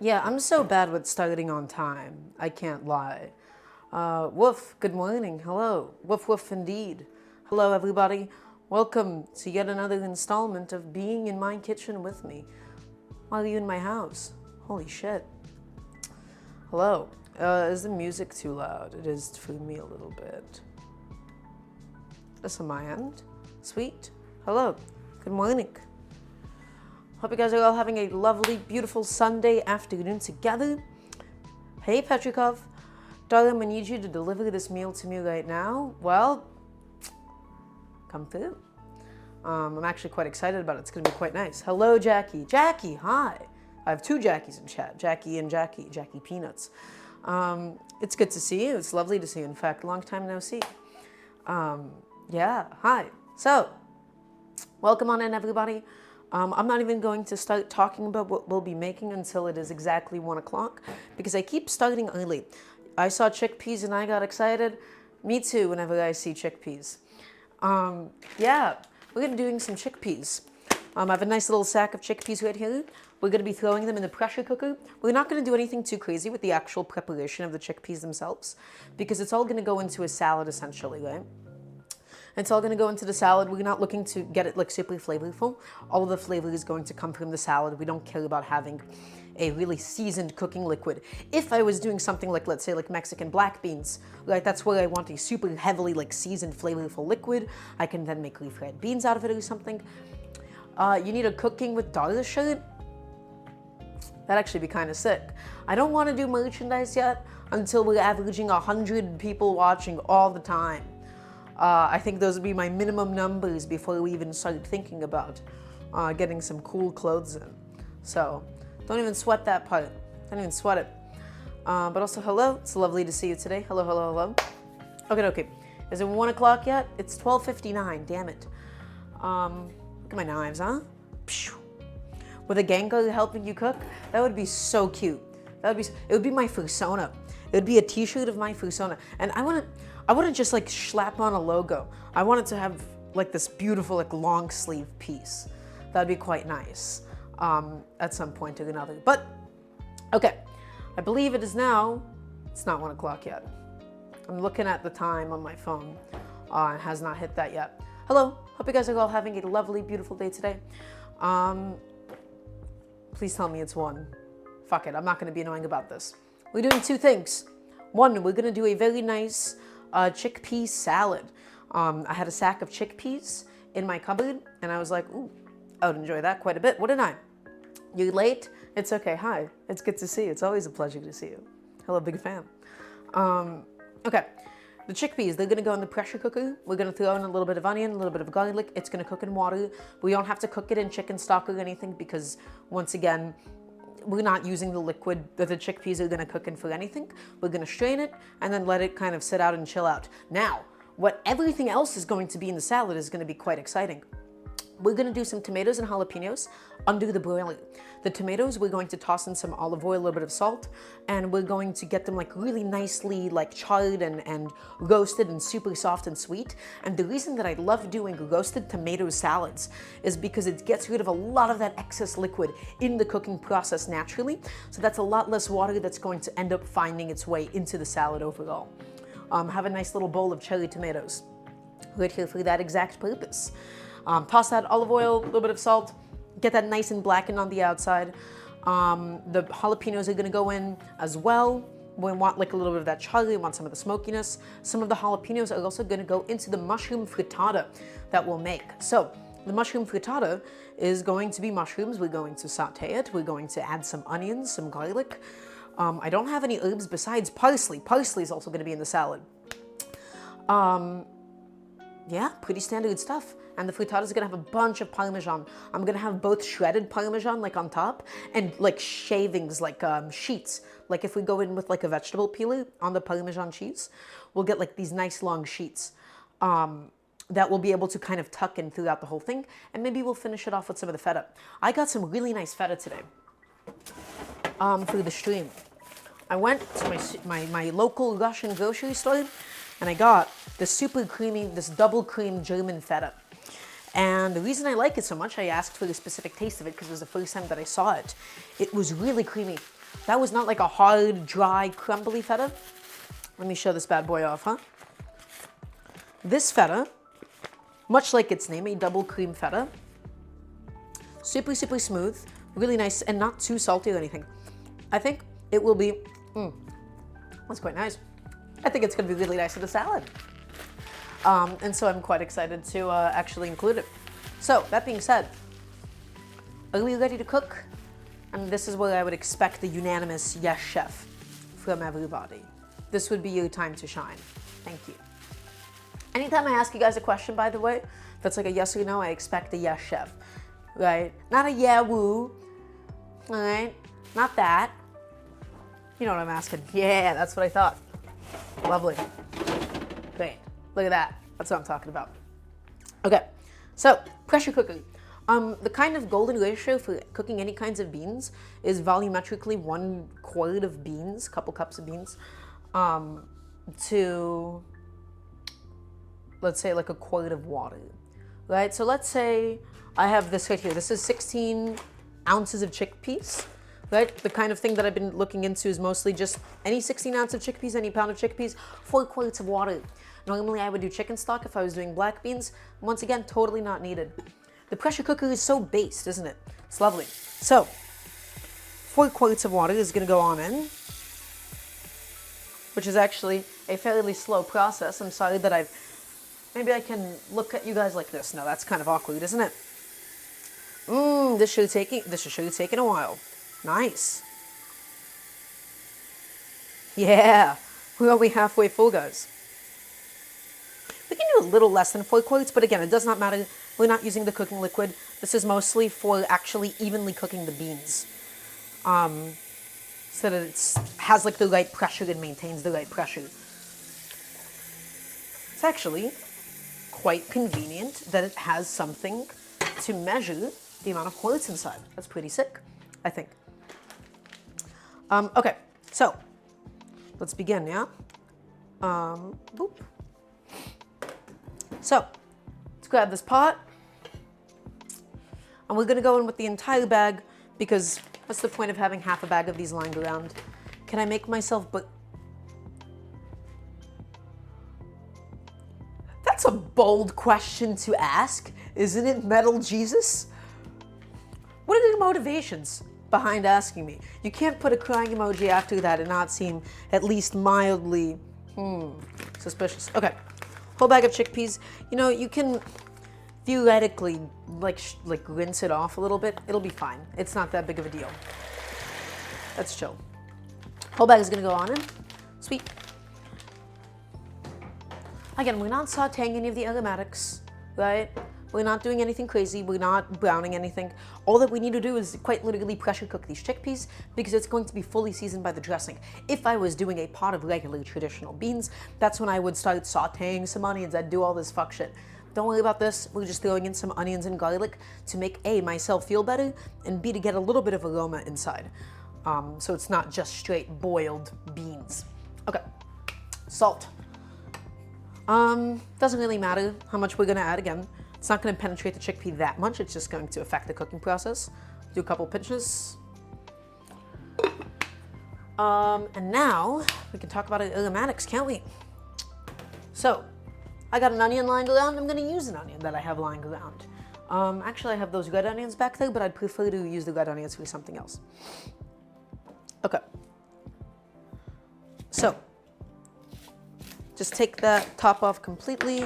Yeah, I'm so bad with starting on time. I can't lie. Woof, good morning. Hello. Woof, woof, indeed. Hello, everybody. Welcome to yet another installment of Being in My Kitchen with me. Why are you in my house? Holy shit. Hello. Is the music too loud? It is for me a little bit. This on my end. Sweet. Hello. Good morning. Hope you guys are all having a lovely, beautiful Sunday afternoon together. Hey, Petrikov. Darling, I need you to deliver this meal to me right now. Well, come through. I'm actually quite excited about it. It's going to be quite nice. Hello, Jackie. Jackie, hi. I have two Jackies in chat. Jackie and Jackie. Jackie Peanuts. It's good to see you. It's lovely to see you. In fact, long time no see. Yeah, hi. So, welcome on in, everybody. I'm not even going to start talking about what we'll be making until it is exactly 1 o'clock because I keep starting early. I saw chickpeas and I got excited. Me too, whenever I see chickpeas. Yeah, we're going to be doing some chickpeas. I have a nice little sack of chickpeas right here. We're going to be throwing them in the pressure cooker. We're not going to do anything too crazy with the actual preparation of the chickpeas themselves because it's all going to go into a salad essentially, right? It's all going to go into the salad. We're not looking to get it like super flavorful. All of the flavor is going to come from the salad. We don't care about having a really seasoned cooking liquid. If I was doing something like, let's say, like Mexican black beans, right, that's where I want a super heavily like seasoned flavorful liquid. I can then make refried beans out of it or something. You need a cooking with dollar shirt. That'd actually be kind of sick. I don't want to do merchandise yet until we're averaging 100 people watching all the time. I think those would be my minimum numbers before we even start thinking about getting some cool clothes in. So don't even sweat that part. Don't even sweat it. But also, hello. It's lovely to see you today. Hello, hello, hello. Okay. Is it 1 o'clock yet? It's 12:59. Damn it. Look at my knives, huh? With a Gengar helping you cook, that would be so cute. It would be my fursona. It would be a T-shirt of my fursona, and I wouldn't just like slap on a logo. I want it to have like this beautiful like long sleeve piece. That'd be quite nice at some point or another. But okay, I believe it is now. It's not 1 o'clock yet. I'm looking at the time on my phone. It has not hit that yet. Hello. Hope you guys are all having a lovely, beautiful day today. Please tell me it's 1. Fuck it. I'm not going to be annoying about this. We're doing 2 things. 1, we're going to do a very nice chickpea salad. I had a sack of chickpeas in my cupboard, and I was like, ooh, I would enjoy that quite a bit, wouldn't I? You're late? It's okay. Hi. It's good to see you. It's always a pleasure to see you. Hello, big fan. Okay. The chickpeas, they're going to go in the pressure cooker. We're going to throw in a little bit of onion, a little bit of garlic. It's going to cook in water. We don't have to cook it in chicken stock or anything because, once again, we're not using the liquid that the chickpeas are going to cook in for anything. We're going to strain it and then let it kind of sit out and chill out. Now, what everything else is going to be in the salad is going to be quite exciting. We're going to do some tomatoes and jalapenos under the broiler. The tomatoes, we're going to toss in some olive oil, a little bit of salt, and we're going to get them like really nicely like charred and roasted and super soft and sweet. And the reason that I love doing roasted tomato salads is because it gets rid of a lot of that excess liquid in the cooking process naturally. So that's a lot less water that's going to end up finding its way into the salad overall. Have a nice little bowl of cherry tomatoes right here for that exact purpose. Toss that olive oil, a little bit of salt, get that nice and blackened on the outside. The jalapenos are going to go in as well. We want like a little bit of that chili, we want some of the smokiness. Some of the jalapenos are also going to go into the mushroom frittata that we'll make. So the mushroom frittata is going to be mushrooms. We're going to saute it. We're going to add some onions, some garlic. I don't have any herbs besides parsley. Parsley is also going to be in the salad. Yeah, pretty standard stuff. And the frittata is going to have a bunch of Parmesan. I'm going to have both shredded Parmesan like on top and like shavings, like sheets. Like if we go in with like a vegetable peeler on the Parmesan cheese, we'll get like these nice long sheets that we'll be able to kind of tuck in throughout the whole thing. And maybe we'll finish it off with some of the feta. I got some really nice feta today for the stream. I went to my local Russian grocery store and I got this super creamy, this double cream German feta. And the reason I like it so much, I asked for the specific taste of it because it was the first time that I saw it. It was really creamy. That was not like a hard, dry, crumbly feta. Let me show this bad boy off, huh? This feta, much like its name, a double cream feta, super, super smooth, really nice, and not too salty or anything. I think it will be, that's quite nice. I think it's gonna be really nice in a salad. And so I'm quite excited to actually include it. So, that being said, are we ready to cook? And this is where I would expect the unanimous yes, chef from everybody. This would be your time to shine. Thank you. Anytime I ask you guys a question, by the way, that's like a yes or no, I expect a yes, chef, right? Not a yeah, woo, all right? Not that. You know what I'm asking. Yeah, that's what I thought. Lovely. Great. Look at that. That's what I'm talking about. Okay, so pressure cooker. The kind of golden ratio for cooking any kinds of beans is volumetrically 1 quart of beans, couple cups of beans, to, let's say, like a quart of water, right? So let's say I have this right here. This is 16 ounces of chickpeas, right? The kind of thing that I've been looking into is mostly just any 16 ounce of chickpeas, any pound of chickpeas, 4 quarts of water. Normally I would do chicken stock if I was doing black beans. Once again, totally not needed. The pressure cooker is so based, isn't it? It's lovely. So, 4 quarts of water is gonna go on in, which is actually a fairly slow process. I'm sorry that maybe I can look at you guys like this. No, that's kind of awkward, isn't it? This should have taken a while. Nice. Yeah, we're only halfway full, guys. We can do a little less than 4 quarts, but again, it does not matter. We're not using the cooking liquid. This is mostly for actually evenly cooking the beans. So that it has like the right pressure and maintains the right pressure. It's actually quite convenient that it has something to measure the amount of quarts inside. That's pretty sick, I think. Okay, so let's begin, yeah? Boop. So, let's grab this pot. And we're gonna go in with the entire bag because what's the point of having half a bag of these lying around? Can I make myself, That's a bold question to ask, isn't it, Metal Jesus? What are the motivations behind asking me? You can't put a crying emoji after that and not seem at least mildly, suspicious. Okay. Whole bag of chickpeas. You know, you can theoretically like rinse it off a little bit. It'll be fine. It's not that big of a deal. Let's chill. Whole bag is gonna go on in. Sweet. Again, we're not sauteing any of the aromatics, right? We're not doing anything crazy. We're not browning anything. All that we need to do is quite literally pressure cook these chickpeas because it's going to be fully seasoned by the dressing. If I was doing a pot of regular traditional beans, that's when I would start sauteing some onions. I'd do all this fuck shit. Don't worry about this. We're just throwing in some onions and garlic to make A, myself feel better, and B, to get a little bit of aroma inside. So it's not just straight boiled beans. Okay, salt. Doesn't really matter how much we're gonna add again. It's not going to penetrate the chickpea that much. It's just going to affect the cooking process. Do a couple pinches. And now we can talk about our aromatics, can't we? So I got an onion lying around. I'm going to use an onion that I have lying around. Actually, I have those red onions back there, but I'd prefer to use the red onions for something else. Okay. So just take that top off completely.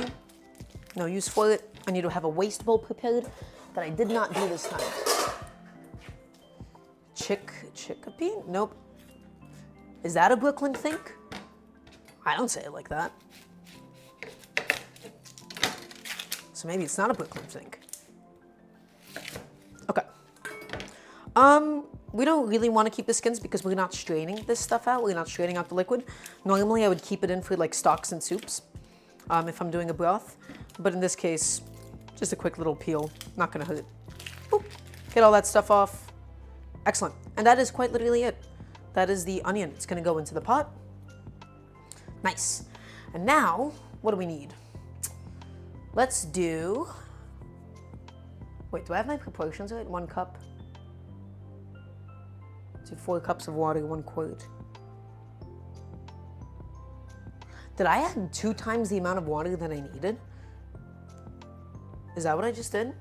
No use for it. I need to have a waste bowl prepared that I did not do this time. Chickpea? Nope. Is that a Brooklyn thing? I don't say it like that. So maybe it's not a Brooklyn thing. Okay. We don't really want to keep the skins because we're not straining this stuff out. We're not straining out the liquid. Normally I would keep it in for like stocks and soups if I'm doing a broth. But in this case, just a quick little peel, not gonna hurt. Boop. Get all that stuff off. Excellent. And that is quite literally it. That is the onion. It's gonna go into the pot. Nice. And now, what do we need? Let's do, wait, do I have my proportions right? 1 cup. to 4 cups of water, 1 quart. Did I add 2 times the amount of water that I needed? Is that what I just did?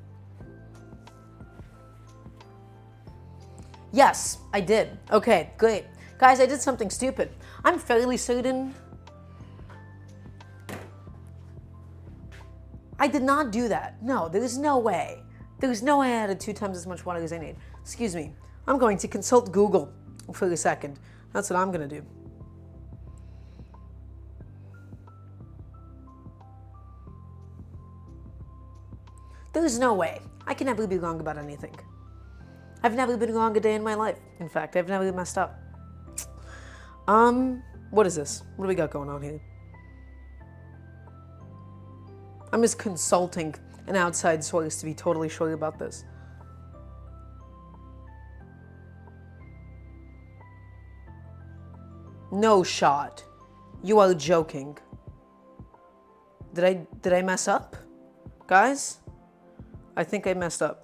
Yes, I did. Okay, great. Guys, I did something stupid. I'm fairly certain I did not do that. No, there's no way. There's no way I added 2 times as much water as I need. Excuse me. I'm going to consult Google for a second. That's what I'm going to do. There's no way. I can never be wrong about anything. I've never been wrong a day in my life. In fact, I've never messed up. What is this? What do we got going on here? I'm just consulting an outside source to be totally sure about this. No shot. You are joking. Did I mess up? Guys? I think I messed up.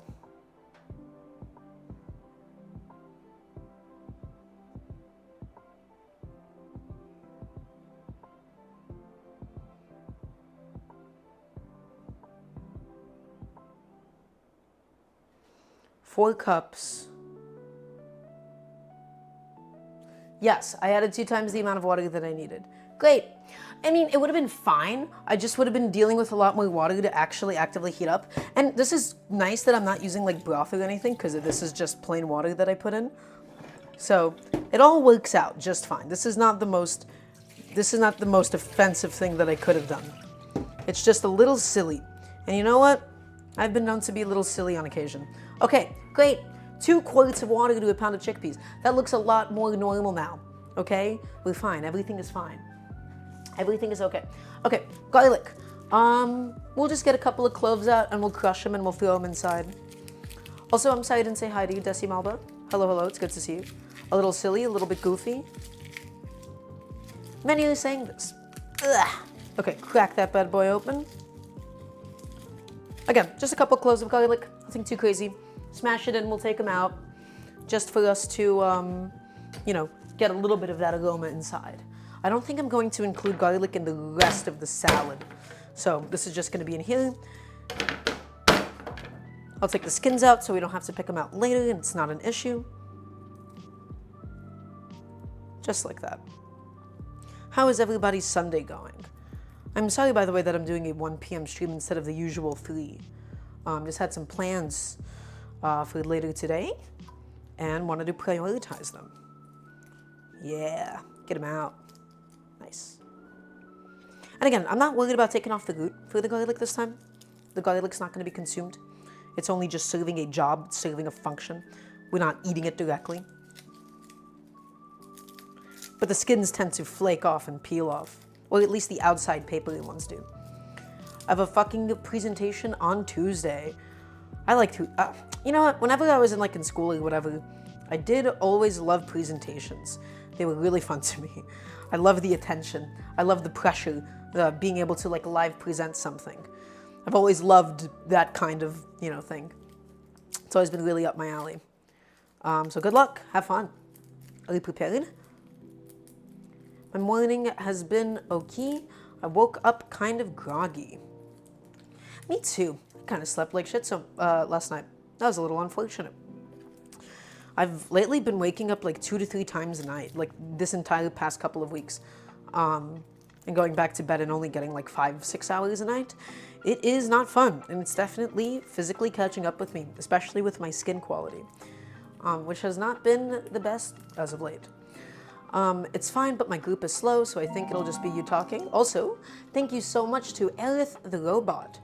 Four cups. Yes, I added 2 times the amount of water that I needed. Great. I mean, it would have been fine. I just would have been dealing with a lot more water to actually actively heat up. And this is nice that I'm not using like broth or anything, because this is just plain water that I put in. So it all works out just fine. This is not the most offensive thing that I could have done. It's just a little silly. And you know what? I've been known to be a little silly on occasion. Okay, great. 2 quarts of water to a pound of chickpeas. That looks a lot more normal now. Okay? We're fine. Everything is fine. Everything is okay. Okay, garlic. We'll just get a couple of cloves out and we'll crush them and we'll throw them inside. Also, I'm sorry I didn't say hi to you, Desi Malba. Hello, hello. It's good to see you. A little silly, a little bit goofy. Many are saying this. Ugh. Okay, crack that bad boy open. Again, just a couple cloves of garlic. Nothing too crazy. Smash it in, we'll take them out. Just for us to, get a little bit of that aroma inside. I don't think I'm going to include garlic in the rest of the salad. So this is just going to be in here. I'll take the skins out so we don't have to pick them out later and it's not an issue. Just like that. How is everybody's Sunday going? I'm sorry, by the way, that I'm doing a 1 p.m. stream instead of the usual 3. Just had some plans for later today and wanted to prioritize them. Yeah, get them out. Nice. And again, I'm not worried about taking off the root for the garlic this time. The garlic's not going to be consumed. It's only just serving a job, serving a function. We're not eating it directly. But the skins tend to flake off and peel off. Or at least the outside papery ones do. I have a fucking presentation on Tuesday. I like to, you know what? Whenever I was in school or whatever, I did always love presentations. They were really fun to me. I love the attention. I love the pressure, being able to live present something. I've always loved that kind of, thing. It's always been really up my alley. So good luck. Have fun. Are you prepared? My morning has been okay. I woke up kind of groggy. Me too. I kind of slept like shit last night. That was a little unfortunate. I've lately been waking up 2 to 3 times a night, this entire past couple of weeks. And going back to bed and only getting 5-6 hours a night. It is not fun, and it's definitely physically catching up with me, especially with my skin quality, which has not been the best as of late. It's fine, but my group is slow, so I think it'll just be you talking. Also, thank you so much to Aerith the Robot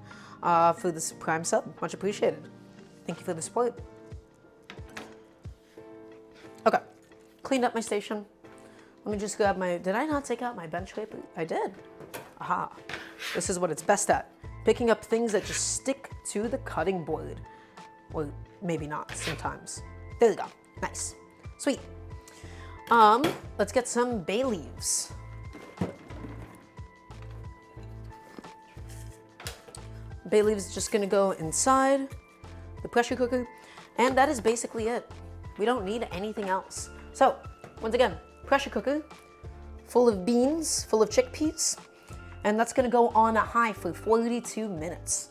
for this Prime sub. Much appreciated. Thank you for the support. Okay, cleaned up my station. Let me just grab my, did I not take out my bench paper? I did. Aha. This is what it's best at. Picking up things that just stick to the cutting board. Or maybe not, sometimes. There we go. Nice. Sweet. Let's get some bay leaves. Bay leaves just gonna go inside the pressure cooker, and that is basically it. We don't need anything else. So, once again, pressure cooker, full of beans, full of chickpeas, and that's gonna go on a high for 42 minutes,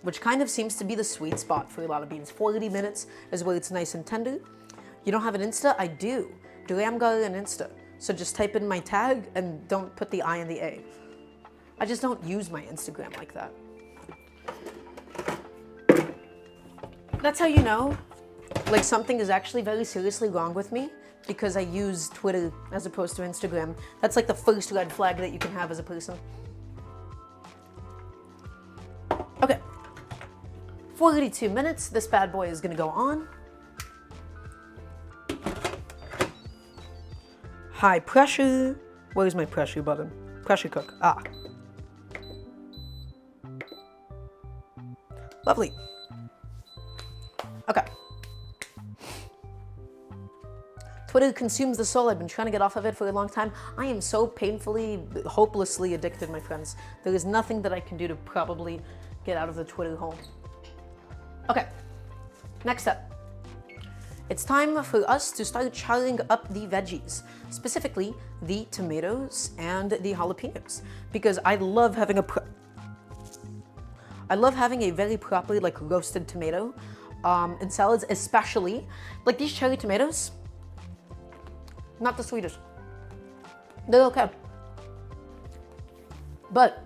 which kind of seems to be the sweet spot for a lot of beans. 40 minutes is where it's nice and tender. You don't have an Insta? I do. Daramgar and Insta. So just type in my tag and don't put the I and the A. I just don't use my Instagram like that. That's how you know, like, something is actually very seriously wrong with me, because I use Twitter as opposed to Instagram. That's like the first red flag that you can have as a person. Okay, 42 minutes, this bad boy is gonna go on. High pressure. Where's my pressure button? Pressure cook, Lovely. Okay. Twitter consumes the soul. I've been trying to get off of it for a long time. I am so painfully, hopelessly addicted, my friends. There is nothing that I can do to probably get out of the Twitter hole. Okay, next up. It's time for us to start charring up the veggies, specifically the tomatoes and the jalapenos, because I love having a very properly, like, roasted tomato in salads, especially like these cherry tomatoes. Not the sweetest. They're okay. But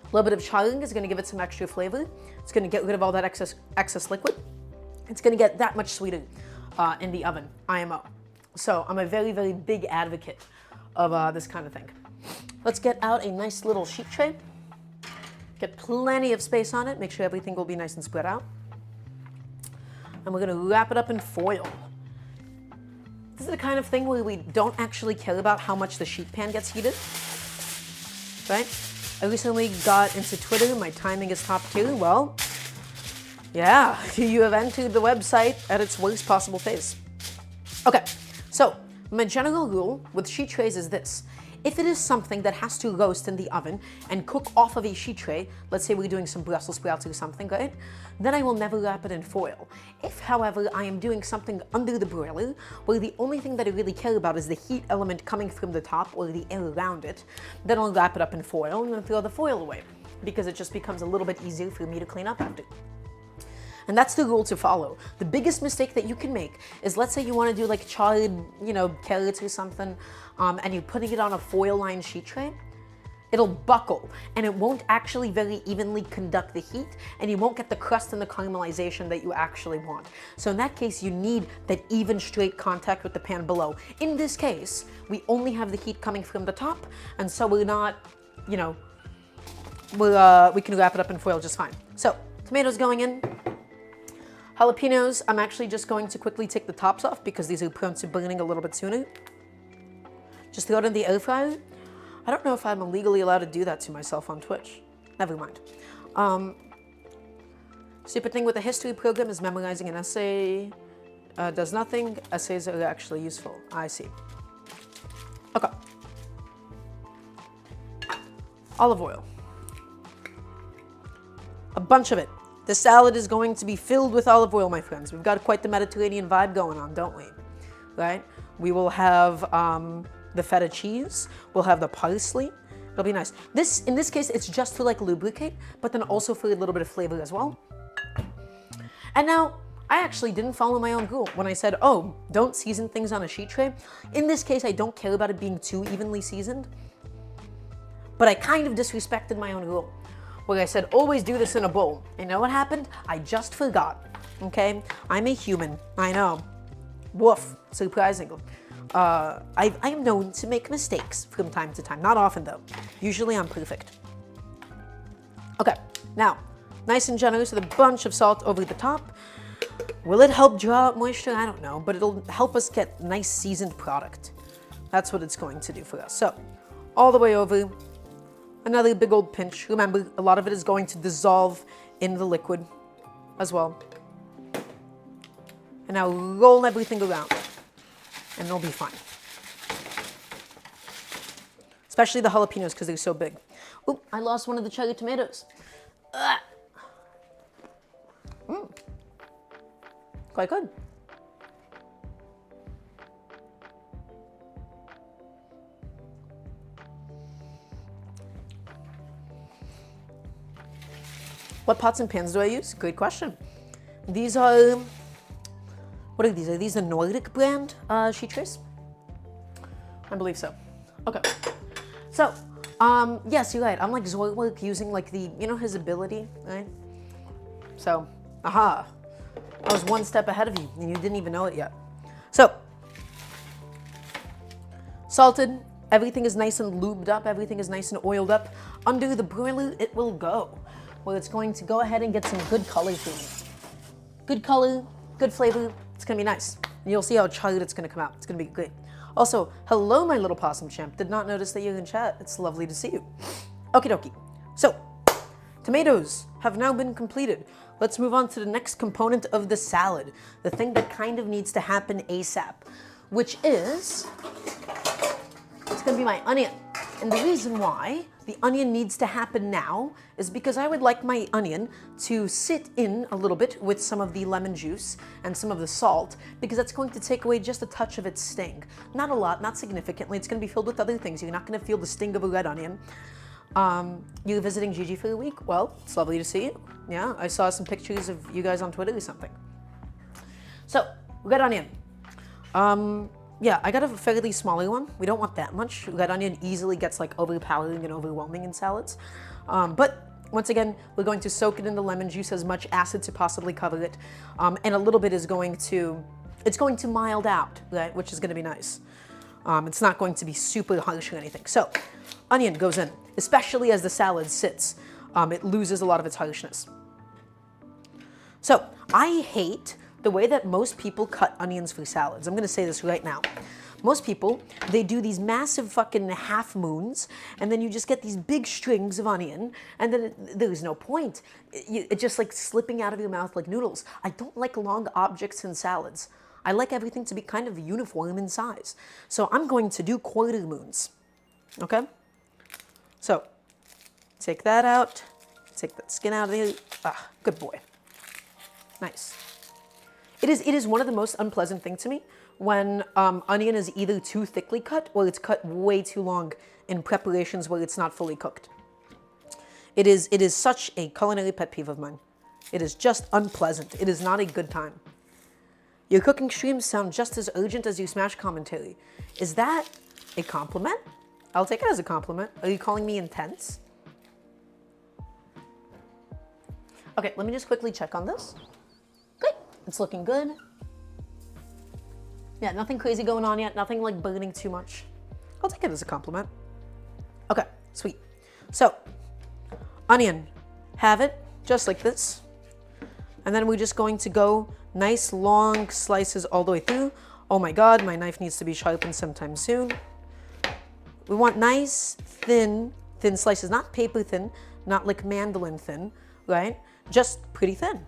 a little bit of charring is going to give it some extra flavor. It's going to get rid of all that excess liquid. It's going to get that much sweeter in the oven, IMO. So I'm a very, very big advocate of this kind of thing. Let's get out a nice little sheet tray. Get plenty of space on it. Make sure everything will be nice and spread out. And we're going to wrap it up in foil. This is the kind of thing where we don't actually care about how much the sheet pan gets heated, right? I recently got into Twitter. My timing is top tier. Well, yeah, you have entered the website at its worst possible phase. Okay, so my general rule with sheet trays is this. If it is something that has to roast in the oven and cook off of a sheet tray, let's say we're doing some Brussels sprouts or something, right? Then I will never wrap it in foil. If, however, I am doing something under the broiler, where the only thing that I really care about is the heat element coming from the top or the air around it, then I'll wrap it up in foil and then throw the foil away, because it just becomes a little bit easier for me to clean up after. And that's the rule to follow. The biggest mistake that you can make is, let's say you want to do like charred, carrots or something, and you're putting it on a foil-lined sheet tray. It'll buckle, and it won't actually very evenly conduct the heat, and you won't get the crust and the caramelization that you actually want. So in that case, you need that even, straight contact with the pan below. In this case, we only have the heat coming from the top, and so we're not, we can wrap it up in foil just fine. So, tomatoes going in. Jalapenos, I'm actually just going to quickly take the tops off because these are prone to burning a little bit sooner. Just throw it in the air fryer. I don't know if I'm legally allowed to do that to myself on Twitch. Never mind. Stupid thing with the history program is memorizing an essay does nothing. Essays are actually useful. I see. Okay. Olive oil. A bunch of it. The salad is going to be filled with olive oil, my friends. We've got quite the Mediterranean vibe going on, don't we? Right? We will have the feta cheese. We'll have the parsley. It'll be nice. In this case, it's just to like lubricate, but then also for a little bit of flavor as well. And now, I actually didn't follow my own rule when I said, oh, don't season things on a sheet tray. In this case, I don't care about it being too evenly seasoned, but I kind of disrespected my own rule, where I said, always do this in a bowl. And you know what happened? I just forgot, okay? I'm a human, I know. Woof, surprisingly. I am known to make mistakes from time to time. Not often, though. Usually I'm perfect. Okay, now, nice and generous with a bunch of salt over the top. Will it help draw out moisture? I don't know, but it'll help us get nice seasoned product. That's what it's going to do for us. So, all the way over. Another big old pinch. Remember, a lot of it is going to dissolve in the liquid as well. And now roll everything around, and they'll be fine. Especially the jalapenos, because they're so big. Oop, I lost one of the cherry tomatoes. Quite good. What pots and pans do I use? Great question. These are, what are these? Are these the Nordic brand sheet trays? I believe so. Okay. So, yes, you're right. I'm like Zorlurk using like the, you know, his ability, right? So, aha. I was one step ahead of you and you didn't even know it yet. So, salted, everything is nice and lubed up, everything is nice and oiled up. Under the broiler, it will go. Well, it's going to go ahead and get some good color for me. Good color, good flavor, it's gonna be nice. And you'll see how charred it's gonna come out. It's gonna be great. Also, hello, my little possum champ. Did not notice that you're in chat. It's lovely to see you. Okie dokie. So, tomatoes have now been completed. Let's move on to the next component of the salad, the thing that kind of needs to happen ASAP, which is, it's gonna be my onion. And the reason why the onion needs to happen now is because I would like my onion to sit in a little bit with some of the lemon juice and some of the salt, because that's going to take away just a touch of its sting. Not a lot, not significantly. It's gonna be filled with other things. You're not gonna feel the sting of a red onion. You're visiting Gigi for a week? Well, it's lovely to see you. Yeah, I saw some pictures of you guys on Twitter or something. So, red onion. Yeah, I got a fairly smaller one. We don't want that much. Red onion easily gets like overpowering and overwhelming in salads. But once again, we're going to soak it in the lemon juice, as much acid to possibly cover it. And a little bit is going to, it's going to mild out, right? Which is gonna be nice. It's not going to be super harsh or anything. So, onion goes in, especially as the salad sits. It loses a lot of its harshness. So, I hate the way that most people cut onions for salads. I'm gonna say this right now. Most people, they do these massive fucking half moons, and then you just get these big strings of onion, and then there's no point. It's just like slipping out of your mouth like noodles. I don't like long objects in salads. I like everything to be kind of uniform in size. So I'm going to do quarter moons, okay? So, take that out, take that skin out of there. Ah, good boy. Nice. It is one of the most unpleasant things to me when onion is either too thickly cut or it's cut way too long in preparations where it's not fully cooked. It is such a culinary pet peeve of mine. It is just unpleasant. It is not a good time. Your cooking streams sound just as urgent as your Smash commentary. Is that a compliment? I'll take it as a compliment. Are you calling me intense? Okay, let me just quickly check on this. Good. It's looking good. Yeah, nothing crazy going on yet. Nothing like burning too much. I'll take it as a compliment. Okay, sweet. So, onion. Have it just like this. And then we're just going to go nice long slices all the way through. Oh my God, my knife needs to be sharpened sometime soon. We want nice, thin slices, not paper thin, not like mandolin thin, right? Just pretty thin.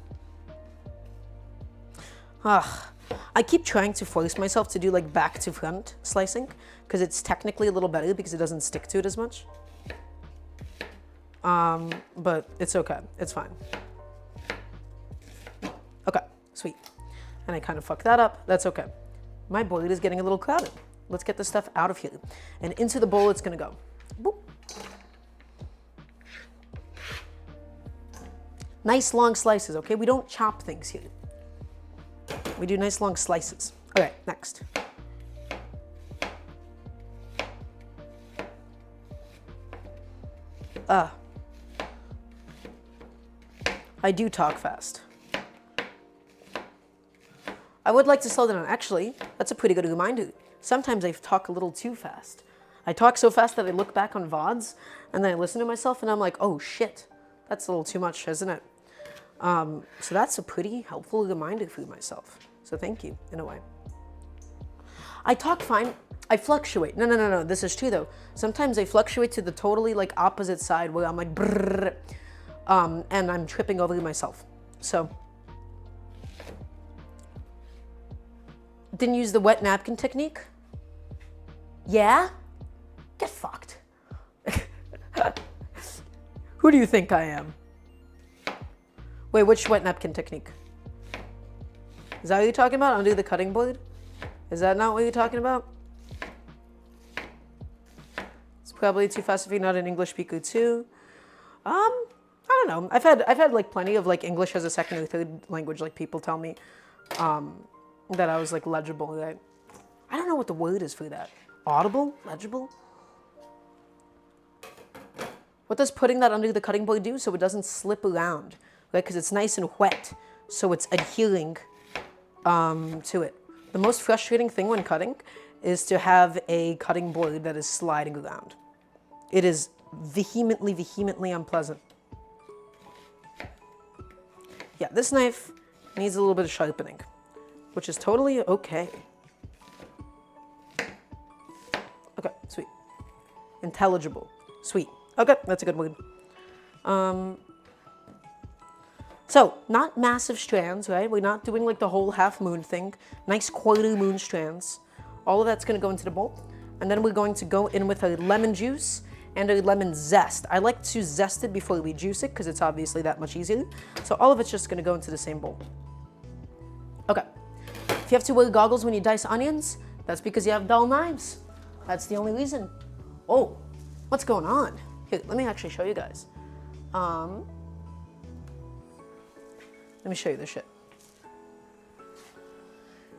I keep trying to force myself to do like back to front slicing because it's technically a little better because it doesn't stick to it as much. But it's okay, it's fine. Okay, sweet. And I kind of fucked that up, that's okay. My bowl is getting a little crowded. Let's get the stuff out of here. And into the bowl it's gonna go. Boop. Nice long slices, okay? We don't chop things here. We do nice long slices. Okay, next. I do talk fast. I would like to slow down. Actually, that's a pretty good reminder. Sometimes I talk a little too fast. I talk so fast that I look back on VODs and then I listen to myself and I'm like, oh shit, that's a little too much, isn't it? So that's a pretty helpful reminder for myself. So thank you, in a way. I talk fine. I fluctuate. No. This is true though. Sometimes I fluctuate to the totally like opposite side where I'm like brrr, and I'm tripping over myself. So didn't use the wet napkin technique? Yeah? Get fucked. Who do you think I am? Wait, which wet napkin technique? Is that what you're talking about? Under the cutting board? Is that not what you're talking about? It's probably too fast if you're not an English speaker too. I don't know. I've had like plenty of like English as a second or third language. Like people tell me that I was like legible. Right? I don't know what the word is for that. Audible? Legible? What does putting that under the cutting board do so it doesn't slip around? Right? Because it's nice and wet, so it's adhering to it. The most frustrating thing when cutting is to have a cutting board that is sliding around. It is vehemently, vehemently unpleasant. Yeah, this knife needs a little bit of sharpening, which is totally okay. Okay, sweet. Intelligible. Sweet. Okay, that's a good word. So, not massive strands, right? We're not doing like the whole half moon thing. Nice quarter moon strands. All of that's going to go into the bowl. And then we're going to go in with our lemon juice and our lemon zest. I like to zest it before we juice it because it's obviously that much easier. So all of it's just going to go into the same bowl. Okay. If you have to wear goggles when you dice onions, that's because you have dull knives. That's the only reason. Oh, what's going on? Here, let me actually show you guys. Let me show you this shit.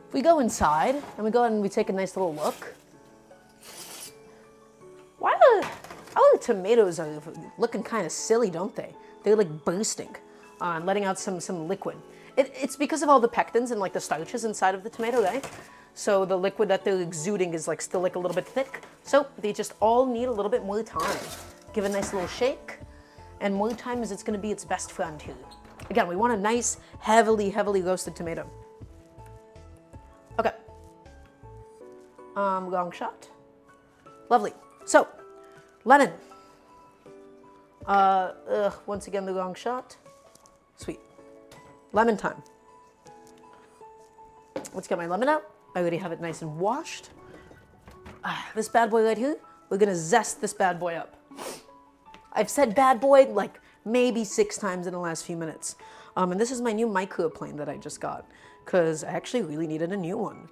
If we go inside and we go ahead and we take a nice little look. Why are the tomatoes are looking kind of silly, don't they? They're like bursting and letting out some liquid. It's because of all the pectins and like the starches inside of the tomato, right? So the liquid that they're exuding is like still like a little bit thick. So they just all need a little bit more time. Give a nice little shake, and more time is it's going to be its best friend here. Again, we want a nice, heavily roasted tomato. Okay. Long shot. Lovely. So, lemon. Once again, the wrong shot. Sweet. Lemon time. Let's get my lemon out. I already have it nice and washed. This bad boy right here, we're gonna zest this bad boy up. I've said bad boy like maybe 6 times in the last few minutes. And this is my new microplane that I just got because I actually really needed a new one.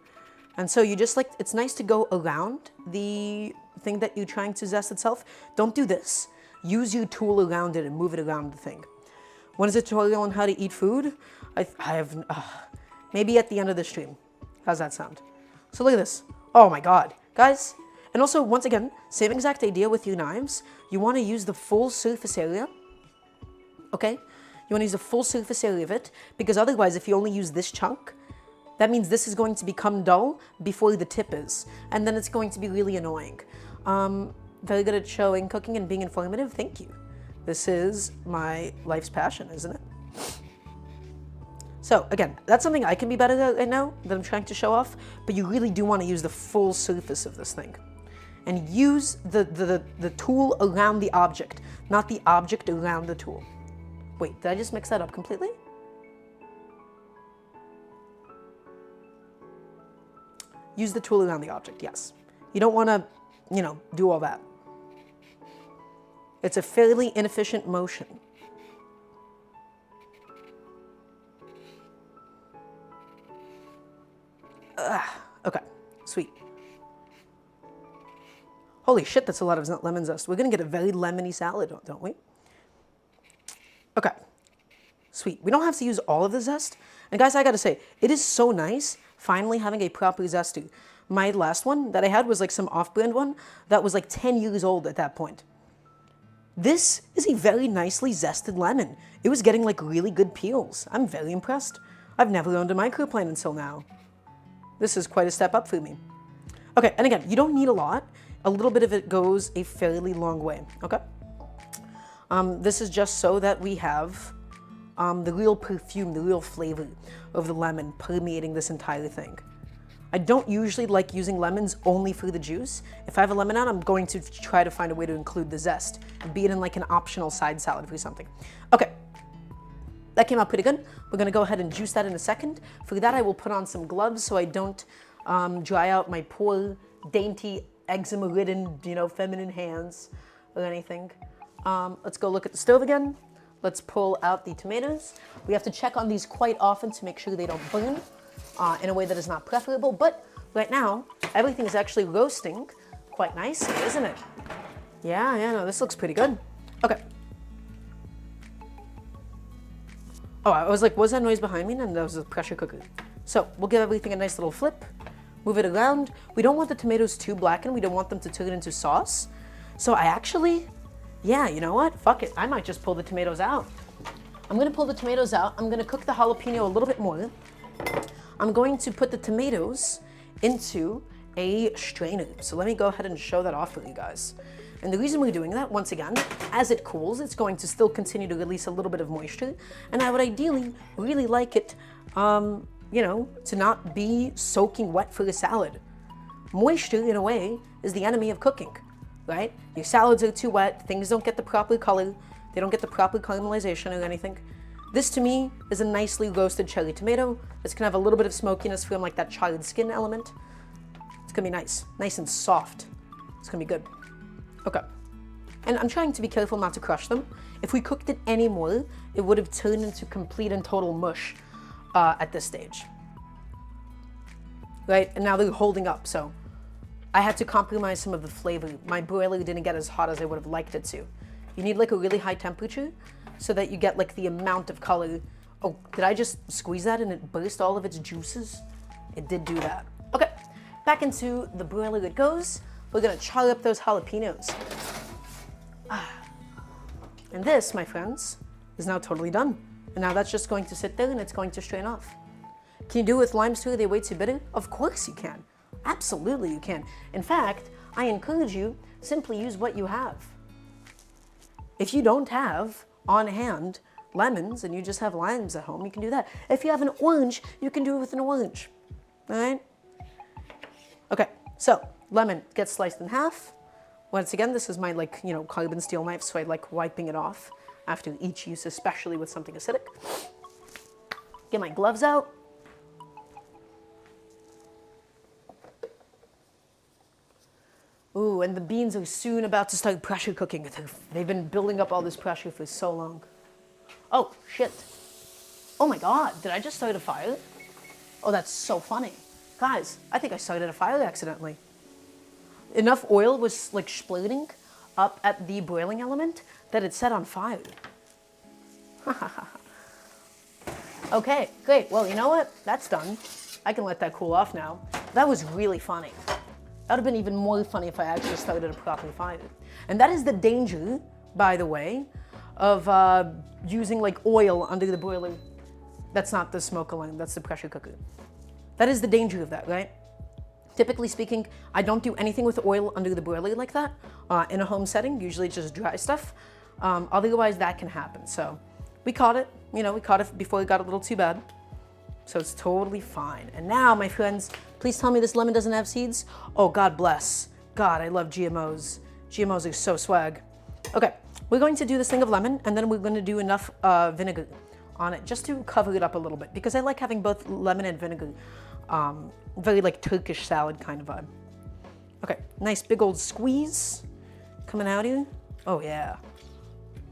And so you just like, it's nice to go around the thing that you're trying to zest itself. Don't do this. Use your tool around it and move it around the thing. When is a tutorial on how to eat food? I have, maybe at the end of the stream. How's that sound? So look at this. Oh my God, guys. And also, once again, same exact idea with your knives. You want to use the full surface area, okay? You want to use the full surface area of it, because otherwise, if you only use this chunk, that means this is going to become dull before the tip is, and then it's going to be really annoying. Very good at showing, cooking, and being informative. Thank you. This is my life's passion, isn't it? So again, that's something I can be better at right now that I'm trying to show off, but you really do want to use the full surface of this thing. And use the tool around the object, not the object around the tool. Wait, did I just mix that up completely? Use the tool around the object, yes. You don't want to, do all that. It's a fairly inefficient motion. Okay, sweet. Holy shit, that's a lot of lemon zest. We're gonna get a very lemony salad, don't we? Okay, sweet. We don't have to use all of the zest. And guys, I gotta say, it is so nice finally having a proper zesty. My last one that I had was like some off-brand one that was like 10 years old at that point. This is a very nicely zested lemon. It was getting like really good peels. I'm very impressed. I've never owned a microplane until now. This is quite a step up for me. Okay, and again, you don't need a lot. A little bit of it goes a fairly long way, okay? This is just so that we have the real perfume, the real flavor of the lemon permeating this entire thing. I don't usually like using lemons only for the juice. If I have a lemon out, I'm going to try to find a way to include the zest, be it in like an optional side salad for something. Okay, that came out pretty good. We're gonna go ahead and juice that in a second. For that, I will put on some gloves so I don't dry out my poor, dainty, eczema-ridden, feminine hands or anything. Let's go look at the stove again. Let's pull out the tomatoes. We have to check on these quite often to make sure they don't burn in a way that is not preferable. But right now, everything is actually roasting quite nicely, isn't it? Yeah, no, this looks pretty good. Okay. Oh, I was like, was that noise behind me? And that was a pressure cooker. So we'll give everything a nice little flip. Move it around. We don't want the tomatoes too blackened. We don't want them to turn into sauce. So I actually, yeah, you know what? Fuck it. I might just pull the tomatoes out. I'm gonna pull the tomatoes out. I'm gonna cook the jalapeno a little bit more. I'm going to put the tomatoes into a strainer. So let me go ahead and show that off for you guys. And the reason we're doing that, once again, as it cools, it's going to still continue to release a little bit of moisture. And I would ideally really like it, you know, to not be soaking wet for the salad. Moisture, in a way, is the enemy of cooking, right? Your salads are too wet, things don't get the proper color, they don't get the proper caramelization or anything. This, to me, is a nicely roasted cherry tomato. It's gonna have a little bit of smokiness from like that charred skin element. It's gonna be nice and soft. It's gonna be good. Okay. And I'm trying to be careful not to crush them. If we cooked it any more, it would have turned into complete and total mush at this stage. Right? And now they're holding up, so I had to compromise some of the flavor. My broiler didn't get as hot as I would have liked it to. You need like a really high temperature so that you get like the amount of color. Oh, did I just squeeze that and it burst all of its juices? It did do that. Okay, back into the broiler it goes. We're gonna char up those jalapenos. And this, my friends, is now totally done. And now that's just going to sit there and it's going to strain off. Can you do it with limes too? Are they way too bitter? Of course you can. Absolutely you can. In fact, I encourage you, simply use what you have. If you don't have on hand lemons and you just have limes at home, you can do that. If you have an orange, you can do it with an orange. All right? Okay, so lemon gets sliced in half. Once again, this is my like, you know, carbon steel knife, so I like wiping it off after each use, especially with something acidic. Get my gloves out. Ooh, and the beans are soon about to start pressure cooking. They've been building up all this pressure for so long. Oh, shit. Oh my God, did I just start a fire? Oh, that's so funny. Guys, I think I started a fire accidentally. Enough oil was like splurting up at the boiling element that it set on fire. Okay, great. Well, you know what? That's done. I can let that cool off now. That was really funny. That would have been even more funny if I actually started a proper fire. And that is the danger, by the way, of using like oil under the boiler. That's not the smoke alarm, that's the pressure cooker. That is the danger of that, right? Typically speaking, I don't do anything with oil under the broiler like that in a home setting, usually just dry stuff. Otherwise, that can happen. So we caught it, you know, we caught it before it got a little too bad. So it's totally fine. And now, my friends, please tell me this lemon doesn't have seeds. Oh, God bless. God, I love GMOs. GMOs are so swag. Okay, we're going to do this thing of lemon, and then we're going to do enough vinegar on it just to cover it up a little bit, because I like having both lemon and vinegar. Very like Turkish salad kind of vibe. Okay, nice big old squeeze coming out here. Oh yeah.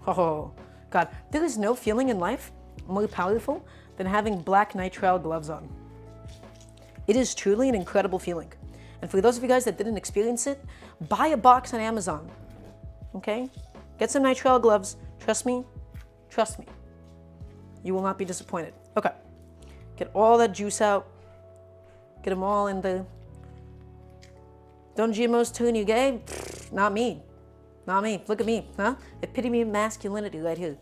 Oh God, there is no feeling in life more powerful than having black nitrile gloves on. It is truly an incredible feeling. And for those of you guys that didn't experience it, buy a box on Amazon. Okay? Get some nitrile gloves. Trust me. Trust me. You will not be disappointed. Okay. Get all that juice out. Get them all in there. Don't GMOs turn you gay? Pfft, not me. Not me. Look at me, huh? Epitome of masculinity right here.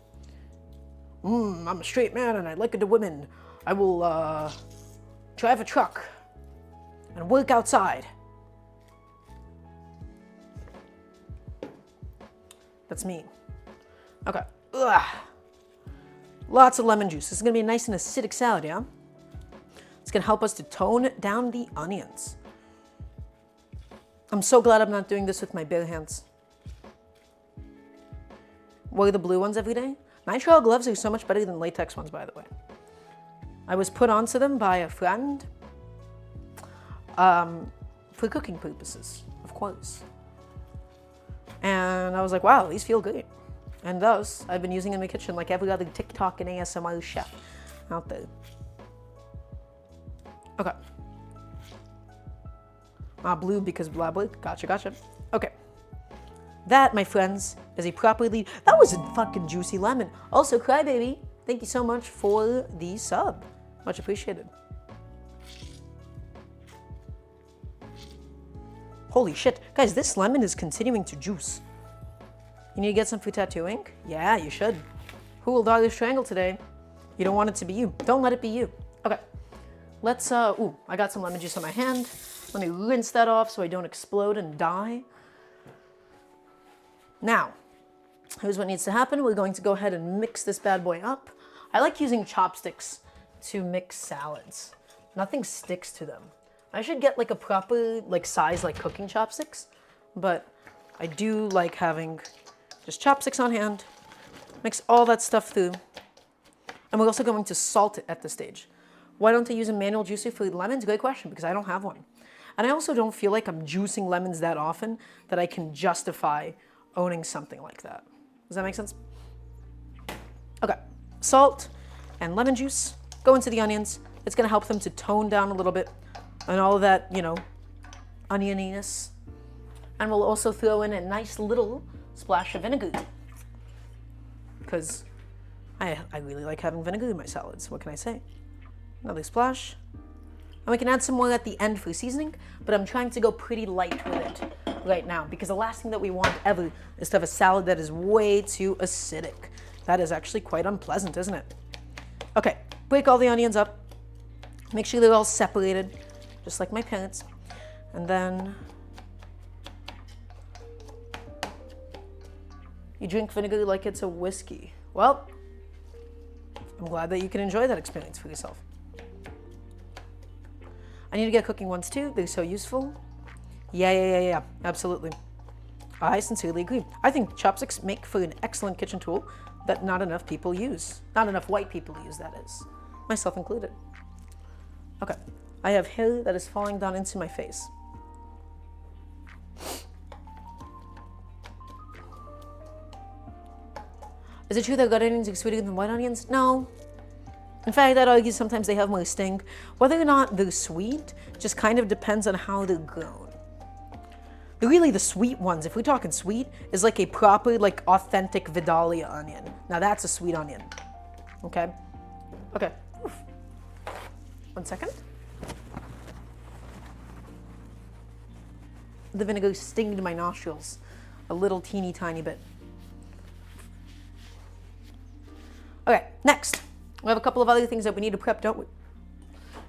I'm a straight man and I like the women. I will drive a truck and work outside. That's me. Okay. Ugh. Lots of lemon juice. This is gonna be a nice and acidic salad, yeah? It's gonna help us to tone down the onions. I'm so glad I'm not doing this with my bare hands. Wear the blue ones every day. Nitrile gloves are so much better than latex ones, by the way. I was put onto them by a friend for cooking purposes, of course. And I was like, wow, these feel great. And thus, I've been using in the kitchen like every other TikTok and ASMR chef out there. Okay. Blue because blah blah. Gotcha, gotcha. Okay. That, my friends, is a properly... That was a fucking juicy lemon. Also, Crybaby, thank you so much for the sub. Much appreciated. Holy shit. Guys, this lemon is continuing to juice. You need to get some Frittata ink? Yeah, you should. Who will die this triangle today? You don't want it to be you. Don't let it be you. Okay. Let's, ooh, I got some lemon juice on my hand. Let me rinse that off so I don't explode and die. Now, here's what needs to happen. We're going to go ahead and mix this bad boy up. I like using chopsticks to mix salads. Nothing sticks to them. I should get like a proper like size like cooking chopsticks, but I do like having just chopsticks on hand. Mix all that stuff through. And we're also going to salt it at this stage. Why don't I use a manual juicer for lemons? Great question, because I don't have one. And I also don't feel like I'm juicing lemons that often that I can justify owning something like that. Does that make sense? Okay, salt and lemon juice go into the onions. It's gonna help them to tone down a little bit and all of that, you know, onioniness. And we'll also throw in a nice little splash of vinegar, because I really like having vinegar in my salads. What can I say? Another splash. And we can add some more at the end for seasoning, but I'm trying to go pretty light with it right now, because the last thing that we want ever is to have a salad that is way too acidic. That is actually quite unpleasant, isn't it? Okay, break all the onions up. Make sure they're all separated, just like my parents. And then you drink vinegar like it's a whiskey. Well, I'm glad that you can enjoy that experience for yourself. I need to get cooking ones too. They're so useful. Yeah, absolutely. I sincerely agree. I think chopsticks make for an excellent kitchen tool that not enough people use. Not enough white people use, that is. Myself included. Okay, I have hair that is falling down into my face. Is it true that red onions are sweeter than white onions? No. In fact, I'd argue sometimes they have more sting. Whether or not they're sweet just kind of depends on how they're grown. Really, the sweet ones, if we're talking sweet, is like a proper, like authentic Vidalia onion. Now that's a sweet onion. Okay? Okay. Oof. 1 second. The vinegar stinged my nostrils a little teeny tiny bit. Okay, next. We have a couple of other things that we need to prep, don't we?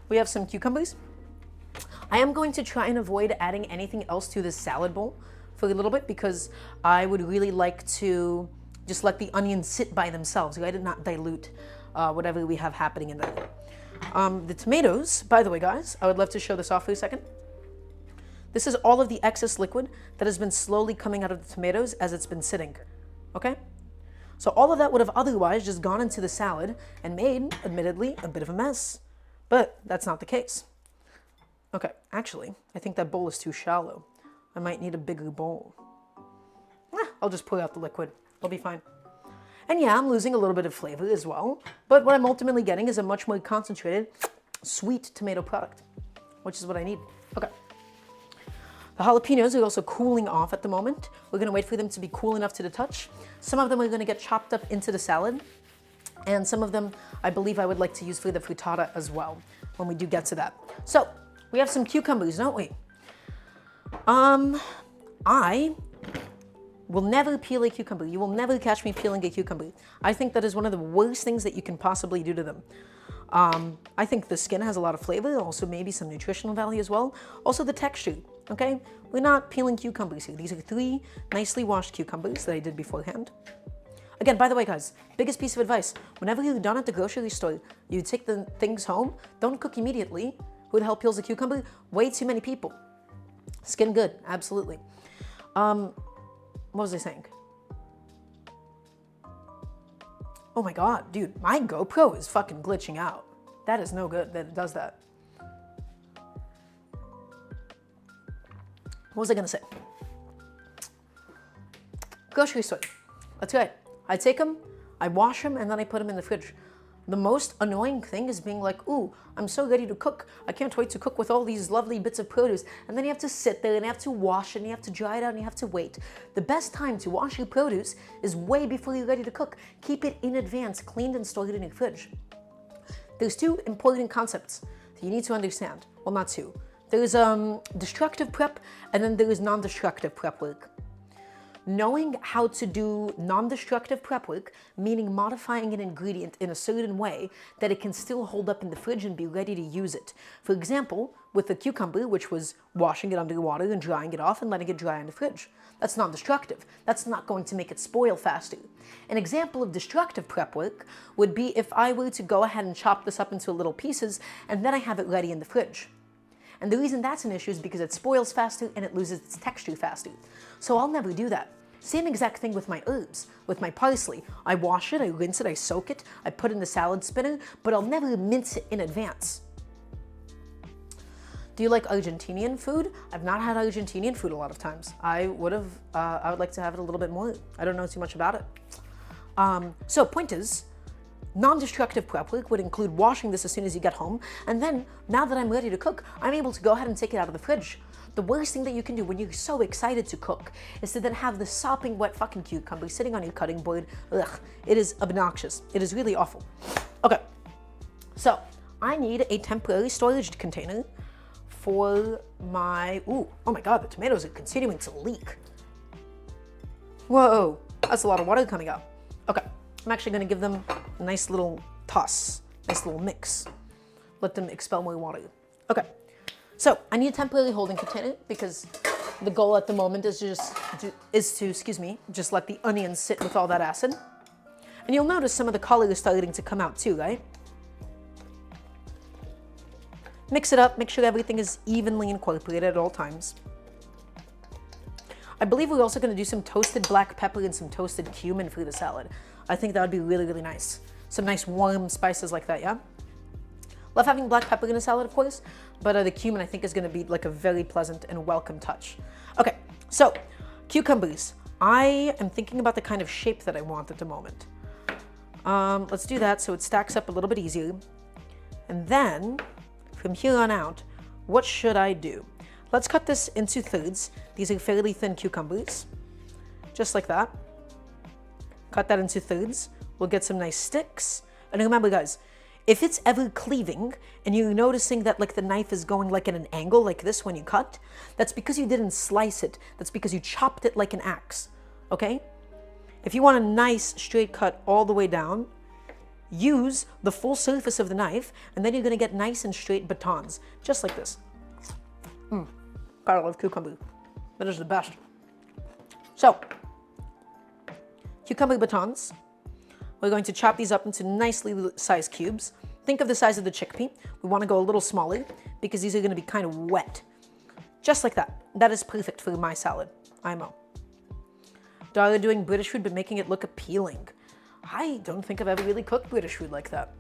We have some cucumbers. I am going to try and avoid adding anything else to this salad bowl for a little bit, because I would really like to just let the onions sit by themselves, right, and not dilute whatever we have happening in there. The tomatoes, by the way, guys, I would love to show this off for a second. This is all of the excess liquid that has been slowly coming out of the tomatoes as it's been sitting, okay? So all of that would have otherwise just gone into the salad and made, admittedly, a bit of a mess. But that's not the case. Okay, actually, I think that bowl is too shallow. I might need a bigger bowl. I'll just pour out the liquid. It'll be fine. And yeah, I'm losing a little bit of flavor as well, but what I'm ultimately getting is a much more concentrated, sweet tomato product, which is what I need. Okay. The jalapenos are also cooling off at the moment. We're gonna wait for them to be cool enough to the touch. Some of them are gonna get chopped up into the salad, and some of them I believe I would like to use for the frittata as well, when we do get to that. So, we have some cucumbers, don't we? I will never peel a cucumber. You will never catch me peeling a cucumber. I think that is one of the worst things that you can possibly do to them. I think the skin has a lot of flavor, also maybe some nutritional value as well. Also the texture, okay? We're not peeling cucumbers here. These are 3 nicely washed cucumbers that I did beforehand. Again, by the way, guys, biggest piece of advice. Whenever you're done at the grocery store, you take the things home, don't cook immediately. Who the hell peels a cucumber? Way too many people. Skin good, absolutely. What was I saying? Oh my God, dude, my GoPro is fucking glitching out. That is no good that it does that. What was I gonna say? Grocery store. That's right. I take them, I wash them, and then I put them in the fridge. The most annoying thing is being like, ooh, I'm so ready to cook. I can't wait to cook with all these lovely bits of produce. And then you have to sit there and you have to wash it and you have to dry it out and you have to wait. The best time to wash your produce is way before you're ready to cook. Keep it in advance, cleaned and stored in your fridge. There's two important concepts that you need to understand. Well, not two. There's destructive prep and then there is non-destructive prep work. Knowing how to do non-destructive prep work, meaning modifying an ingredient in a certain way that it can still hold up in the fridge and be ready to use it. For example, with the cucumber, which was washing it under water and drying it off and letting it dry in the fridge. That's non-destructive. That's not going to make it spoil faster. An example of destructive prep work would be if I were to go ahead and chop this up into little pieces and then I have it ready in the fridge. And the reason that's an issue is because it spoils faster and it loses its texture faster. So I'll never do that. Same exact thing with my herbs, with my parsley. I wash it, I rinse it, I soak it, I put it in the salad spinner, but I'll never mince it in advance. Do you like Argentinian food? I've not had Argentinian food a lot of times. I would like to have it a little bit more. I don't know too much about it. So point is, non-destructive prep work would include washing this as soon as you get home, and then, now that I'm ready to cook, I'm able to go ahead and take it out of the fridge. The worst thing that you can do when you're so excited to cook is to then have the sopping wet fucking cucumber sitting on your cutting board. Ugh, it is obnoxious. It is really awful. Okay, so I need a temporary storage container for my, oh my God, the tomatoes are continuing to leak. Whoa, that's a lot of water coming out. Okay, I'm actually gonna give them a nice little toss, nice little mix. Let them expel more water. Okay. So I need a temporary holding container because the goal at the moment is to just let the onions sit with all that acid. And you'll notice some of the color is starting to come out too, right? Mix it up, make sure everything is evenly incorporated at all times. I believe we're also going to do some toasted black pepper and some toasted cumin for the salad. I think that would be really, really nice. Some nice warm spices like that, yeah? Love having black pepper in a salad, of course, but the cumin I think is going to be like a very pleasant and welcome touch. Okay, so cucumbers. I am thinking about the kind of shape that I want at the moment. Let's do that so it stacks up a little bit easier. And then, from here on out, what should I do? Let's cut this into thirds. These are fairly thin cucumbers, just like that. Cut that into thirds. We'll get some nice sticks. And remember, guys, if it's ever cleaving and you're noticing that like the knife is going like in an angle like this when you cut, that's because you didn't slice it. That's because you chopped it like an axe, okay? If you want a nice straight cut all the way down, use the full surface of the knife and then you're gonna get nice and straight batons, just like this. Gotta love cucumber. That is the best. So, cucumber batons. We're going to chop these up into nicely sized cubes. Think of the size of the chickpea. We want to go a little smaller because these are going to be kind of wet. Just like that. That is perfect for my salad. IMO. Dara doing British food but making it look appealing. I don't think I've ever really cooked British food like that.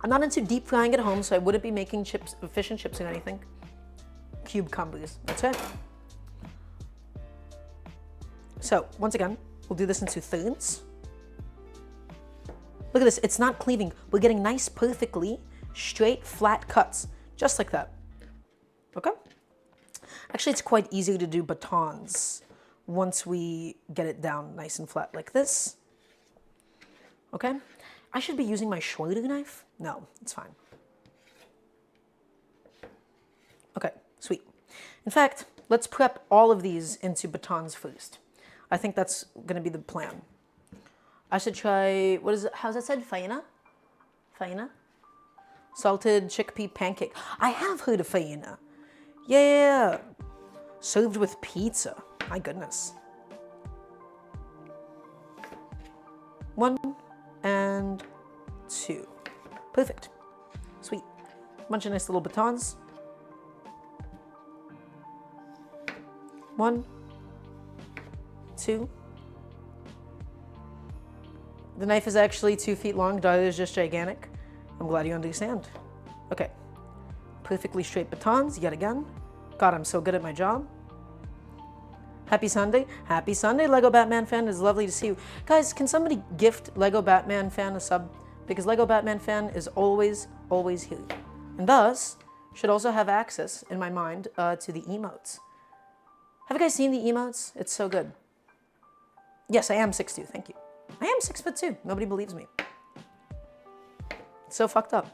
I'm not into deep frying at home, so I wouldn't be making chips, fish and chips or anything. Cucumbers. That's it. So, once again, we'll do this into thirds. Look at this, it's not cleaving. We're getting nice, perfectly straight, flat cuts, just like that. Okay? Actually, it's quite easy to do batons once we get it down nice and flat like this. Okay? I should be using my Schroeder knife. No, it's fine. Okay, sweet. In fact, let's prep all of these into batons first. I think that's going to be the plan. I should try, what is it? How's that said? Faina? Faina? Salted chickpea pancake. I have heard of faina. Yeah. Served with pizza. My goodness. 1 and 2. Perfect. Sweet. Bunch of nice little batons. 1, 2. The knife is actually 2 feet long. Dara is just gigantic. I'm glad you understand. Okay. Perfectly straight batons, yet again. God, I'm so good at my job. Happy Sunday. Happy Sunday, Lego Batman fan. It's lovely to see you. Guys, can somebody gift Lego Batman fan a sub? Because Lego Batman fan is always, always here. And thus, should also have access, in my mind, to the emotes. Have you guys seen the emotes? It's so good. Yes, I am 6'2", thank you. I am 6'2". Nobody believes me. It's so fucked up.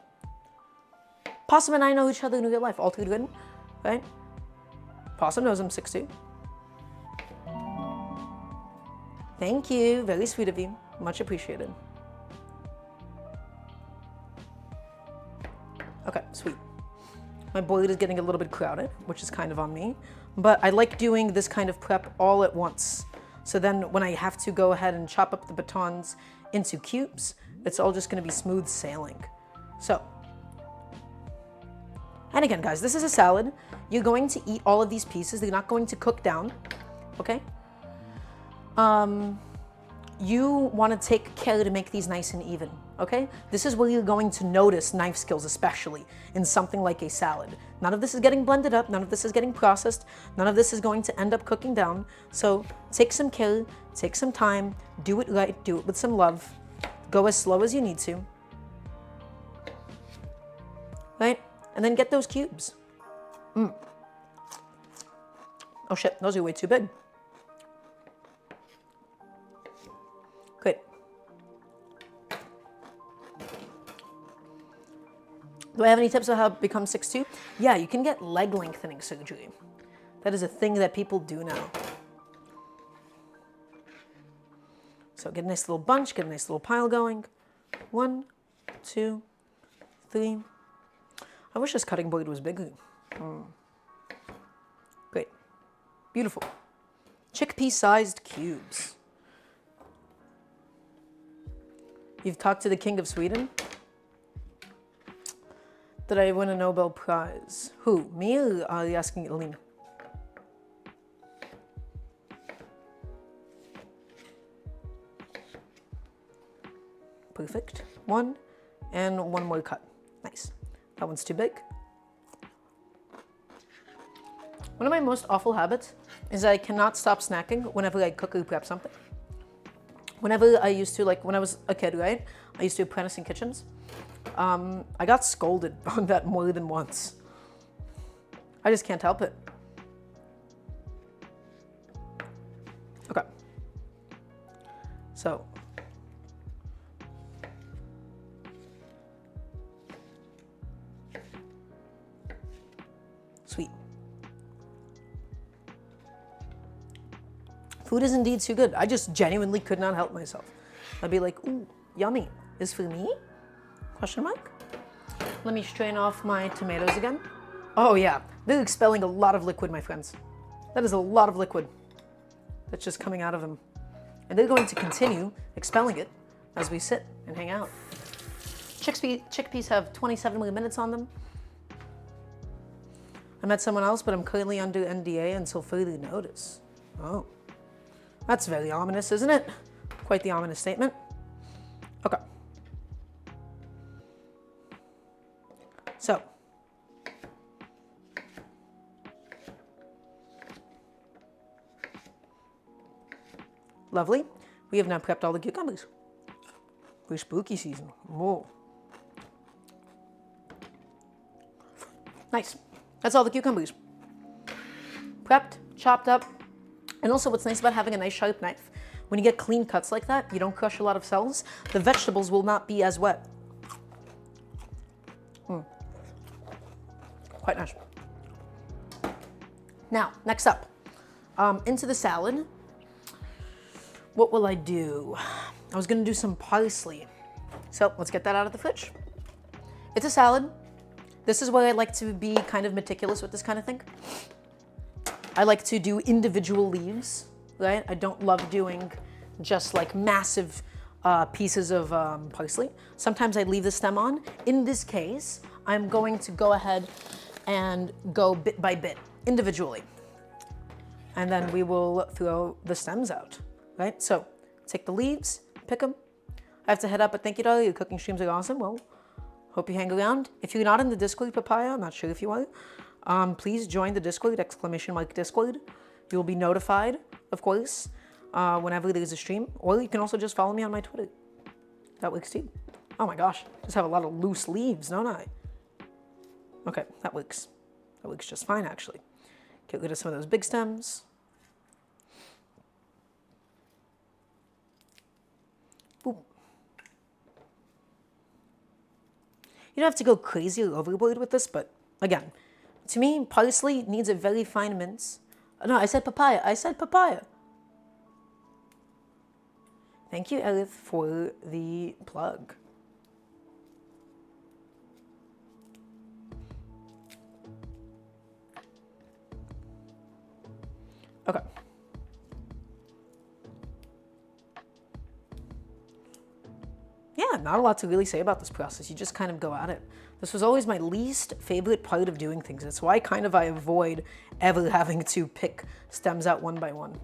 Possum and I know each other in real life, all too good, right? Possum knows I'm 6'2". Thank you, very sweet of you. Much appreciated. Okay, sweet. My boiler is getting a little bit crowded, which is kind of on me. But I like doing this kind of prep all at once. So then when I have to go ahead and chop up the batons into cubes, it's all just gonna be smooth sailing. So, and again, guys, this is a salad. You're going to eat all of these pieces. They're not going to cook down, okay? You want to take care to make these nice and even, okay? This is where you're going to notice knife skills, especially in something like a salad. None of this is getting blended up. None of this is getting processed. None of this is going to end up cooking down. So take some care, take some time, do it right, do it with some love. Go as slow as you need to, right? And then get those cubes. Oh shit, those are way too big. Great. Do I have any tips on how to become 6'2"? Yeah, you can get leg lengthening surgery. That is a thing that people do now. So get a nice little bunch, get a nice little pile going. 1, 2, 3. I wish this cutting board was bigger. Great. Beautiful. Chickpea-sized cubes. You've talked to the King of Sweden? Did I win a Nobel Prize? Who? Me or are you asking Elena? Perfect. 1 and 1 more cut. Nice. That one's too big. One of my most awful habits is I cannot stop snacking whenever I cook or prep something. Whenever I used to, like when I was a kid, right? I used to apprentice in kitchens. I got scolded on that more than once. I just can't help it. Okay. So. Sweet. Food is indeed too good. I just genuinely could not help myself. I'd be like, ooh, yummy. Is for me? Question mark? Let me strain off my tomatoes again. Oh yeah, they're expelling a lot of liquid, my friends. That is a lot of liquid that's just coming out of them. And they're going to continue expelling it as we sit and hang out. Chickpeas have 27 more minutes on them. I met someone else, but I'm currently under NDA until further notice. Oh, that's very ominous, isn't it? Quite the ominous statement. Okay. So, lovely. We have now prepped all the cucumbers for spooky season. Whoa. Nice. That's all the cucumbers. Prepped, chopped up. And also what's nice about having a nice sharp knife, when you get clean cuts like that, you don't crush a lot of cells, the vegetables will not be as wet. Quite nice. Now, next up, into the salad. What will I do? I was gonna do some parsley. So let's get that out of the fridge. It's a salad. This is where I like to be kind of meticulous with this kind of thing. I like to do individual leaves, right? I don't love doing just like massive pieces of parsley. Sometimes I leave the stem on. In this case, I'm going to go ahead and go bit by bit, individually. And then we will throw the stems out, right? So take the leaves, pick them. I have to head up, but thank you, darling. Your cooking streams are awesome. Well, hope you hang around. If you're not in the Discord, Papaya, I'm not sure if you are, please join the Discord, !Discord. You will be notified of course, whenever there's a stream. Or you can also just follow me on my Twitter. That works too. Oh my gosh, just have a lot of loose leaves, don't I? Okay, that works. That works just fine, actually. Get rid of some of those big stems. Boom. You don't have to go crazy or overboard with this, but again, to me, parsley needs a very fine mince. No, I said papaya. I said papaya. Thank you, Elif, for the plug. Okay. Yeah, not a lot to really say about this process. You just kind of go at it. This was always my least favorite part of doing things. That's why I avoid ever having to pick stems out one by one.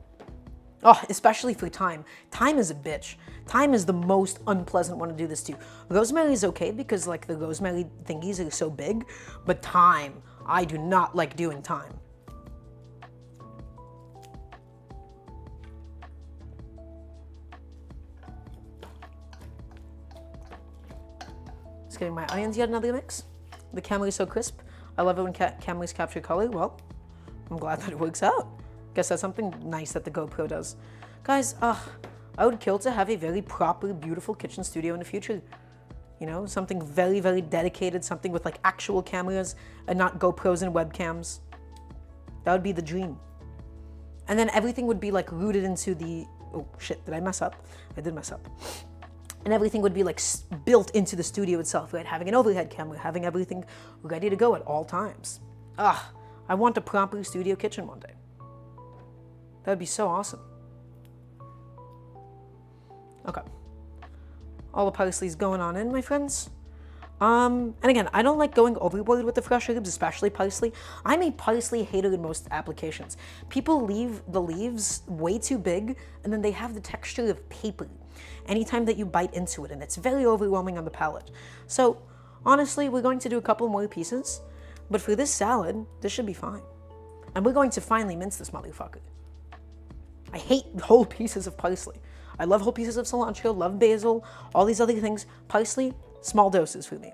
Oh, especially for thyme. Thyme is a bitch. Thyme is the most unpleasant one to do this to. Rosemary is okay because like the rosemary thingies are so big, but thyme, I do not like doing thyme. Just getting my onions yet another mix. The camera is so crisp. I love it when cameras capture color. Well, I'm glad that it works out. Guess that's something nice that the GoPro does. Guys, I would kill to have a very proper, beautiful kitchen studio in the future. You know, something very, very dedicated, something with like actual cameras and not GoPros and webcams. That would be the dream. And then everything would be like rooted into the, oh shit, did I mess up? I did mess up. And everything would be like built into the studio itself, right? Having an overhead camera, having everything ready to go at all times. I want a proper studio kitchen one day. That would be so awesome. Okay. All the parsley's going on in, my friends. And again, I don't like going overboard with the fresh herbs, especially parsley. I'm a parsley hater in most applications. People leave the leaves way too big, and then they have the texture of paper anytime that you bite into it, and it's very overwhelming on the palate. So, honestly, we're going to do a couple more pieces, but for this salad, this should be fine. And we're going to finally mince this motherfucker. I hate whole pieces of parsley. I love whole pieces of cilantro, love basil, all these other things. Parsley, small doses for me.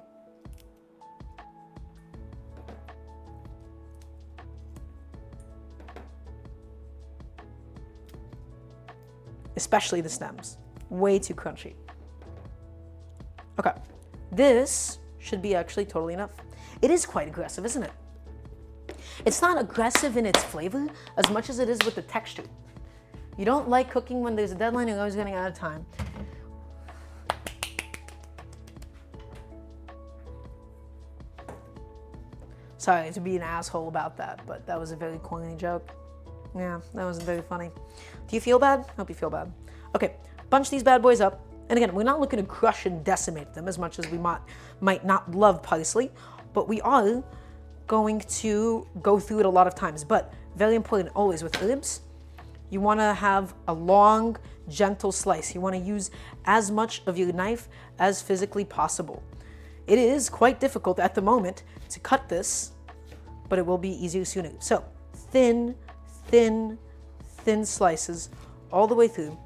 Especially the stems. Way too crunchy. Okay, this should be actually totally enough. It is quite aggressive, isn't it? It's not aggressive in its flavor as much as it is with the texture. You don't like cooking when there's a deadline, you're always running out of time. Sorry to be an asshole about that, but that was a very corny joke. Yeah, that wasn't very funny. Do you feel bad? I hope you feel bad. Okay, bunch these bad boys up. And again, we're not looking to crush and decimate them as much as we might not love parsley, but we are going to go through it a lot of times. But very important always with herbs, you want to have a long, gentle slice. You want to use as much of your knife as physically possible. It is quite difficult at the moment to cut this, but it will be easier sooner. So thin, thin, thin slices all the way through.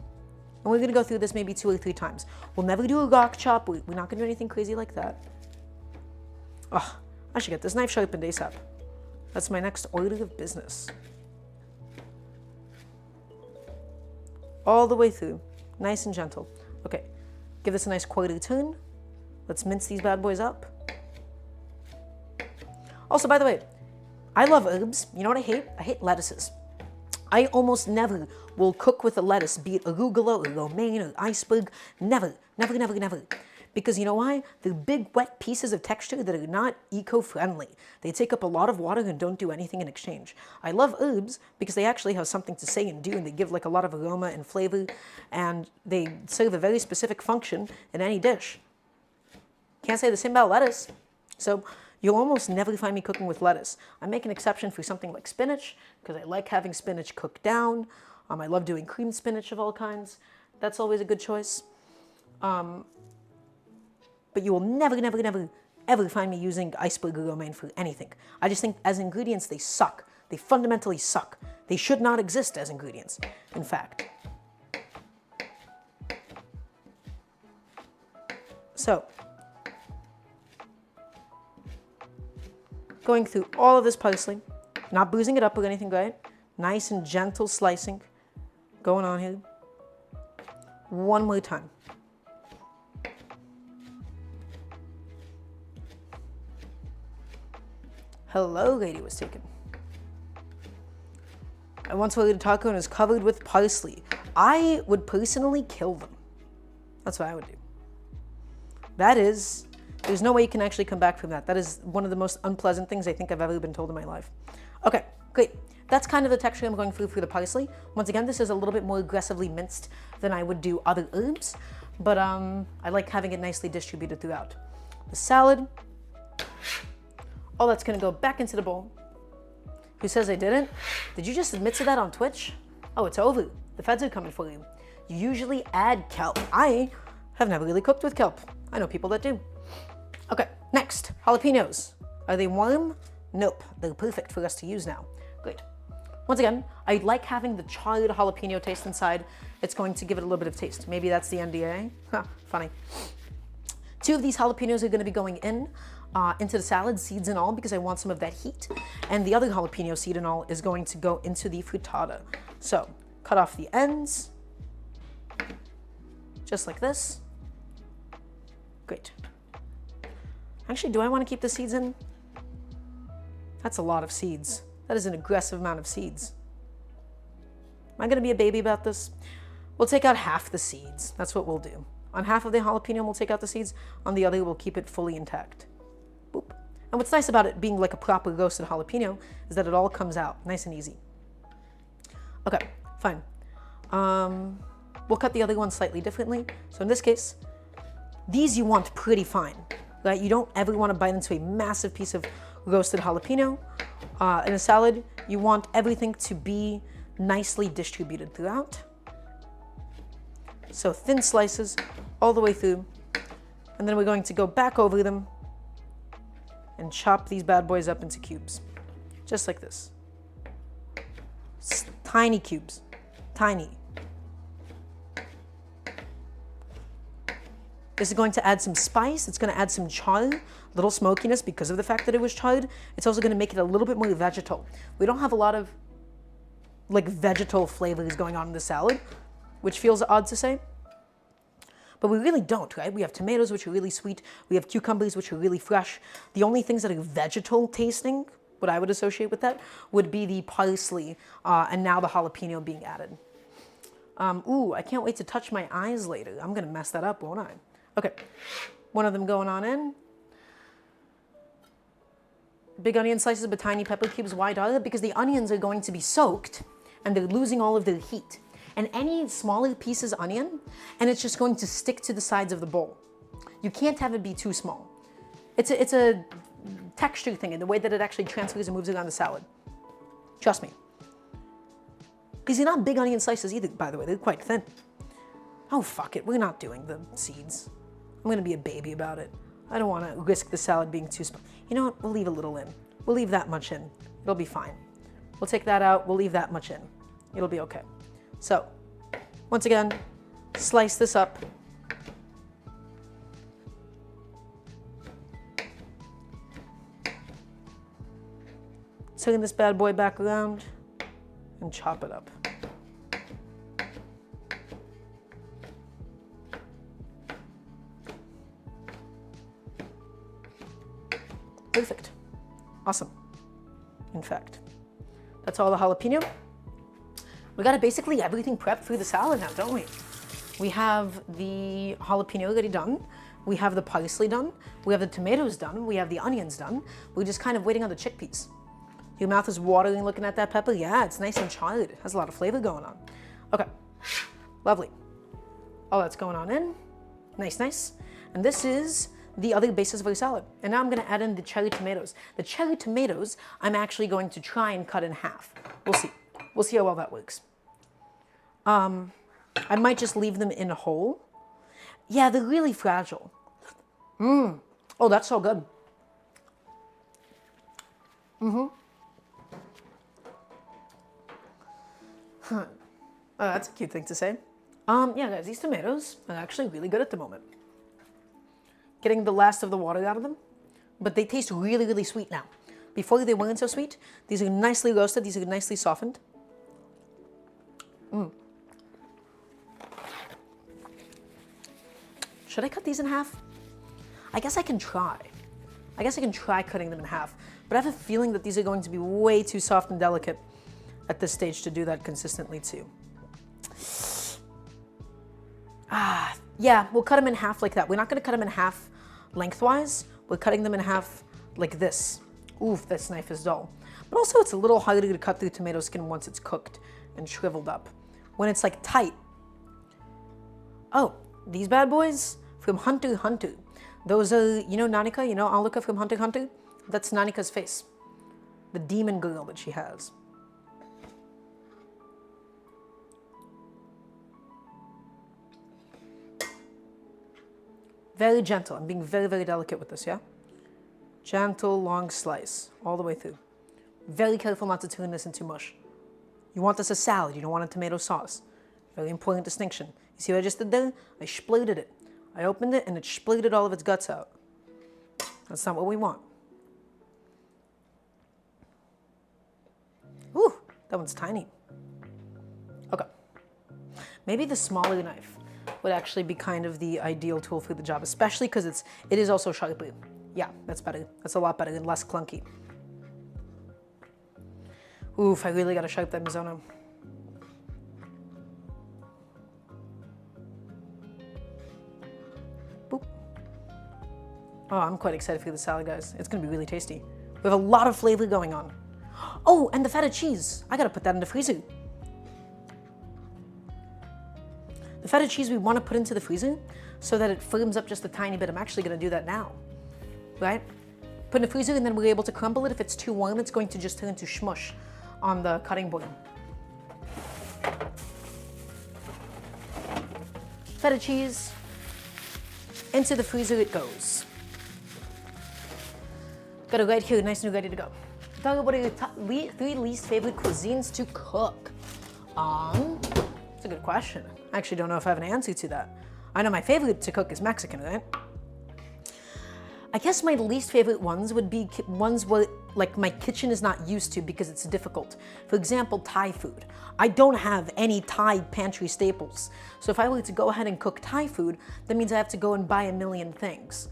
And we're going to go through this maybe 2 or 3 times. We'll never do a rock chop. We're not going to do anything crazy like that. Oh, I should get this knife sharpened ASAP. That's my next order of business. All the way through, nice and gentle. Okay, give this a nice quarter turn. Let's mince these bad boys up. Also, by the way, I love herbs. You know what I hate? I hate lettuces. I almost never will cook with a lettuce, be it arugula or romaine or iceberg. Never, never, never, never. Because you know why? They're big, wet pieces of texture that are not eco-friendly. They take up a lot of water and don't do anything in exchange. I love herbs because they actually have something to say and do, and they give like a lot of aroma and flavor, and they serve a very specific function in any dish. Can't say the same about lettuce. So you'll almost never find me cooking with lettuce. I make an exception for something like spinach because I like having spinach cooked down. I love doing creamed spinach of all kinds. That's always a good choice. But you will never, never, never, ever find me using iceberg or romaine for anything. I just think as ingredients, they suck. They fundamentally suck. They should not exist as ingredients, in fact. So, going through all of this parsley, not bruising it up or anything, right? Nice and gentle slicing going on here. One more time. Hello, lady was taken. I once ordered a taco and it was covered with parsley. I would personally kill them. That's what I would do. That is, there's no way you can actually come back from that. That is one of the most unpleasant things I think I've ever been told in my life. Okay, great. That's kind of the texture I'm going through the parsley. Once again, this is a little bit more aggressively minced than I would do other herbs, but I like having it nicely distributed throughout. The salad, all that's gonna go back into the bowl. Who says I didn't? Did you just admit to that on Twitch? Oh, it's over. The feds are coming for you. You usually add kelp. I have never really cooked with kelp. I know people that do. Okay, next, jalapenos. Are they warm? Nope, they're perfect for us to use now. Great. Once again, I like having the charred jalapeno taste inside. It's going to give it a little bit of taste. Maybe that's the NDA. Funny. 2 of these jalapenos are gonna be going into the salad, seeds and all, because I want some of that heat. And the other jalapeno seed and all is going to go into the frittata. So, cut off the ends, just like this. Great. Actually, do I want to keep the seeds in? That's a lot of seeds. That is an aggressive amount of seeds. Am I going to be a baby about this? We'll take out half the seeds. That's what we'll do. On half of the jalapeno, we'll take out the seeds. On the other, we'll keep it fully intact. Boop. And what's nice about it being like a proper roasted jalapeno is that it all comes out nice and easy. Okay, fine. We'll cut the other one slightly differently. So in this case, these you want pretty fine, right? You don't ever want to bite into a massive piece of roasted jalapeno. In a salad, you want everything to be nicely distributed throughout. So thin slices all the way through. And then we're going to go back over them and chop these bad boys up into cubes, just like this. Tiny cubes, tiny. This is going to add some spice. It's going to add some char, little smokiness because of the fact that it was charred. It's also going to make it a little bit more vegetal. We don't have a lot of like vegetal flavors going on in the salad, which feels odd to say. But we really don't, right? We have tomatoes, which are really sweet. We have cucumbers, which are really fresh. The only things that are vegetal tasting, what I would associate with that, would be the parsley and now the jalapeno being added. Ooh, I can't wait to touch my eyes later. I'm going to mess that up, won't I? Okay, one of them going on in. Big onion slices with tiny pepper cubes. Why, Dara? Because the onions are going to be soaked and they're losing all of their heat. And any smaller pieces of onion, and it's just going to stick to the sides of the bowl. You can't have it be too small. It's a texture thing in the way that it actually transfers and moves around the salad. Trust me. Because they're not big onion slices either, by the way. They're quite thin. Oh, fuck it. We're not doing the seeds. I'm going to be a baby about it. I don't want to risk the salad being too small. You know what? We'll leave a little in. We'll leave that much in. It'll be fine. We'll take that out. We'll leave that much in. It'll be okay. So, once again, slice this up. Turn this bad boy back around and chop it up. Perfect. Awesome. In fact, that's all the jalapeno. We got basically everything prepped through the salad now, don't we? We have the jalapeno already done. We have the parsley done. We have the tomatoes done. We have the onions done. We're just kind of waiting on the chickpeas. Your mouth is watering looking at that pepper? Yeah, it's nice and charred. It has a lot of flavor going on. Okay, lovely. All that's going on in. Nice, nice. And this is the other basis of our salad. And now I'm gonna add in the cherry tomatoes. The cherry tomatoes, I'm actually going to try and cut in half. We'll see. We'll see how well that works. I might just leave them in a whole. Yeah, they're really fragile. Oh, that's so good. Oh, that's a cute thing to say. Yeah, guys, these tomatoes are actually really good at the moment. Getting the last of the water out of them, but they taste really, really sweet now. Before they weren't so sweet. These are nicely roasted. These are nicely softened. Should I cut these in half? I guess I can try. I guess I can try cutting them in half, but I have a feeling that these are going to be way too soft and delicate at this stage to do that consistently too. Yeah, we'll cut them in half like that. We're not going to cut them in half lengthwise. We're cutting them in half like this. Oof, this knife is dull. But also it's a little harder to cut through tomato skin once it's cooked and shriveled up. When it's like tight. Oh, these bad boys from Hunter x Hunter. Those are, you know Nanika, you know Alika from Hunter x Hunter? That's Nanika's face. The demon girl that she has. Very gentle. I'm being very, very delicate with this, yeah? Gentle, long slice, all the way through. Very careful not to turn this into mush. You want this as salad, you don't want a tomato sauce. Very important distinction. You see what I just did there? I splitted it. I opened it and it splitted all of its guts out. That's not what we want. Ooh, that one's tiny. Okay. Maybe the smaller knife would actually be kind of the ideal tool for the job, especially because it is also sharper. Yeah, that's better. That's a lot better and less clunky. Oof, I really gotta sharpen that Mizono. Boop. Oh, I'm quite excited for the salad, guys. It's gonna be really tasty. We have a lot of flavor going on. Oh, and the feta cheese. I gotta put that in the freezer. The feta cheese we want to put into the freezer so that it firms up just a tiny bit. I'm actually going to do that now, right? Put in the freezer and then we're able to crumble it. If it's too warm, it's going to just turn to smush on the cutting board. Feta cheese, into the freezer it goes. Got it right here, nice and ready to go. Talk about your three least favorite cuisines to cook. That's a good question. I actually don't know if I have an answer to that. I know my favorite to cook is Mexican, right? I guess my least favorite ones would be ones where like my kitchen is not used to because it's difficult. For example, Thai food. I don't have any Thai pantry staples. So if I were to go ahead and cook Thai food, that means I have to go and buy a million things,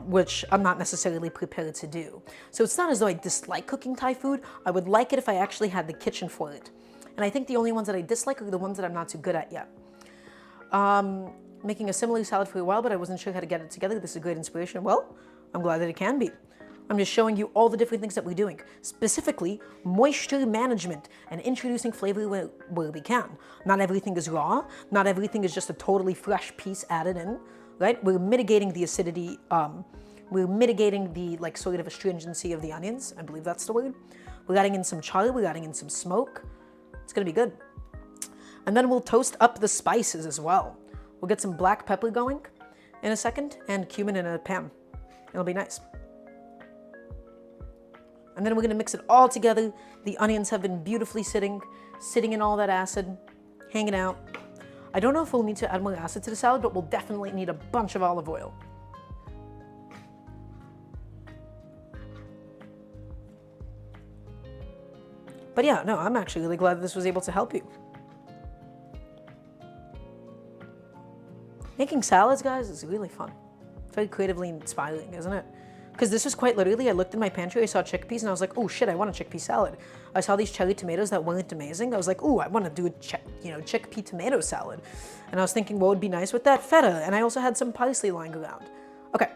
which I'm not necessarily prepared to do. So it's not as though I dislike cooking Thai food. I would like it if I actually had the kitchen for it. And I think the only ones that I dislike are the ones that I'm not too good at yet. Making a similar salad for a while, but I wasn't sure how to get it together. This is a great inspiration. Well, I'm glad that it can be. I'm just showing you all the different things that we're doing. Specifically, moisture management and introducing flavor where we can. Not everything is raw. Not everything is just a totally fresh piece added in, right? We're mitigating the acidity. We're mitigating the like sort of astringency of the onions. I believe that's the word. We're adding in some char. We're adding in some smoke. It's gonna be good. And then we'll toast up the spices as well. We'll get some black pepper going in a second and cumin in a pan. It'll be nice. And then we're gonna mix it all together. The onions have been beautifully sitting in all that acid, hanging out. I don't know if we'll need to add more acid to the salad, but we'll definitely need a bunch of olive oil. But yeah, no, I'm actually really glad that this was able to help you. Making salads, guys, is really fun. Very creatively inspiring, isn't it? Because this was quite literally, I looked in my pantry, I saw chickpeas, and I was like, oh shit, I want a chickpea salad. I saw these cherry tomatoes that weren't amazing. I was like, oh, I want to do a chickpea tomato salad. And I was thinking, what would be nice with that? Feta. And I also had some parsley lying around. Okay,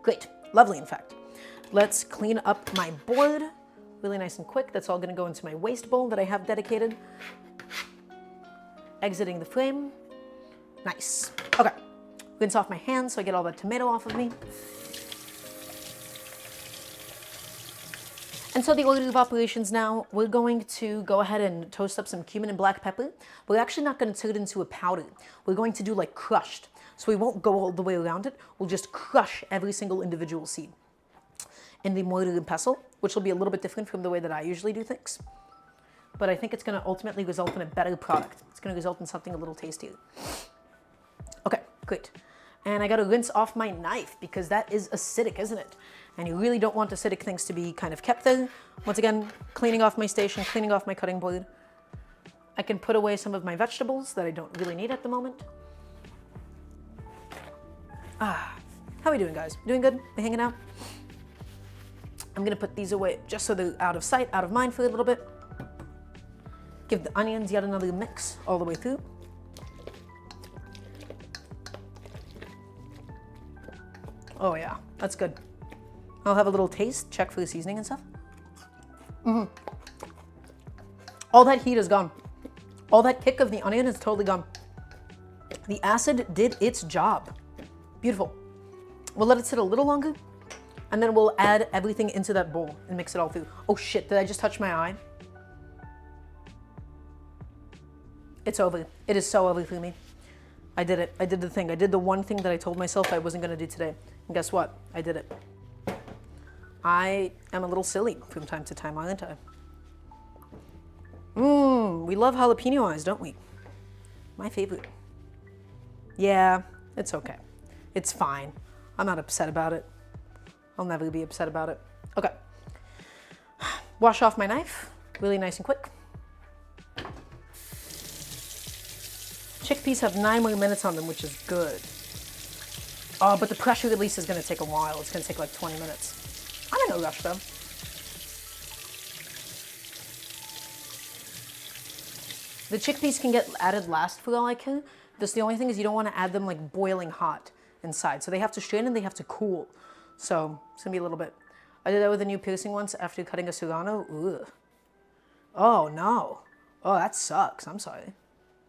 great. Lovely, in fact. Let's clean up my board. Really nice and quick. That's all going to go into my waste bowl that I have dedicated. Exiting the frame. Nice. Okay. Rinse off my hands so I get all that tomato off of me. And so the order of operations now, we're going to go ahead and toast up some cumin and black pepper. We're actually not going to turn it into a powder. We're going to do like crushed. So we won't go all the way around it. We'll just crush every single individual seed in the mortar and pestle, which will be a little bit different from the way that I usually do things. but I think it's going to ultimately result in a better product. It's going to result in something a little tastier. Okay, great. And I got to rinse off my knife because that is acidic, isn't it? And you really don't want acidic things to be kind of kept there. Once again, cleaning off my station, cleaning off my cutting board. I can put away some of my vegetables that I don't really need at the moment. How are we doing, guys? Doing good? We hanging out? I'm gonna put these away just so they're out of sight, out of mind for a little bit. Give the onions yet another mix all the way through. Oh yeah, that's good. I'll have a little taste, check for the seasoning and stuff. All that heat is gone. All that kick of the onion is totally gone. The acid did its job. Beautiful. We'll let it sit a little longer, and then we'll add everything into that bowl and mix it all through. Oh shit, did I just touch my eye? It's over. It is so over for me. I did it. I did the thing. I did the one thing that I told myself I wasn't gonna do today. And guess what? I did it. I am a little silly from time to time, aren't I? We love jalapeno eyes, don't we? My favorite. Yeah, it's okay. It's fine. I'm not upset about it. I'll never be upset about it. Okay. Wash off my knife, really nice and quick. Chickpeas have 9 more minutes on them, which is good. Oh, but the pressure release is gonna take a while. It's gonna take like 20 minutes. I'm in no rush though. The chickpeas can get added last for all I care. Just the only thing is you don't want to add them like boiling hot inside. So they have to strain and they have to cool. So it's gonna be a little bit. I did that with the new piercing once after cutting a serrano. Ugh. Oh no. Oh, that sucks. I'm sorry.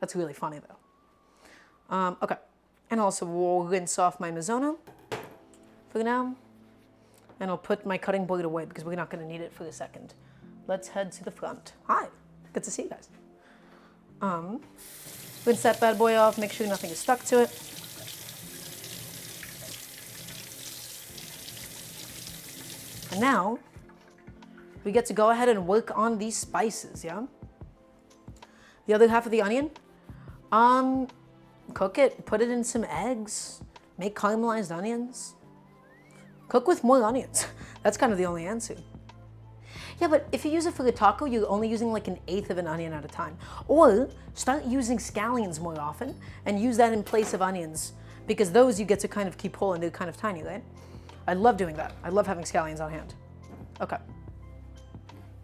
That's really funny though. Okay. And also we'll rinse off my Mizono for now. And I'll put my cutting board away because we're not gonna need it for a second. Let's head to the front. Hi. Good to see you guys. Rinse that bad boy off, make sure nothing is stuck to it. And now, we get to go ahead and work on these spices, yeah? The other half of the onion, cook it, put it in some eggs, make caramelized onions. Cook with more onions. That's kind of the only answer. Yeah, but if you use it for the taco, you're only using like 1/8 of an onion at a time. Or start using scallions more often and use that in place of onions because those you get to kind of keep whole and they're kind of tiny, right? I love doing that. I love having scallions on hand. Okay.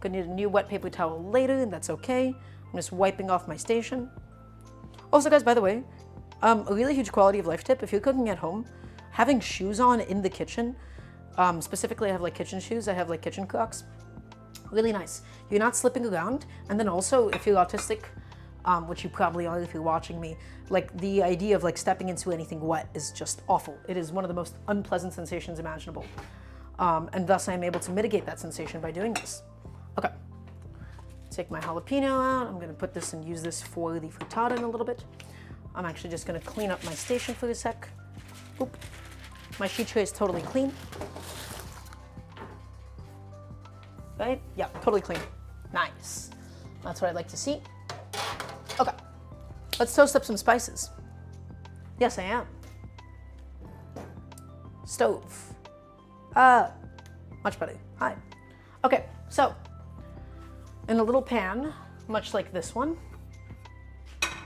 Gonna need a new wet paper towel later, and that's okay. I'm just wiping off my station. Also, guys, by the way, a really huge quality of life tip, if you're cooking at home, having shoes on in the kitchen, specifically I have like kitchen shoes, I have like kitchen Crocs. Really nice. You're not slipping around. And then also, if you're autistic, which you probably are if you're watching me, like the idea of like stepping into anything wet is just awful. It is one of the most unpleasant sensations imaginable. And thus I'm able to mitigate that sensation by doing this. Okay. Take my jalapeno out. I'm gonna put this and use this for the frittata in a little bit. I'm actually just gonna clean up my station for a sec. Oop. My sheet tray is totally clean. Right? Yeah, totally clean. Nice. That's what I'd like to see. Okay. Let's toast up some spices. Yes, I am. Stove. Much better. Hi. Okay, so in a little pan, much like this one,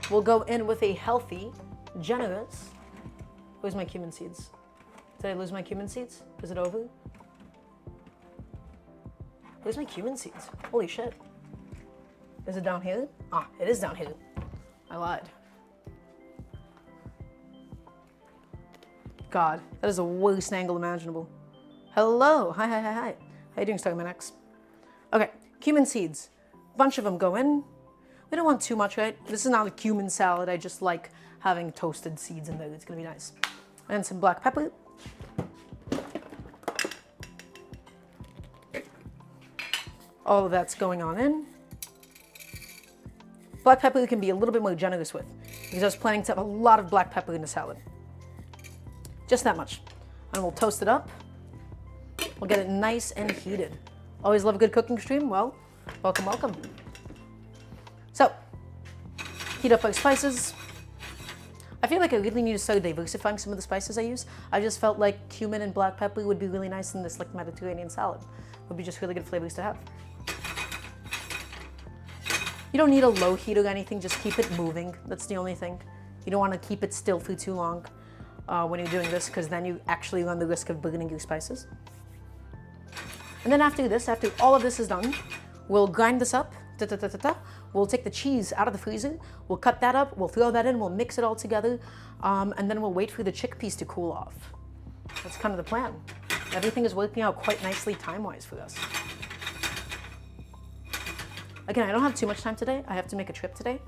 we'll go in with a healthy, generous. Where's my cumin seeds? Did I lose my cumin seeds? Is it over? Where's my cumin seeds? Holy shit. Is it down here? Ah, it is down here. I lied. God, that is the worst angle imaginable. Hello, hi. How you doing, Starmanex? Okay, cumin seeds. Bunch of them go in. We don't want too much, right? This is not a cumin salad. I just like having toasted seeds in there. It's gonna be nice. And some black pepper. All of that's going on in. Black pepper you can be a little bit more generous with because I was planning to have a lot of black pepper in the salad. Just that much. And we'll toast it up. We'll get it nice and heated. Always love a good cooking stream? Well, welcome, welcome. So, heat up our spices. I feel like I really need to start diversifying some of the spices I use. I just felt like cumin and black pepper would be really nice in this like Mediterranean salad. Would be just really good flavors to have. You don't need a low heat or anything, just keep it moving. That's the only thing. You don't want to keep it still for too long when you're doing this, because then you actually run the risk of burning your spices. And then after this, after all of this is done, we'll grind this up. We'll take the cheese out of the freezer, we'll cut that up, we'll throw that in, we'll mix it all together, and then we'll wait for the chickpeas to cool off. That's kind of the plan. Everything is working out quite nicely time-wise for us. Again, I don't have too much time today. I have to make a trip today,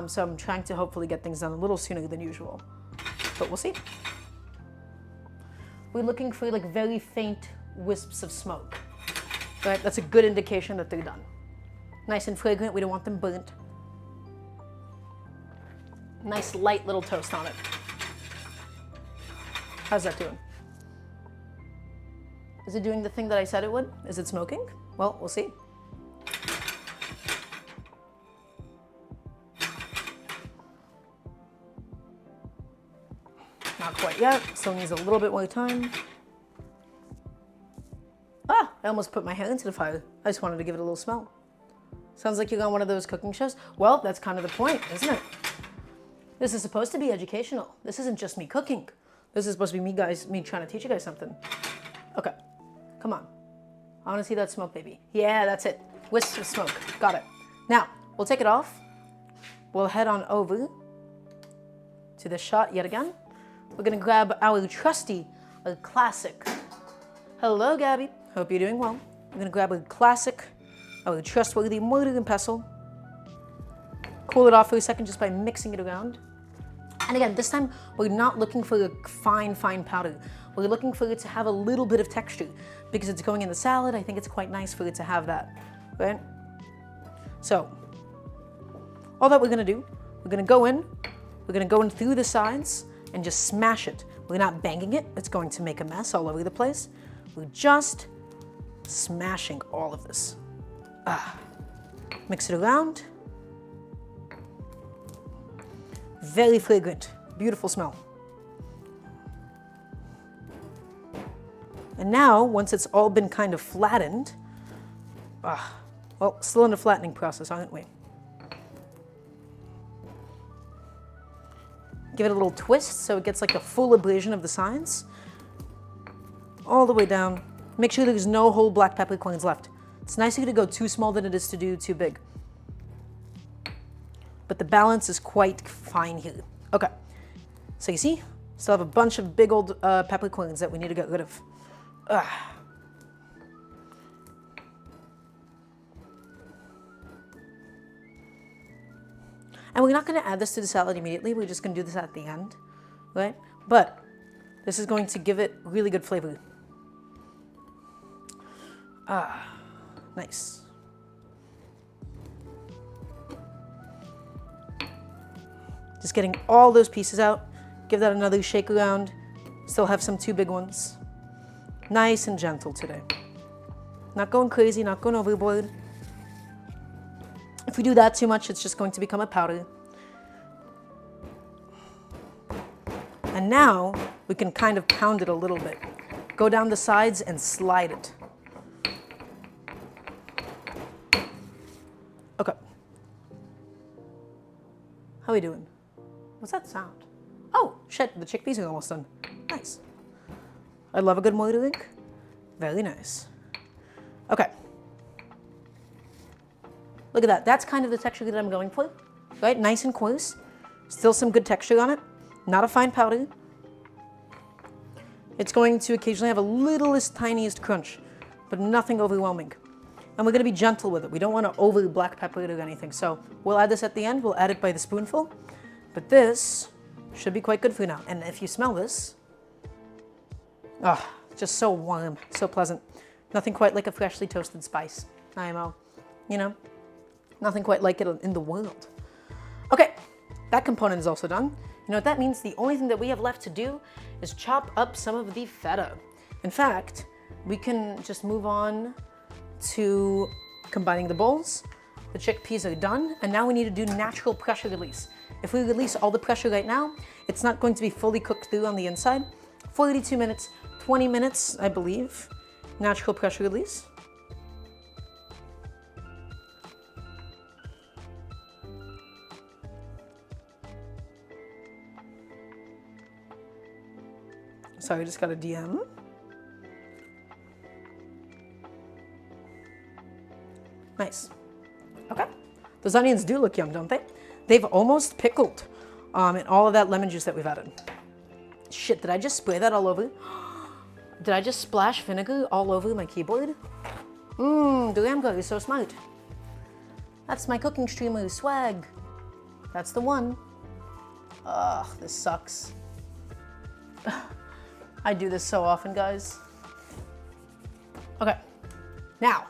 so I'm trying to hopefully get things done a little sooner than usual, but we'll see. We're looking for like very faint wisps of smoke, right? That's a good indication that they're done. Nice and fragrant, we don't want them burnt. Nice light little toast on it. How's that doing? Is it doing the thing that I said it would? Is it smoking? Well, we'll see. Not quite yet, still needs a little bit more time. Ah, I almost put my hand into the fire. I just wanted to give it a little smell. Sounds like you're on one of those cooking shows. Well, that's kind of the point, isn't it? This is supposed to be educational. This isn't just me cooking. This is supposed to be me trying to teach you guys something. Okay, come on. I want to see that smoke, baby. Yeah, that's it. Wisps of smoke. Got it. Now, we'll take it off. We'll head on over to the shot yet again. We're going to grab our trusty, our classic. Hello, Gabby. Hope you're doing well. We're going to grab a classic, our trustworthy mortar and pestle. Cool it off for a second just by mixing it around. And again, this time we're not looking for a fine powder. We're looking for it to have a little bit of texture because it's going in the salad. I think it's quite nice for it to have that, right? So, all that we're gonna do, we're gonna go in through the sides and just smash it. We're not banging it. It's going to make a mess all over the place. We're just smashing all of this. Mix it around. Very fragrant, beautiful smell. And now, once it's all been kind of flattened, well, still in the flattening process, aren't we? Give it a little twist so it gets like a full abrasion of the sides. All the way down. Make sure there's no whole black peppercorns left. It's nicer to go too small than it is to do too big. But the balance is quite fine here. Okay, so you see, still have a bunch of big old peppercorns that we need to get rid of. And we're not going to add this to the salad immediately. We're just going to do this at the end, right? But this is going to give it really good flavor. Nice. Just getting all those pieces out. Give that another shake around. Still have some two big ones. Nice and gentle today. Not going crazy, not going overboard. If we do that too much, it's just going to become a powder. And now we can kind of pound it a little bit. Go down the sides and slide it. Okay. How are we doing? What's that sound? Oh, shit, the chickpeas are almost done. Nice. I love a good moiling. Very nice. Okay. Look at that. That's kind of the texture that I'm going for, right? Nice and coarse. Still some good texture on it. Not a fine powder. It's going to occasionally have a littlest, tiniest crunch, but nothing overwhelming. And we're going to be gentle with it. We don't want to over black pepper it or anything. So we'll add this at the end. We'll add it by the spoonful. But this should be quite good for now. And if you smell this, just so warm, so pleasant. Nothing quite like a freshly toasted spice, IMO. You know, nothing quite like it in the world. Okay, that component is also done. You know what that means? The only thing that we have left to do is chop up some of the feta. In fact, we can just move on to combining the bowls. The chickpeas are done, and now we need to do natural pressure release. If we release all the pressure right now, it's not going to be fully cooked through on the inside. 42 minutes, 20 minutes, I believe. Natural pressure release. Sorry, I just got a DM. Nice. Okay. Those onions do look yum, don't they? They've almost pickled in all of that lemon juice that we've added. Shit, did I just spray that all over? Did I just splash vinegar all over my keyboard? Daramgar, you're so smart. That's my cooking streamer swag. That's the one. Ugh, this sucks. I do this so often, guys. Okay, now,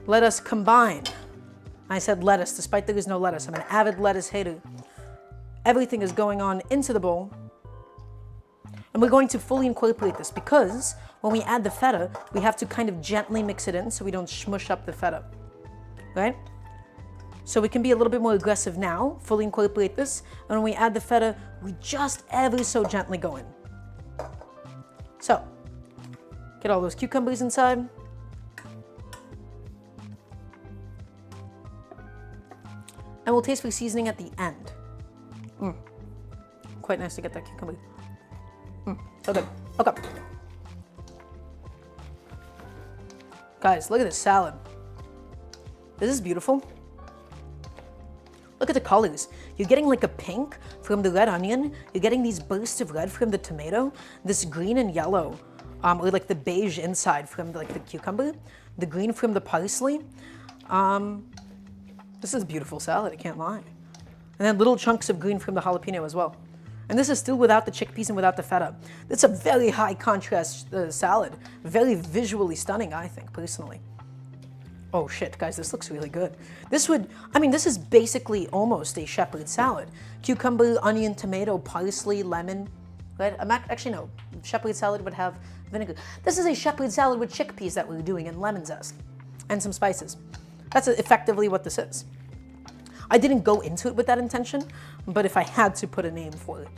let us combine. I said lettuce, despite there is no lettuce. I'm an avid lettuce hater. Everything is going on into the bowl. And we're going to fully incorporate this because when we add the feta, we have to kind of gently mix it in so we don't smush up the feta, right? So we can be a little bit more aggressive now, fully incorporate this, and when we add the feta, we just ever so gently go in. So, get all those cucumbers inside. And we'll taste for seasoning at the end. Quite nice to get that cucumber. So good. Okay. Guys, look at this salad. This is beautiful. Look at the colors. You're getting like a pink from the red onion. You're getting these bursts of red from the tomato. This green and yellow, or like the beige inside from like the cucumber. The green from the parsley. This is a beautiful salad, I can't lie. And then little chunks of green from the jalapeno as well. And this is still without the chickpeas and without the feta. It's a very high contrast salad. Very visually stunning, I think, personally. Oh shit, guys, this looks really good. This is basically almost a shepherd salad. Cucumber, onion, tomato, parsley, lemon. Right? Actually, no. Shepherd salad would have vinegar. This is a shepherd salad with chickpeas that we're doing and lemon zest. And some spices. That's effectively what this is. I didn't go into it with that intention, but if I had to put a name for it.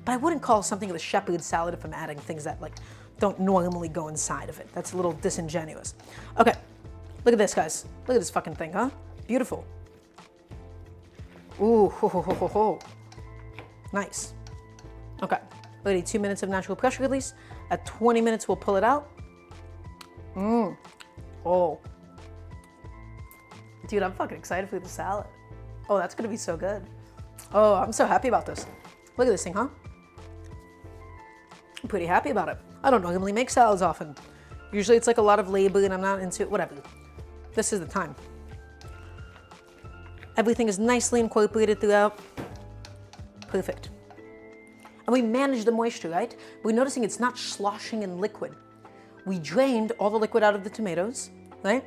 But I wouldn't call something a shepherd salad if I'm adding things that like don't normally go inside of it. That's a little disingenuous. Okay. Look at this, guys. Look at this fucking thing, huh? Beautiful. Ooh, ho, ho, ho, ho, ho. Nice. Okay. 32 minutes of natural pressure release. At 20 minutes, we'll pull it out. Oh. Dude, I'm fucking excited for the salad. Oh, that's gonna be so good. Oh, I'm so happy about this. Look at this thing, huh? I'm pretty happy about it. I don't normally make salads often. Usually it's like a lot of labor and I'm not into it, whatever. This is the time. Everything is nicely incorporated throughout. Perfect. And we manage the moisture, right? We're noticing it's not sloshing in liquid. We drained all the liquid out of the tomatoes, right?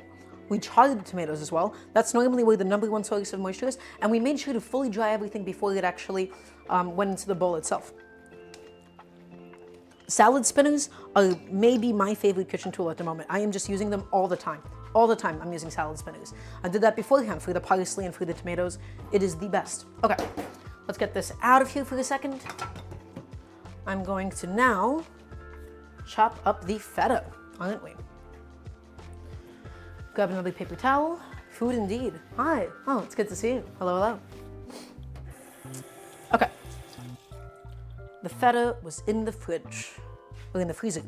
We charred the tomatoes as well. That's normally where the #1 source of moisture is. And we made sure to fully dry everything before it actually went into the bowl itself. Salad spinners are maybe my favorite kitchen tool at the moment. I am just using them all the time. All the time I'm using salad spinners. I did that beforehand for the parsley and for the tomatoes. It is the best. Okay, let's get this out of here for a second. I'm going to now chop up the feta, aren't we? Grab another paper towel. Food indeed. Hi. Oh, it's good to see you. Hello, hello. Okay. The feta was in the fridge, or in the freezer.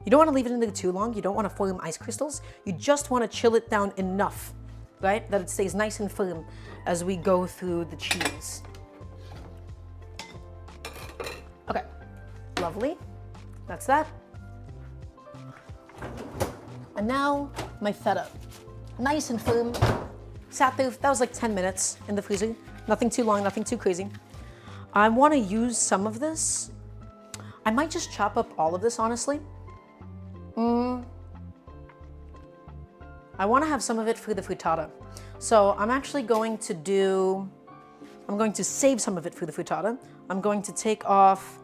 You don't want to leave it in there too long. You don't want to form ice crystals. You just want to chill it down enough, right? That it stays nice and firm as we go through the cheese. Okay. Lovely. That's that. And now, my feta. Nice and firm. Sat there, that was like 10 minutes in the freezer. Nothing too long, nothing too crazy. I want to use some of this. I might just chop up all of this, honestly. I want to have some of it for the frittata. So I'm actually going to save some of it for the frittata. I'm going to take off,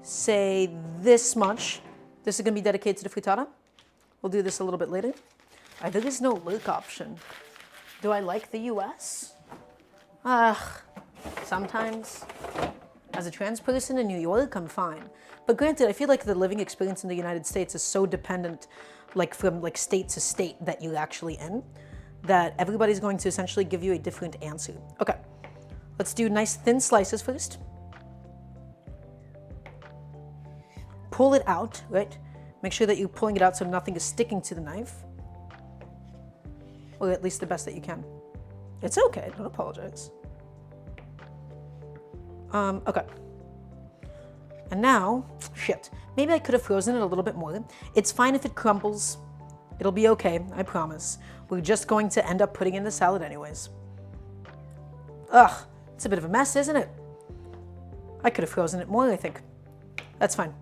say, this much. This is going to be dedicated to the frittata. We'll do this a little bit later. There is no lurk option. Do I like the US? Sometimes. As a trans person in New York, I'm fine. But granted, I feel like the living experience in the United States is so dependent, like from like state to state that you're actually in, that everybody's going to essentially give you a different answer. Okay, let's do nice thin slices first. Pull it out, right? Make sure that you're pulling it out so nothing is sticking to the knife. Or at least the best that you can. It's okay, don't apologize. Okay. And now, shit, maybe I could have frozen it a little bit more. It's fine if it crumbles. It'll be okay, I promise. We're just going to end up putting in the salad anyways. Ugh, it's a bit of a mess, isn't it? I could have frozen it more, I think. That's fine.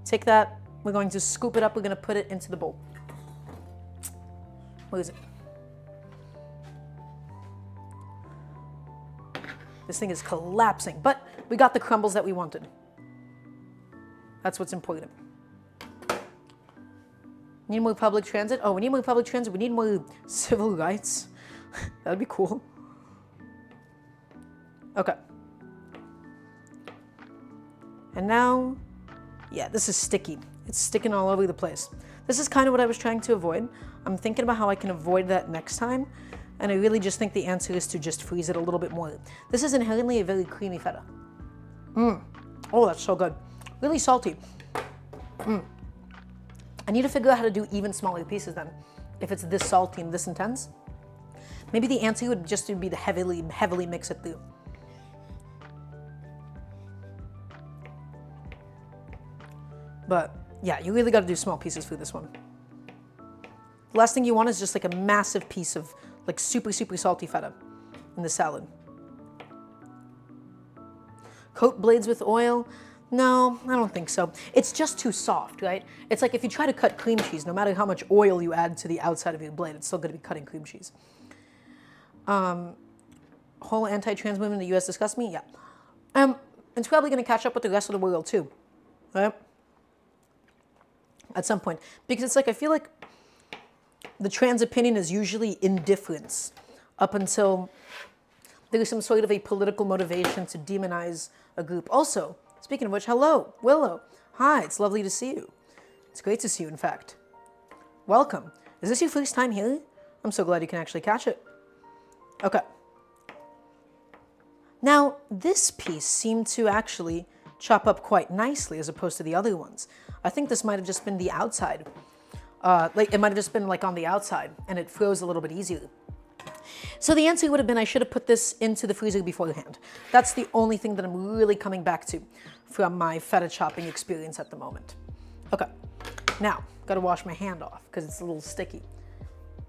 Take that, we're going to scoop it up, we're going to put it into the bowl. Where is it? This thing is collapsing, but we got the crumbles that we wanted. That's what's important. Need more public transit? Oh, we need more public transit. We need more civil rights. That'd be cool. Okay. And now, yeah, this is sticky. It's sticking all over the place. This is kind of what I was trying to avoid. I'm thinking about how I can avoid that next time. And I really just think the answer is to just freeze it a little bit more. This is inherently a very creamy feta. Oh, that's so good. Really salty. I need to figure out how to do even smaller pieces then. If it's this salty and this intense. Maybe the answer would just be to heavily mix it through. But yeah, you really got to do small pieces for this one. The last thing you want is just like a massive piece of like super salty feta in the salad. Coat blades with oil? No, I don't think so. It's just too soft, right? It's like if you try to cut cream cheese, no matter how much oil you add to the outside of your blade, it's still going to be cutting cream cheese. Whole anti-trans movement in the US disgusts me? Yeah. It's probably going to catch up with the rest of the world too, right? At some point. Because it's like, I feel like the trans opinion is usually indifference up until there is some sort of a political motivation to demonize a group. Also, speaking of which, hello, Willow. Hi, it's lovely to see you. It's great to see you, in fact. Welcome. Is this your first time here? I'm so glad you can actually catch it. Okay. Now, this piece seemed to actually chop up quite nicely as opposed to the other ones. I think this might have just been the outside. Like it might have just been like on the outside and it froze a little bit easier. So the answer would have been I should have put this into the freezer beforehand. That's the only thing that I'm really coming back to from my feta chopping experience at the moment. Okay, now, gotta wash my hand off because it's a little sticky.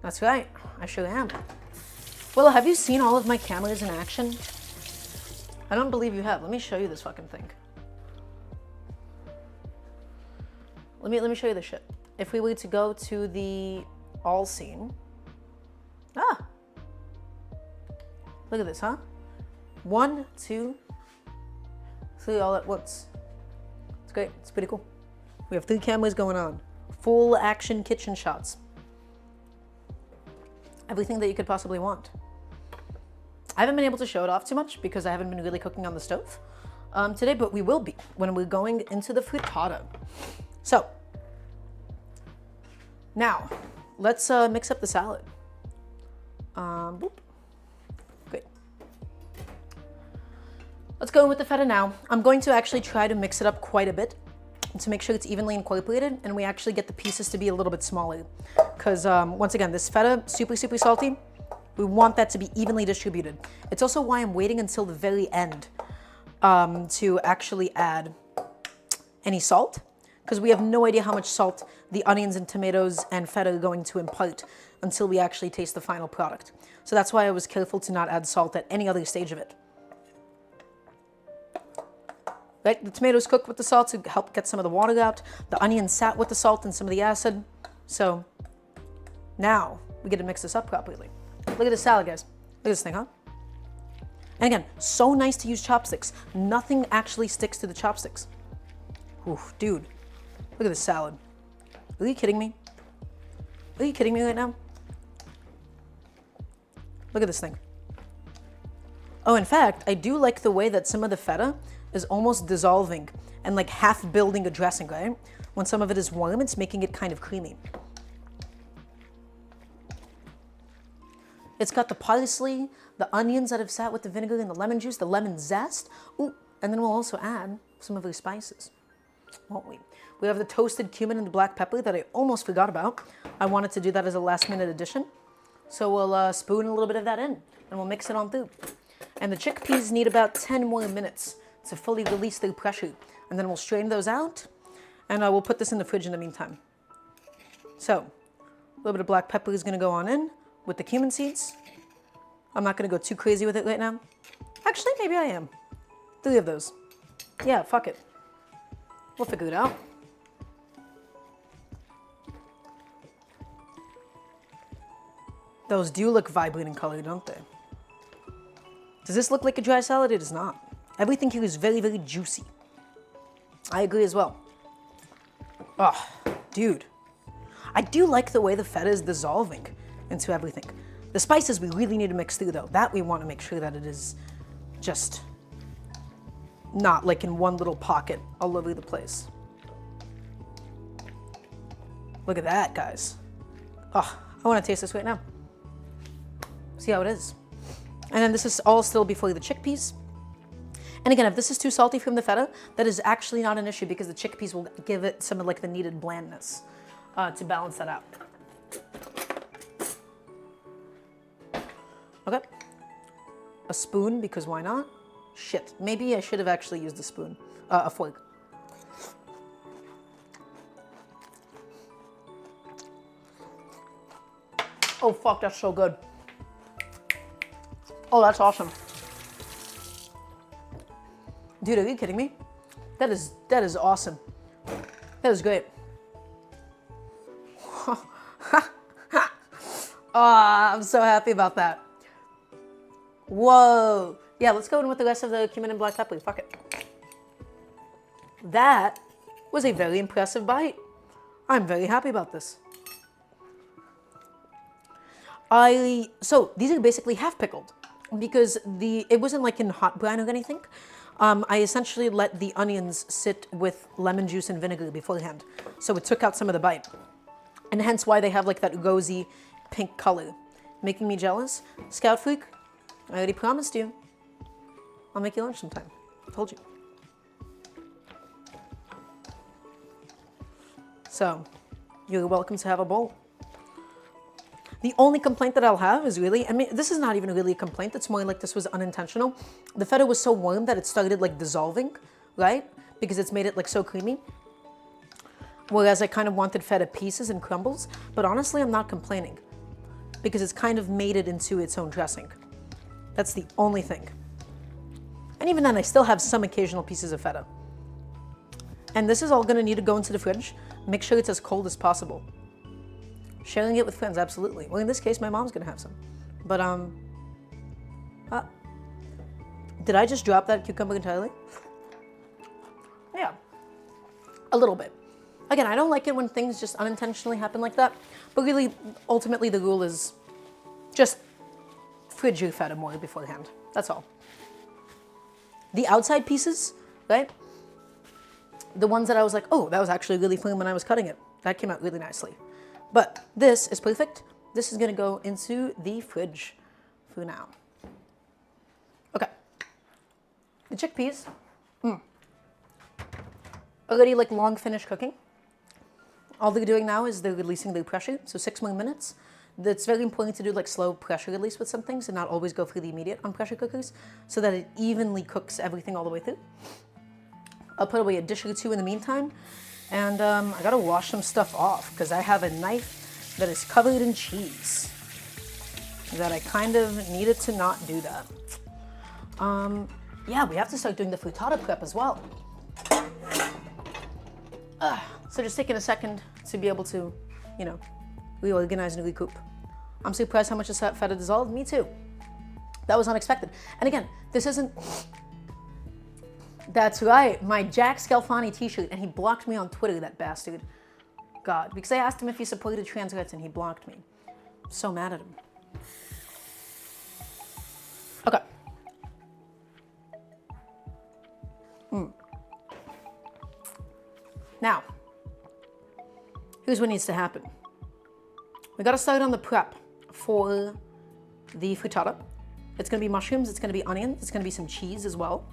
That's right, I sure am. Well, have you seen all of my cameras in action? I don't believe you have. Let me show you this fucking thing. Let me show you this shit. If we were to go to the all scene. Look at this, huh? 1, 2, 3 all at once. It's great, it's pretty cool. We have 3 cameras going on. Full action kitchen shots. Everything that you could possibly want. I haven't been able to show it off too much because I haven't been really cooking on the stove today, but we will be when we're going into the frittata. So, now, let's mix up the salad. Boop. Great. Let's go with the feta now. I'm going to actually try to mix it up quite a bit to make sure it's evenly incorporated and we actually get the pieces to be a little bit smaller. Because once again, this feta, super salty, we want that to be evenly distributed. It's also why I'm waiting until the very end to actually add any salt. Because we have no idea how much salt the onions and tomatoes and feta are going to impart until we actually taste the final product. So that's why I was careful to not add salt at any other stage of it. Right, the tomatoes cooked with the salt to help get some of the water out. The onions sat with the salt and some of the acid. So now we get to mix this up properly. Look at this salad, guys. Look at this thing, huh? And again, so nice to use chopsticks. Nothing actually sticks to the chopsticks. Oof, dude. Look at this salad. Are you kidding me? Are you kidding me right now? Look at this thing. Oh, in fact, I do like the way that some of the feta is almost dissolving and like half building a dressing, right? When some of it is warm, it's making it kind of creamy. It's got the parsley, the onions that have sat with the vinegar and the lemon juice, the lemon zest. Ooh, and then we'll also add some of the spices, won't we? We have the toasted cumin and the black pepper that I almost forgot about. I wanted to do that as a last minute addition. So we'll spoon a little bit of that in and we'll mix it on through. And the chickpeas need about 10 more minutes to fully release their pressure. And then we'll strain those out and we'll put this in the fridge in the meantime. So a little bit of black pepper is gonna go on in with the cumin seeds. I'm not gonna go too crazy with it right now. Actually, maybe I am. 3 of those. Yeah, fuck it. We'll figure it out. Those do look vibrant in color, don't they? Does this look like a dry salad? It does not. Everything here is very, very juicy. I agree as well. Oh, dude. I do like the way the feta is dissolving into everything. The spices we really need to mix through though. That we want to make sure that it is just not like in one little pocket all over the place. Look at that, guys. Oh, I want to taste this right now. See how it is. And then this is all still before the chickpeas. And again, if this is too salty from the feta, that is actually not an issue because the chickpeas will give it some of like the needed blandness to balance that out. Okay. A spoon, because why not? Shit, maybe I should have actually used a spoon, a fork. Oh fuck, that's so good. Oh, that's awesome. Dude, are you kidding me? That is awesome. That is great. I'm so happy about that. Whoa. Yeah, let's go in with the rest of the cumin and black pepper. Fuck it. That was a very impressive bite. I'm very happy about this. So these are basically half pickled because it wasn't like in hot brine or anything. I essentially let the onions sit with lemon juice and vinegar beforehand. So it took out some of the bite. And hence why they have like that rosy pink color. Making me jealous. Scout Freak, I already promised you. I'll make you lunch sometime. I told you. So, you're welcome to have a bowl. The only complaint that I'll have is really, I mean, this is not even really a complaint. It's more like this was unintentional. The feta was so warm that it started like dissolving, right? Because it's made it like so creamy. Whereas I kind of wanted feta pieces and crumbles. But honestly, I'm not complaining because it's kind of made it into its own dressing. That's the only thing. And even then, I still have some occasional pieces of feta. And this is all gonna need to go into the fridge. Make sure it's as cold as possible. Sharing it with friends, absolutely. Well, in this case, my mom's gonna have some. But, did I just drop that cucumber entirely? Yeah, a little bit. Again, I don't like it when things just unintentionally happen like that. But really, ultimately, the rule is just fridge your feta more beforehand. That's all. The outside pieces, right? The ones that I was like, oh, that was actually really firm when I was cutting it. That came out really nicely. But this is perfect. This is gonna go into the fridge for now. Okay. The chickpeas, already like long finished cooking. All they're doing now is they're releasing their pressure, so 6 more minutes. It's very important to do like slow pressure release with some things and not always go for the immediate on pressure cookers so that it evenly cooks everything all the way through. I'll put away a dish or two in the meantime. And I gotta wash some stuff off because I have a knife that is covered in cheese that I kind of needed to not do that. Yeah, we have to start doing the frittata prep as well. So just taking a second to be able to, you know, reorganize and recoup. I'm surprised how much this feta dissolved. Me too. That was unexpected. And again, this isn't... That's right, my Jack Scalfani t-shirt, and he blocked me on Twitter, that bastard. God, because I asked him if he supported trans rights and he blocked me. I'm so mad at him. Now, here's what needs to happen. We gotta start on the prep for the frittata. It's gonna be mushrooms, it's gonna be onion, it's gonna be some cheese as well.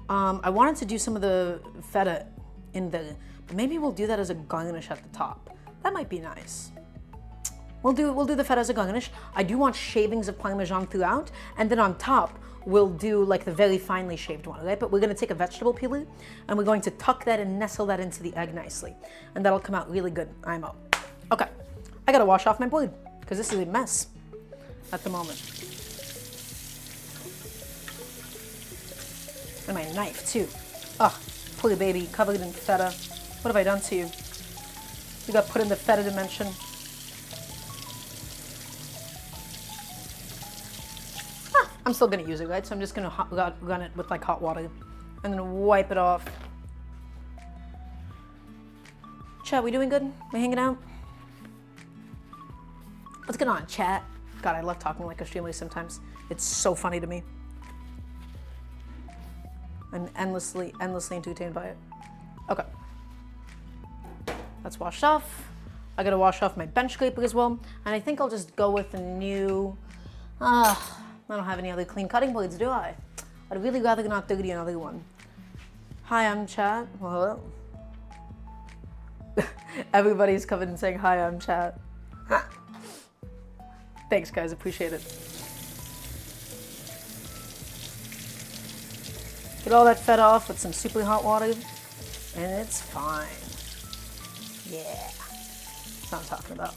I wanted to do some of the feta in there, but maybe we'll do that as a garnish at the top. That might be nice. We'll do the feta as a garnish. I do want shavings of Parmesan throughout, and then on top, we'll do like the very finely shaved one, right? But we're gonna take a vegetable peeler, and we're going to tuck that and nestle that into the egg nicely. And that'll come out really good, I'm out. Okay, I gotta wash off my board, because this is a mess at the moment. And my knife too. Oh, poor baby, covered in feta. What have I done to you? You got put in the feta dimension. I'm still gonna use it, right? So I'm just gonna run it with like hot water and then wipe it off. Chat, we doing good? We hanging out? What's going on, chat? God, I love talking like a streamer sometimes. It's so funny to me. I'm endlessly entertained by it. Okay. That's washed off. I gotta wash off my bench scraper as well. And I think I'll just go with a new, I don't have any other clean cutting blades, do I? I'd really rather not dirty another one. Hi, I'm chat. Well, hello. Everybody's coming and saying hi, I'm chat. Thanks, guys. Appreciate it. Get all that feta off with some super hot water, and it's fine. Yeah. That's what I'm talking about.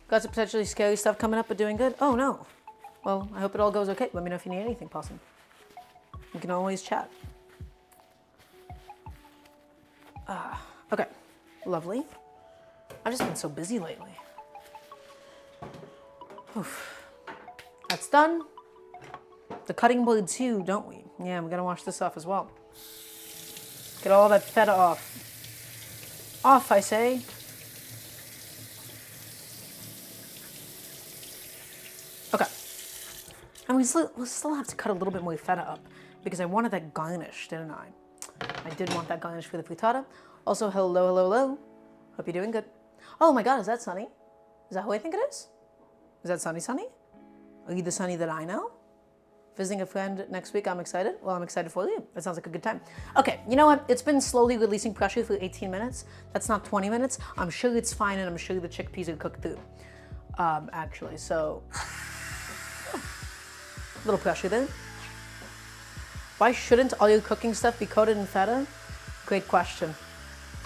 Got some potentially scary stuff coming up, but doing good? Oh, no. Well, I hope it all goes okay. Let me know if you need anything, Possum. We can always chat. Okay. Lovely. I've just been so busy lately. Oof. That's done. The cutting board too, don't we? Yeah, we're gonna wash this off as well. Get all that feta off. Off, I say. Okay. And we'll still have to cut a little bit more feta up because I wanted that garnish, didn't I? I did want that garnish for the frittata. Also, hello, hello, hello. Hope you're doing good. Oh my God, is that Sunny? Is that who I think it is? Is that Sunny? Are you the Sunny that I know? Visiting a friend next week, I'm excited. Well, I'm excited for you. That sounds like a good time. Okay, you know what? It's been slowly releasing pressure for 18 minutes. That's not 20 minutes. I'm sure it's fine, and I'm sure the chickpeas are cooked through. Actually, so a little pressure there. Why shouldn't all your cooking stuff be coated in feta? Great question.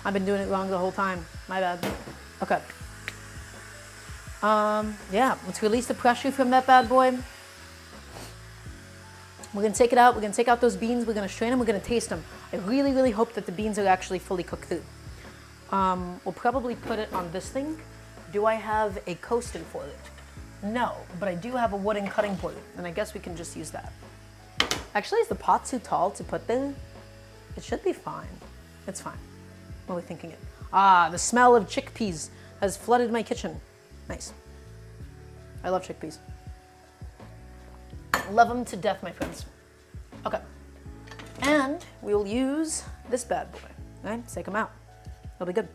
I've been doing it wrong the whole time. My bad. Okay. Yeah, let's release the pressure from that bad boy. We're gonna take it out. We're gonna take out those beans. We're gonna strain them. We're gonna taste them. I really, really hope that the beans are actually fully cooked through. We'll probably put it on this thing. Do I have a coasting for it? No, but I do have a wooden cutting board, and I guess we can just use that. Actually, is the pot too tall to put there? It should be fine. It's fine. What are we thinking it? Ah, the smell of chickpeas has flooded my kitchen. Nice. I love chickpeas. Love them to death, my friends. Okay. And we will use this bad boy. All right, take them out. They'll be good.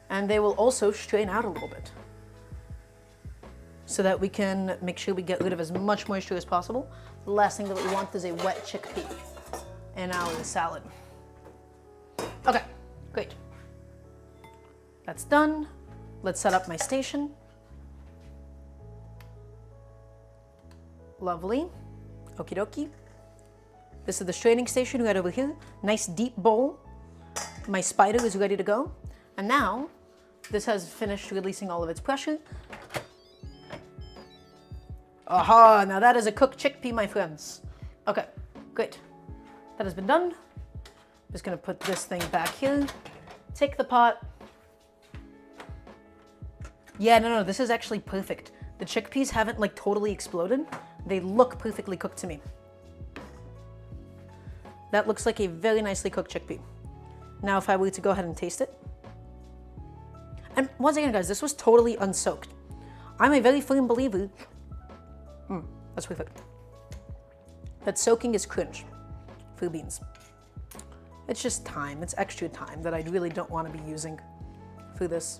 And they will also strain out a little bit so that we can make sure we get rid of as much moisture as possible. The last thing that we want is a wet chickpea in our salad. Okay, great. That's done. Let's set up my station. Lovely. Okie dokie. This is the straining station right over here. Nice deep bowl. My spider is ready to go. And now, this has finished releasing all of its pressure. Aha, now that is a cooked chickpea, my friends. Okay, great. That has been done. Just gonna put this thing back here. Take the pot. Yeah, no, this is actually perfect. The chickpeas haven't like totally exploded. They look perfectly cooked to me. That looks like a very nicely cooked chickpea. Now if I were to go ahead and taste it. And once again, guys, this was totally unsoaked. I'm a very firm believer. That's perfect. that soaking is cringe for beans. It's just time. It's extra time that I really don't want to be using for this.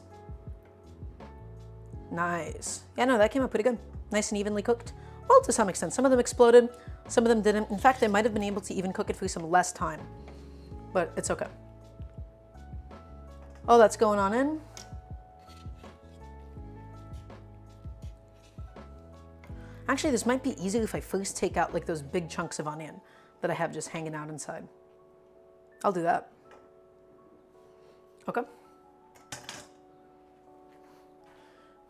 Nice. Yeah, no, that came out pretty good. Nice and evenly cooked. Well, to some extent. Some of them exploded. Some of them didn't. In fact, I might have been able to even cook it for some less time. But it's okay. Oh, that's going on in. Actually, this might be easier if I first take out like those big chunks of onion that I have just hanging out inside. I'll do that. Okay.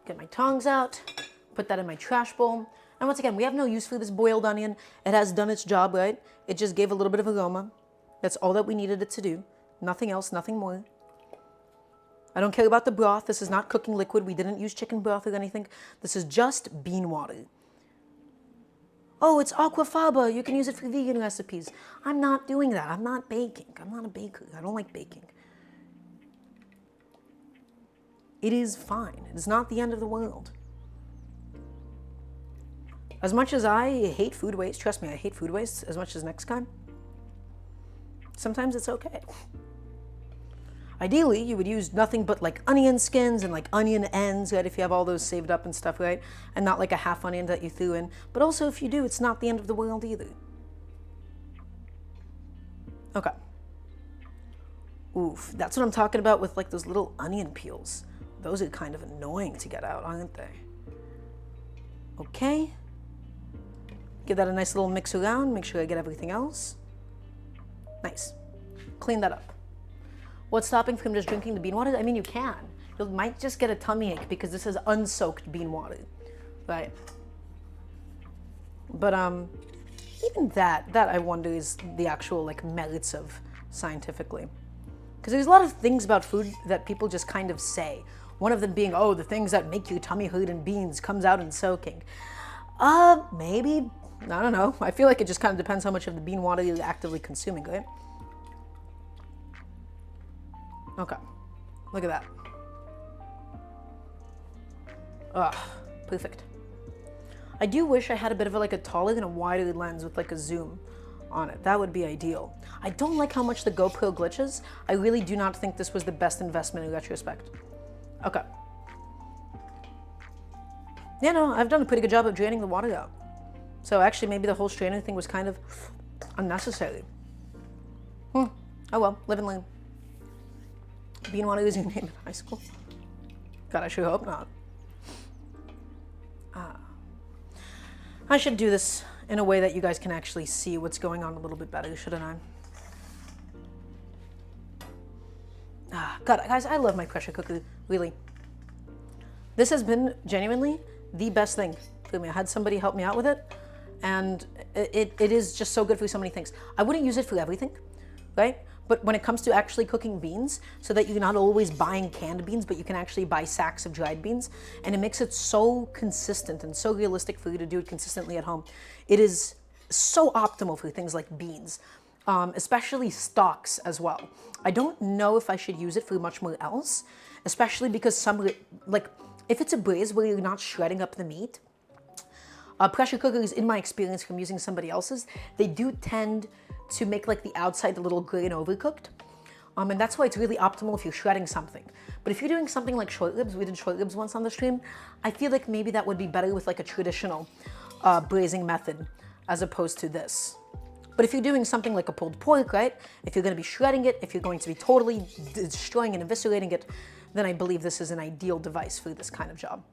Get my tongs out, put that in my trash bowl. And once again, we have no use for this boiled onion. It has done its job, right? It just gave a little bit of aroma. That's all that we needed it to do. Nothing else, nothing more. I don't care about the broth. This is not cooking liquid. We didn't use chicken broth or anything. This is just bean water. Oh, it's aquafaba. You can use it for vegan recipes. I'm not doing that. I'm not baking. I'm not a baker. I don't like baking. It is fine. It's not the end of the world. As much as I hate food waste, trust me, I hate food waste as much as next time. Sometimes it's okay. Ideally, you would use nothing but like onion skins and like onion ends, right? If you have all those saved up and stuff, right? And not like a half onion that you threw in. But also if you do, it's not the end of the world either. Okay. Oof, that's what I'm talking about with like those little onion peels. Those are kind of annoying to get out, aren't they? Okay. Give that a nice little mix around. Make sure I get everything else. Nice. Clean that up. What's stopping from just drinking the bean water? I mean, you can. You might just get a tummy ache because this is unsoaked bean water, right? But even that I wonder is the actual like merits of scientifically. Because there's a lot of things about food that people just kind of say. One of them being, oh, the things that make your tummy hurt in beans comes out in soaking. Maybe. I don't know. I feel like it just kind of depends how much of the bean water you're actively consuming, right? Okay, look at that. Ugh, perfect. I do wish I had a bit of a taller and a wider lens with like a zoom on it. That would be ideal. I don't like how much the GoPro glitches. I really do not think this was the best investment in retrospect. Okay. Yeah, no, I've done a pretty good job of draining the water out. So actually maybe the whole strainer thing was kind of unnecessary. Oh well, live and learn. Bean water is your name in high school? God, I sure hope not. I should do this in a way that you guys can actually see what's going on a little bit better, shouldn't I? God, guys, I love my pressure cooker, really. This has been genuinely the best thing for me. I had somebody help me out with it, and it is just so good for so many things. I wouldn't use it for everything, right? But when it comes to actually cooking beans, so that you're not always buying canned beans, but you can actually buy sacks of dried beans, and it makes it so consistent and so realistic for you to do it consistently at home. It is so optimal for things like beans, especially stocks as well. I don't know if I should use it for much more else, especially because some, like, if it's a braise where you're not shredding up the meat, pressure cookers, in my experience from using somebody else's, they do tend to make like the outside a little gray and overcooked. And that's why it's really optimal if you're shredding something. But if you're doing something like short ribs, we did short ribs once on the stream, I feel like maybe that would be better with like a traditional braising method as opposed to this. But if you're doing something like a pulled pork, right? If you're gonna be shredding it, if you're going to be totally destroying and eviscerating it, then I believe this is an ideal device for this kind of job.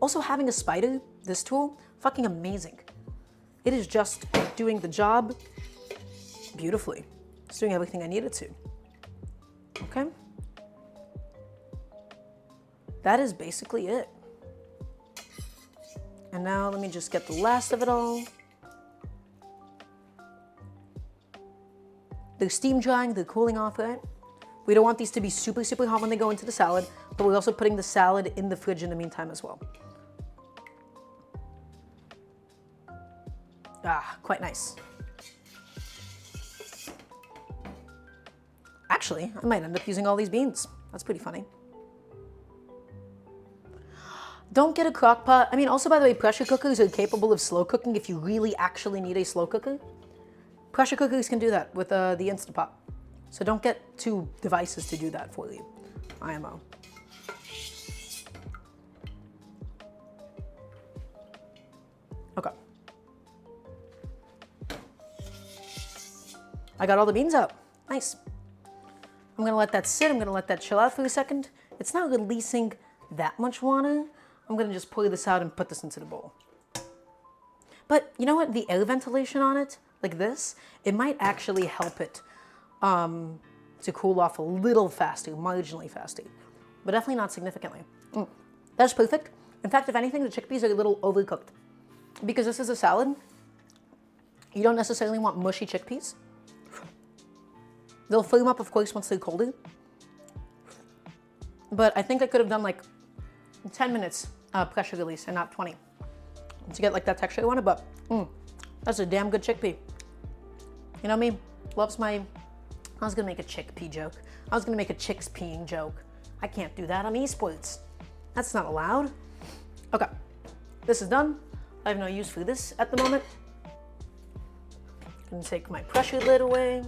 Also having a spider, this tool, fucking amazing. It is just doing the job beautifully. It's doing everything I need it to. Okay? That is basically it. And now let me just get the last of it all. They're steam drying, they're cooling off, right? We don't want these to be super, super hot when they go into the salad, but we're also putting the salad in the fridge in the meantime as well. Quite nice. Actually, I might end up using all these beans. That's pretty funny. Don't get a crock pot. I mean, also, by the way, pressure cookers are capable of slow cooking if you really actually need a slow cooker. Pressure cookers can do that with the Instant Pot. So don't get two devices to do that for you. IMO. Okay. I got all the beans out. Nice. I'm gonna let that sit. I'm gonna let that chill out for a second. It's not releasing that much water. I'm gonna just pour this out and put this into the bowl. But you know what? The air ventilation on it, like this, it might actually help it to cool off a little faster, marginally faster, but definitely not significantly. That's perfect. In fact, if anything, the chickpeas are a little overcooked. Because this is a salad, you don't necessarily want mushy chickpeas. They'll firm up, of course, once they're colder. But I think I could have done like 10 minutes pressure release and not 20 to get like that texture I wanted, but that's a damn good chickpea. You know me, loves my, I was gonna make a chickpea joke. I was gonna make a chicks peeing joke. I can't do that on esports. That's not allowed. Okay, this is done. I have no use for this at the moment. Gonna take my pressure lid away.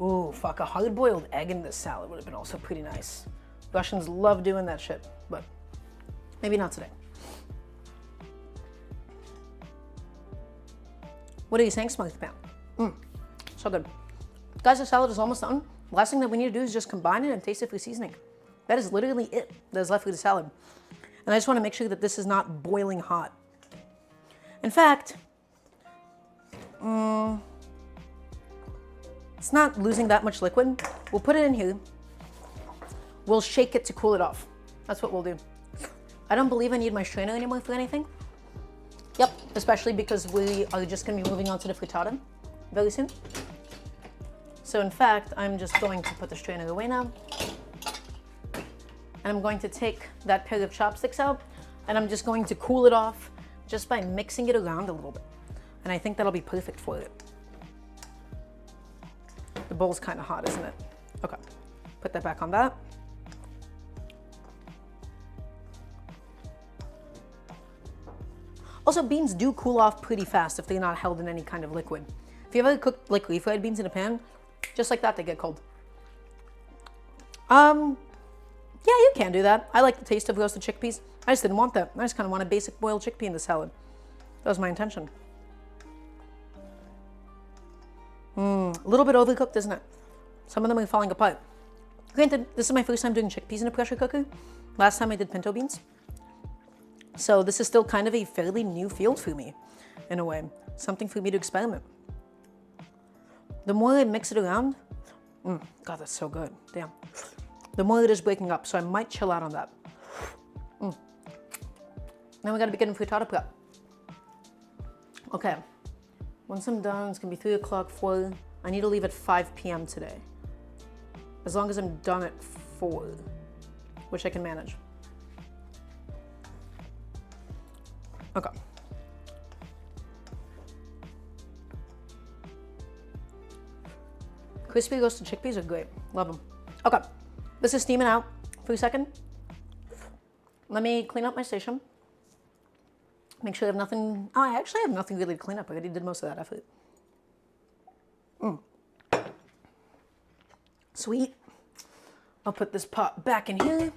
Ooh, fuck, a hard-boiled egg in this salad would have been also pretty nice. Russians love doing that shit, but maybe not today. What are you saying, Smoked Pan? So good. Guys, the salad is almost done. The last thing that we need to do is just combine it and taste it for seasoning. That is literally it that is left with the salad. And I just want to make sure that this is not boiling hot. In fact, it's not losing that much liquid. We'll put it in here. We'll shake it to cool it off. That's what we'll do. I don't believe I need my strainer anymore for anything. Yep, especially because we are just gonna be moving on to the frittata very soon. So in fact, I'm just going to put the strainer away now. And I'm going to take that pair of chopsticks out and I'm just going to cool it off just by mixing it around a little bit. And I think that'll be perfect for it. The bowl's kind of hot, isn't it? Okay, put that back on that. Also, beans do cool off pretty fast if they're not held in any kind of liquid. If you ever cooked like refried beans in a pan, just like that, they get cold. Yeah, you can do that. I like the taste of roasted chickpeas. I just didn't want that. I just kind of want a basic boiled chickpea in the salad. That was my intention. A little bit overcooked, isn't it? Some of them are falling apart. Granted, this is my first time doing chickpeas in a pressure cooker. Last time I did pinto beans. So this is still kind of a fairly new field for me, in a way. Something for me to experiment. The more I mix it around, God, that's so good, damn. The more it is breaking up, so I might chill out on that. Now we gotta be getting frittata prep. Okay, once I'm done, it's gonna be 3 o'clock, 4. I need to leave at 5 p.m. today. As long as I'm done at 4, which I can manage. Okay. Crispy roasted chickpeas are great. Love them. Okay, this is steaming out for a second. Let me clean up my station. Make sure I have nothing. Oh, I actually have nothing really to clean up. I already did most of that effort. Sweet. I'll put this pot back in here.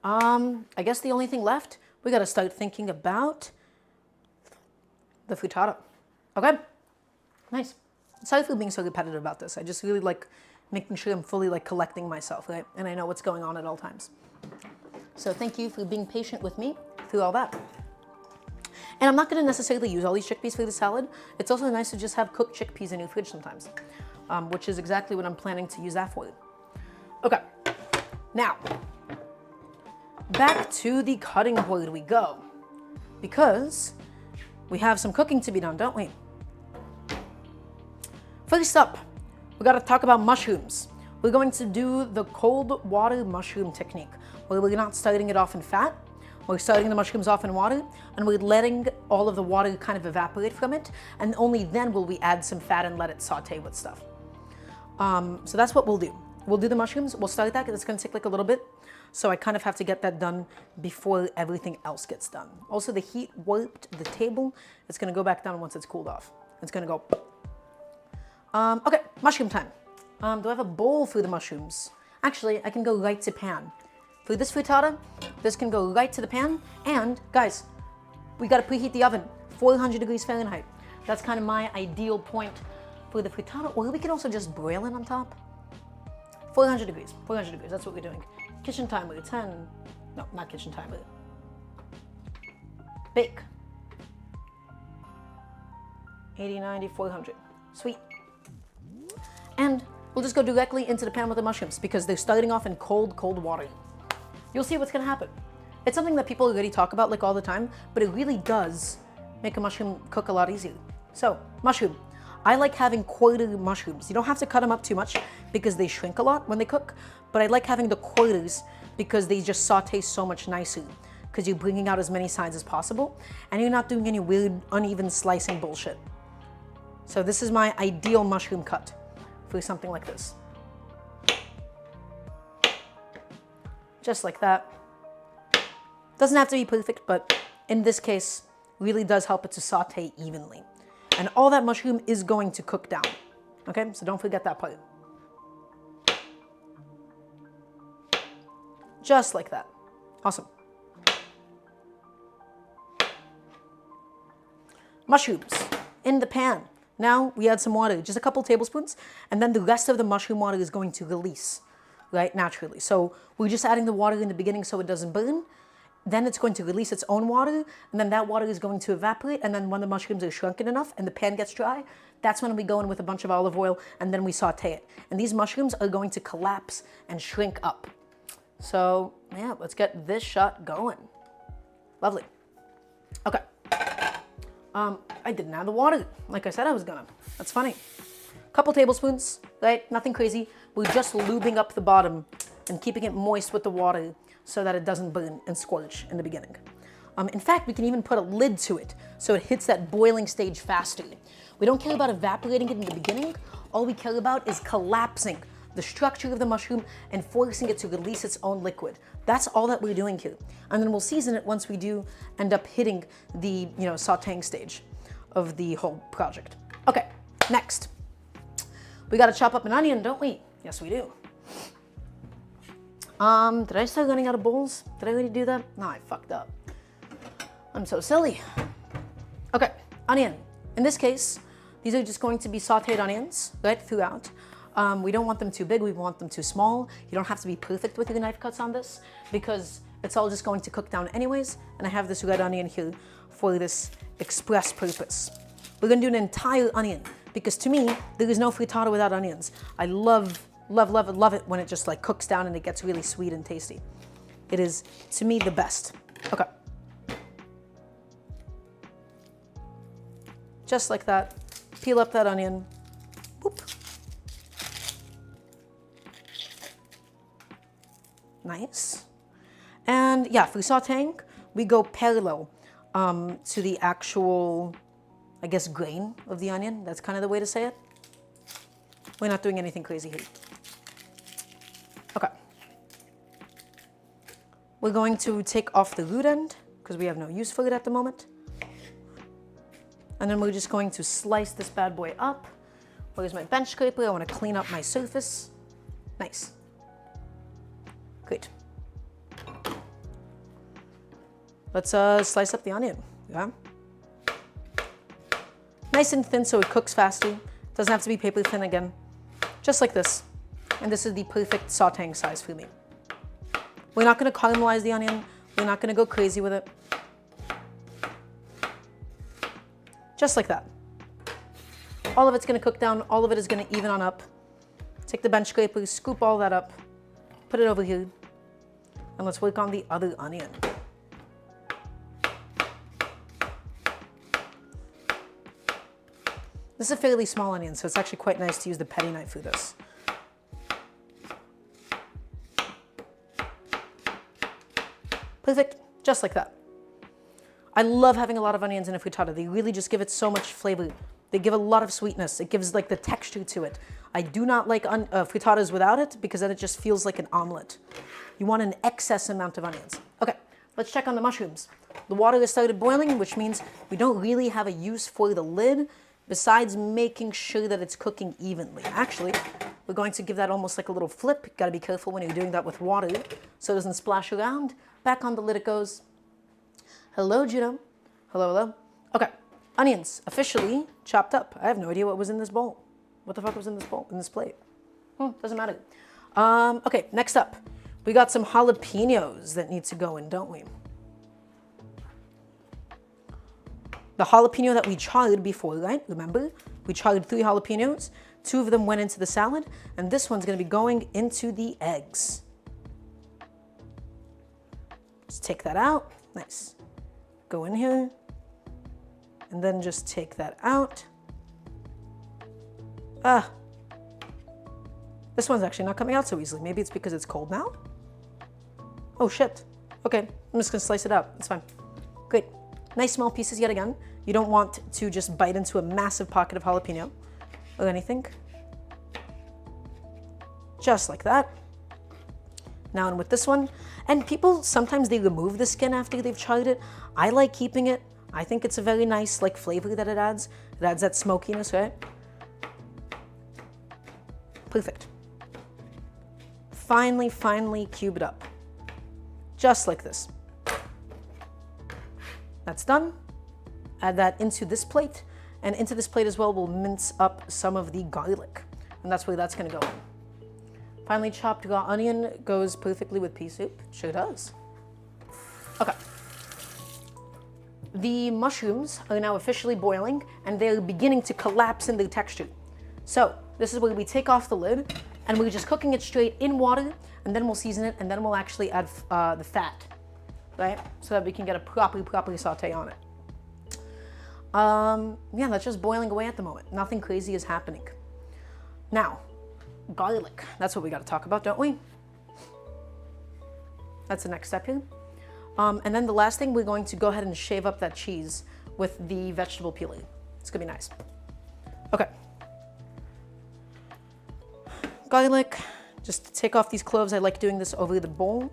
I guess the only thing left, we gotta start thinking about the frittata. Okay, nice. Sorry for being so repetitive about this. I just really like making sure I'm fully like collecting myself, right? And I know what's going on at all times. So thank you for being patient with me through all that. And I'm not gonna necessarily use all these chickpeas for the salad. It's also nice to just have cooked chickpeas in your fridge sometimes, which is exactly what I'm planning to use that for. Okay, now, back to the cutting board we go. Because we have some cooking to be done, don't we? First up, we gotta talk about mushrooms. We're going to do the cold water mushroom technique, where we're not starting it off in fat. We're starting the mushrooms off in water, and we're letting all of the water kind of evaporate from it, and only then will we add some fat and let it saute with stuff. So that's what we'll do. We'll do the mushrooms. We'll start that because it's going to take like a little bit. So I kind of have to get that done before everything else gets done. Also, the heat warped the table. It's going to go back down once it's cooled off. It's going to go. Okay, mushroom time. Do I have a bowl for the mushrooms? Actually, I can go right to pan. For this frittata, this can go right to the pan. And guys, we got to preheat the oven, 400 degrees Fahrenheit. That's kind of my ideal point for the frittata. Or we can also just broil it on top. 400 degrees, that's what we're doing. Kitchen timer, 10, no, not kitchen timer. Bake. 80, 90, 400, sweet. And we'll just go directly into the pan with the mushrooms because they're starting off in cold, cold water. You'll see what's gonna happen. It's something that people already talk about like all the time, but it really does make a mushroom cook a lot easier. So, mushroom. I like having quarter mushrooms. You don't have to cut them up too much because they shrink a lot when they cook, but I like having the quarters because they just saute so much nicer because you're bringing out as many sides as possible and you're not doing any weird, uneven slicing bullshit. So this is my ideal mushroom cut for something like this. Just like that. Doesn't have to be perfect, but in this case, really does help it to saute evenly. And all that mushroom is going to cook down. Okay, so don't forget that part. Just like that. Awesome. Mushrooms in the pan. Now we add some water, just a couple tablespoons, and then the rest of the mushroom water is going to release, right, naturally. So we're just adding the water in the beginning so it doesn't burn. Then it's going to release its own water, and then that water is going to evaporate, and then when the mushrooms are shrunken enough and the pan gets dry, that's when we go in with a bunch of olive oil, and then we saute it. And these mushrooms are going to collapse and shrink up. So, yeah, let's get this shot going. Lovely. Okay. I didn't add the water, like I said I was gonna. That's funny. Couple tablespoons, right? Nothing crazy. We're just lubing up the bottom and keeping it moist with the water so that it doesn't burn and scorch in the beginning. In fact, we can even put a lid to it so it hits that boiling stage faster. We don't care about evaporating it in the beginning. All we care about is collapsing the structure of the mushroom and forcing it to release its own liquid. That's all that we're doing here. And then we'll season it once we do end up hitting the, sauteing stage of the whole project. Okay, next. We gotta chop up an onion, don't we? Yes, we do. Did I start running out of bowls? Did I already do that? No, I fucked up. I'm so silly. Okay, onion. In this case, these are just going to be sauteed onions, right, throughout. We don't want them too big, we want them too small. You don't have to be perfect with your knife cuts on this because it's all just going to cook down anyways. And I have this red onion here for this express purpose. We're gonna do an entire onion because to me, there is no frittata without onions. I love it when it just like cooks down and it gets really sweet and tasty. It is, to me, the best. Okay. Just like that. Peel up that onion. Whoop. Nice. And yeah, for sauteing, we go parallel to the actual, I guess, grain of the onion. That's kind of the way to say it. We're not doing anything crazy here. Okay. We're going to take off the root end because we have no use for it at the moment. And then we're just going to slice this bad boy up. Where's my bench scraper? I want to clean up my surface. Nice. Great. Let's slice up the onion. Yeah. Nice and thin so it cooks faster. Doesn't have to be paper thin again. Just like this. And this is the perfect sauteing size for me. We're not going to caramelize the onion. We're not going to go crazy with it. Just like that. All of it's going to cook down. All of it is going to even on up. Take the bench scraper, scoop all that up, put it over here, and let's work on the other onion. This is a fairly small onion, so it's actually quite nice to use the petty knife for this. Perfect. Just like that. I love having a lot of onions in a frittata. They really just give it so much flavor. They give a lot of sweetness. It gives like the texture to it. I do not like frittatas without it because then it just feels like an omelet. You want an excess amount of onions. Okay, let's check on the mushrooms. The water has started boiling, which means we don't really have a use for the lid besides making sure that it's cooking evenly. Actually, we're going to give that almost like a little flip. Got to be careful when you're doing that with water so it doesn't splash around. Back on the lid it goes. Hello, Juno. Hello, hello. Okay, onions officially chopped up. I have no idea what was in this bowl. What the fuck was in this bowl, in this plate? Doesn't matter. Okay, next up, we got some jalapenos that need to go in, don't we? The jalapeno that we charred before, right? Remember? We charred 3 jalapenos. 2 of them went into the salad, and this one's gonna be going into the eggs. Let's take that out. Nice. Go in here, and then just take that out. This one's actually not coming out so easily. Maybe it's because it's cold now? Oh shit. Okay, I'm just gonna slice it out. It's fine. Great. Nice small pieces yet again. You don't want to just bite into a massive pocket of jalapeno or anything. Just like that. Now in with this one. And people, sometimes they remove the skin after they've charred it. I like keeping it. I think it's a very nice like flavor that it adds. It adds that smokiness, right? Perfect. Finely cube it up. Just like this. That's done. Add that into this plate. And into this plate as well, we'll mince up some of the garlic. And that's where that's gonna go. Finely chopped raw onion goes perfectly with pea soup. Sure does. Okay. The mushrooms are now officially boiling and they're beginning to collapse in their texture. So this is where we take off the lid and we're just cooking it straight in water, and then we'll season it, and then we'll actually add the fat, right? So that we can get a proper saute on it. Yeah, that's just boiling away at the moment. Nothing crazy is happening. Now, garlic. That's what we got to talk about, don't we? That's the next step here. And then the last thing, we're going to go ahead and shave up that cheese with the vegetable peeler. It's gonna be nice. Okay. Garlic. Just take off these cloves. I like doing this over the bowl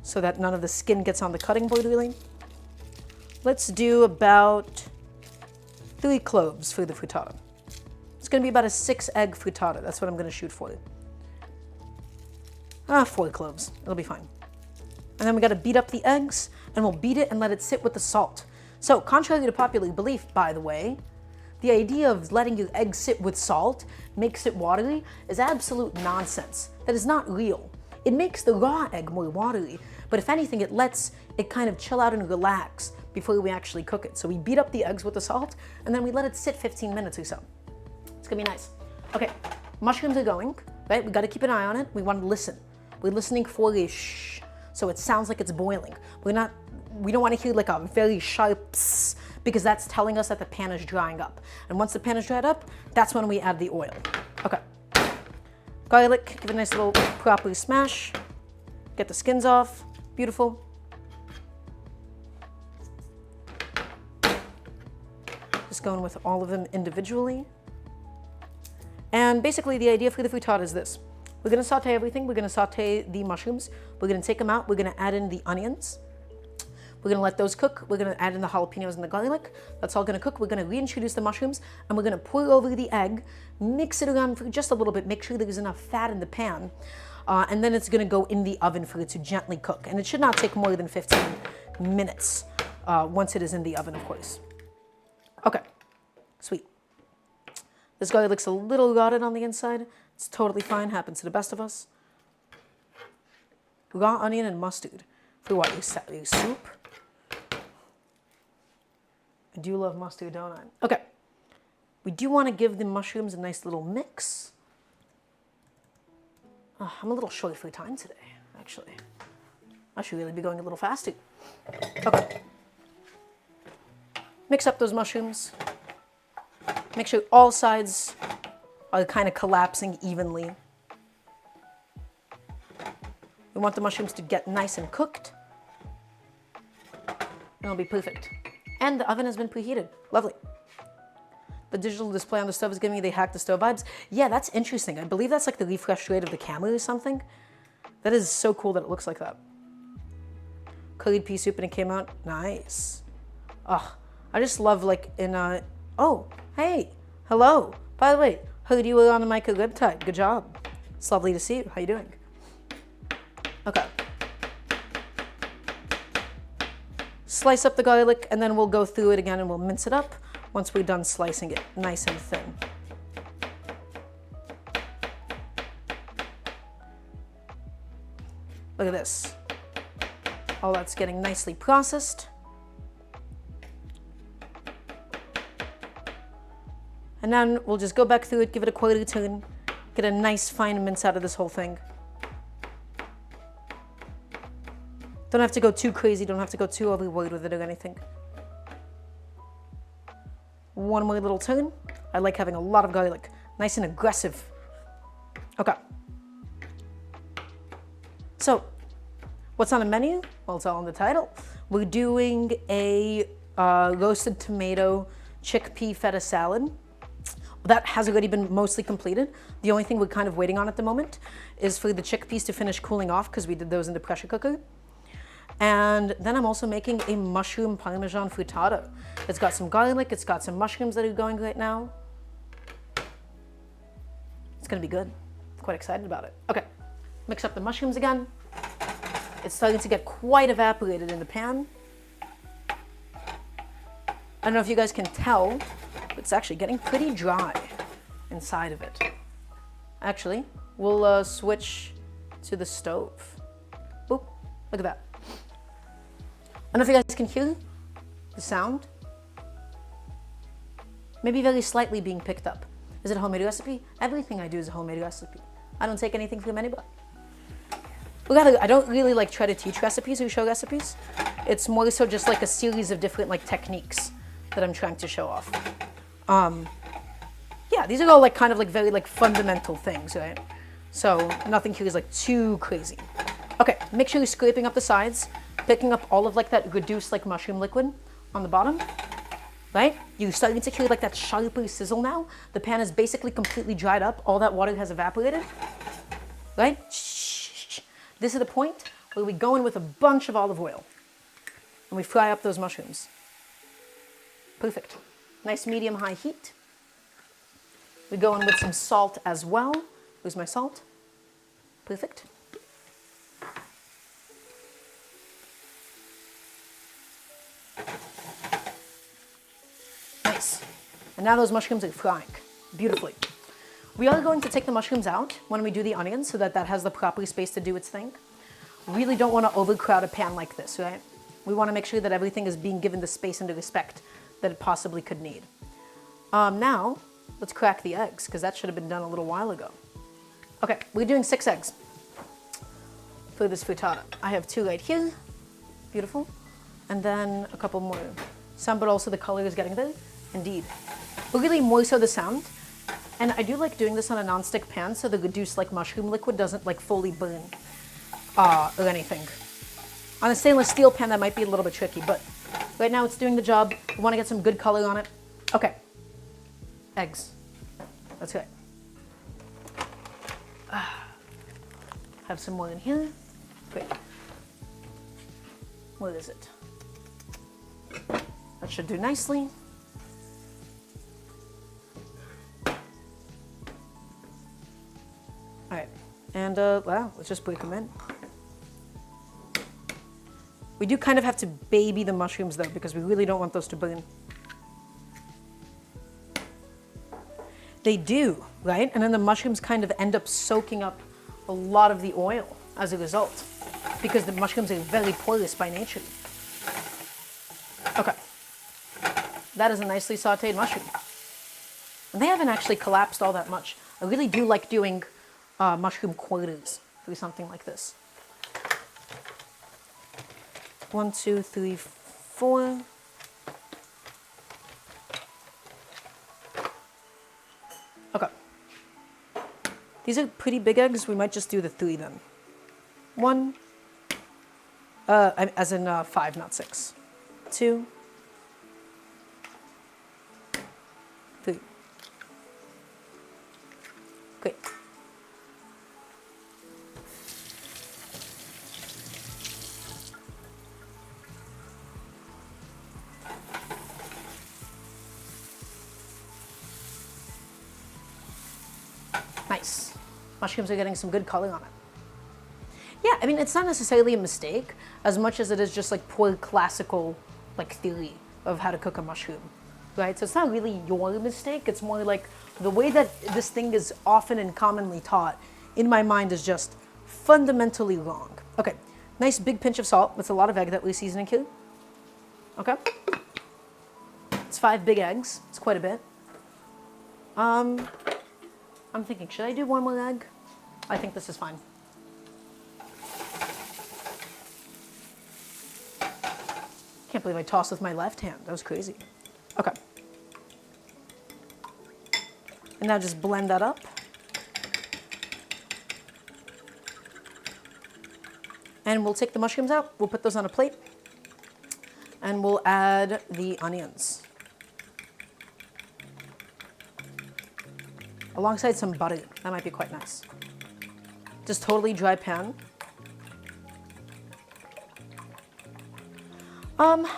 so that none of the skin gets on the cutting board really. Let's do about 3 cloves for the frittata. It's gonna be about a 6-egg frittata. That's what I'm gonna shoot for. 4 cloves, it'll be fine. And then we gotta beat up the eggs, and we'll beat it and let it sit with the salt. So, contrary to popular belief, by the way, the idea of letting your egg sit with salt makes it watery is absolute nonsense. That is not real. It makes the raw egg more watery, but if anything, it lets it kind of chill out and relax before we actually cook it. So we beat up the eggs with the salt, and then we let it sit 15 minutes or so. It's gonna be nice. Okay, mushrooms are going, right? We gotta keep an eye on it. We want to listen. We're listening for a shh, so it sounds like it's boiling. We don't want to hear like a very sharp psss, because that's telling us that the pan is drying up. And once the pan is dried up, that's when we add the oil. Okay. Garlic, give it a nice little proper smash. Get the skins off. Beautiful. Just going with all of them individually. And basically the idea for the frittata is this. We're gonna saute everything. We're gonna saute the mushrooms. We're gonna take them out. We're gonna add in the onions. We're gonna let those cook. We're gonna add in the jalapenos and the garlic. That's all gonna cook. We're gonna reintroduce the mushrooms, and we're gonna pour over the egg, mix it around for just a little bit, make sure there's enough fat in the pan, and then it's gonna go in the oven for it to gently cook. And it should not take more than 15 minutes once it is in the oven, of course. Okay, sweet. This garlic's a little rotted on the inside. It's totally fine, happens to the best of us. Raw onion and mustard. For what, your soup? I do love mustard, don't I? Okay. We do want to give the mushrooms a nice little mix. I'm a little short for time today, actually. I should really be going a little faster. Okay. Mix up those mushrooms. Make sure all sides are kind of collapsing evenly. We want the mushrooms to get nice and cooked. it'll be perfect. And the oven has been preheated. Lovely. The digital display on the stove is giving me the hack the stove vibes. Yeah, that's interesting. I believe that's like the refresh rate of the camera or something. That is so cool that it looks like that. Curried pea soup and it came out nice. Ugh, I just love like in oh, hey, hello. By the way, heard you were on the mic at Riptide. Good job. It's lovely to see you. How you doing? Okay. Slice up the garlic and then we'll go through it again and we'll mince it up once we're done slicing it nice and thin. Look at this. All that's getting nicely processed. And then we'll just go back through it, give it a quarter turn, get a nice fine mince out of this whole thing. Don't have to go too crazy, don't have to go too overboard with it or anything. One more little turn. I like having a lot of garlic, nice and aggressive. Okay. So, what's on the menu? Well, it's all in the title. We're doing a roasted tomato chickpea feta salad. That has already been mostly completed. The only thing we're kind of waiting on at the moment is for the chickpeas to finish cooling off because we did those in the pressure cooker. And then I'm also making a mushroom parmesan frittata. It's got some garlic, it's got some mushrooms that are going right now. It's gonna be good. Quite excited about it. Okay, mix up the mushrooms again. It's starting to get quite evaporated in the pan. I don't know if you guys can tell, but it's actually getting pretty dry inside of it. Actually, we'll switch to the stove. Boop, look at that. I don't know if you guys can hear the sound. Maybe very slightly being picked up. Is it a homemade recipe? Everything I do is a homemade recipe. I don't take anything from anybody. I don't really like try to teach recipes or show recipes. It's more so just like a series of different like techniques that I'm trying to show off. Yeah, these are all like kind of like very like fundamental things, right? So nothing here is like too crazy. Okay, make sure you're scraping up the sides, picking up all of like that reduced like mushroom liquid on the bottom, right? You're starting to hear like that sharper sizzle now. The pan is basically completely dried up. All that water has evaporated, right? This is the point where we go in with a bunch of olive oil and we fry up those mushrooms. Perfect. Nice medium-high heat. We go in with some salt as well. Where's my salt? Perfect. Nice. And now those mushrooms are frying beautifully. We are going to take the mushrooms out when we do the onions so that that has the proper space to do its thing. We really don't want to overcrowd a pan like this, right? We want to make sure that everything is being given the space and the respect that it possibly could need. Now, let's crack the eggs, because that should have been done a little while ago. Okay, we're doing 6 eggs for this frittata. I have 2 right here. Beautiful. And then a couple more. Some, but also the color is getting there. Indeed. But really more so the sound. And I do like doing this on a non-stick pan so the reduced like mushroom liquid doesn't like fully burn or anything. On a stainless steel pan that might be a little bit tricky, but right now it's doing the job. We want to get some good color on it. Okay. Eggs. That's right. Have some more in here. Great. What is it? That should do nicely. All right, and wow, let's just break them in. We do kind of have to baby the mushrooms though, because we really don't want those to burn. They do, right? And then the mushrooms kind of end up soaking up a lot of the oil as a result, because the mushrooms are very porous by nature. Okay, that is a nicely sauteed mushroom. And they haven't actually collapsed all that much. I really do like doing mushroom quarters for something like this. 1, 2, 3, 4. Okay. These are pretty big eggs. We might just do the 3 then. 1, as in 5, not 6. 2, 3. Great. Nice. Mushrooms are getting some good color on it. Yeah, I mean, it's not necessarily a mistake as much as it is just like poor classical like theory of how to cook a mushroom, right? So it's not really your mistake. It's more like the way that this thing is often and commonly taught in my mind is just fundamentally wrong. Okay, nice big pinch of salt. That's a lot of egg that we're seasoning here. Okay, it's 5 big eggs. It's quite a bit. I'm thinking, should I do 1 more egg? I think this is fine. Can't believe I tossed with my left hand. That was crazy. Okay. And now just blend that up. And we'll take the mushrooms out. We'll put those on a plate. And we'll add the onions. Alongside some butter. That might be quite nice. Just totally dry pan.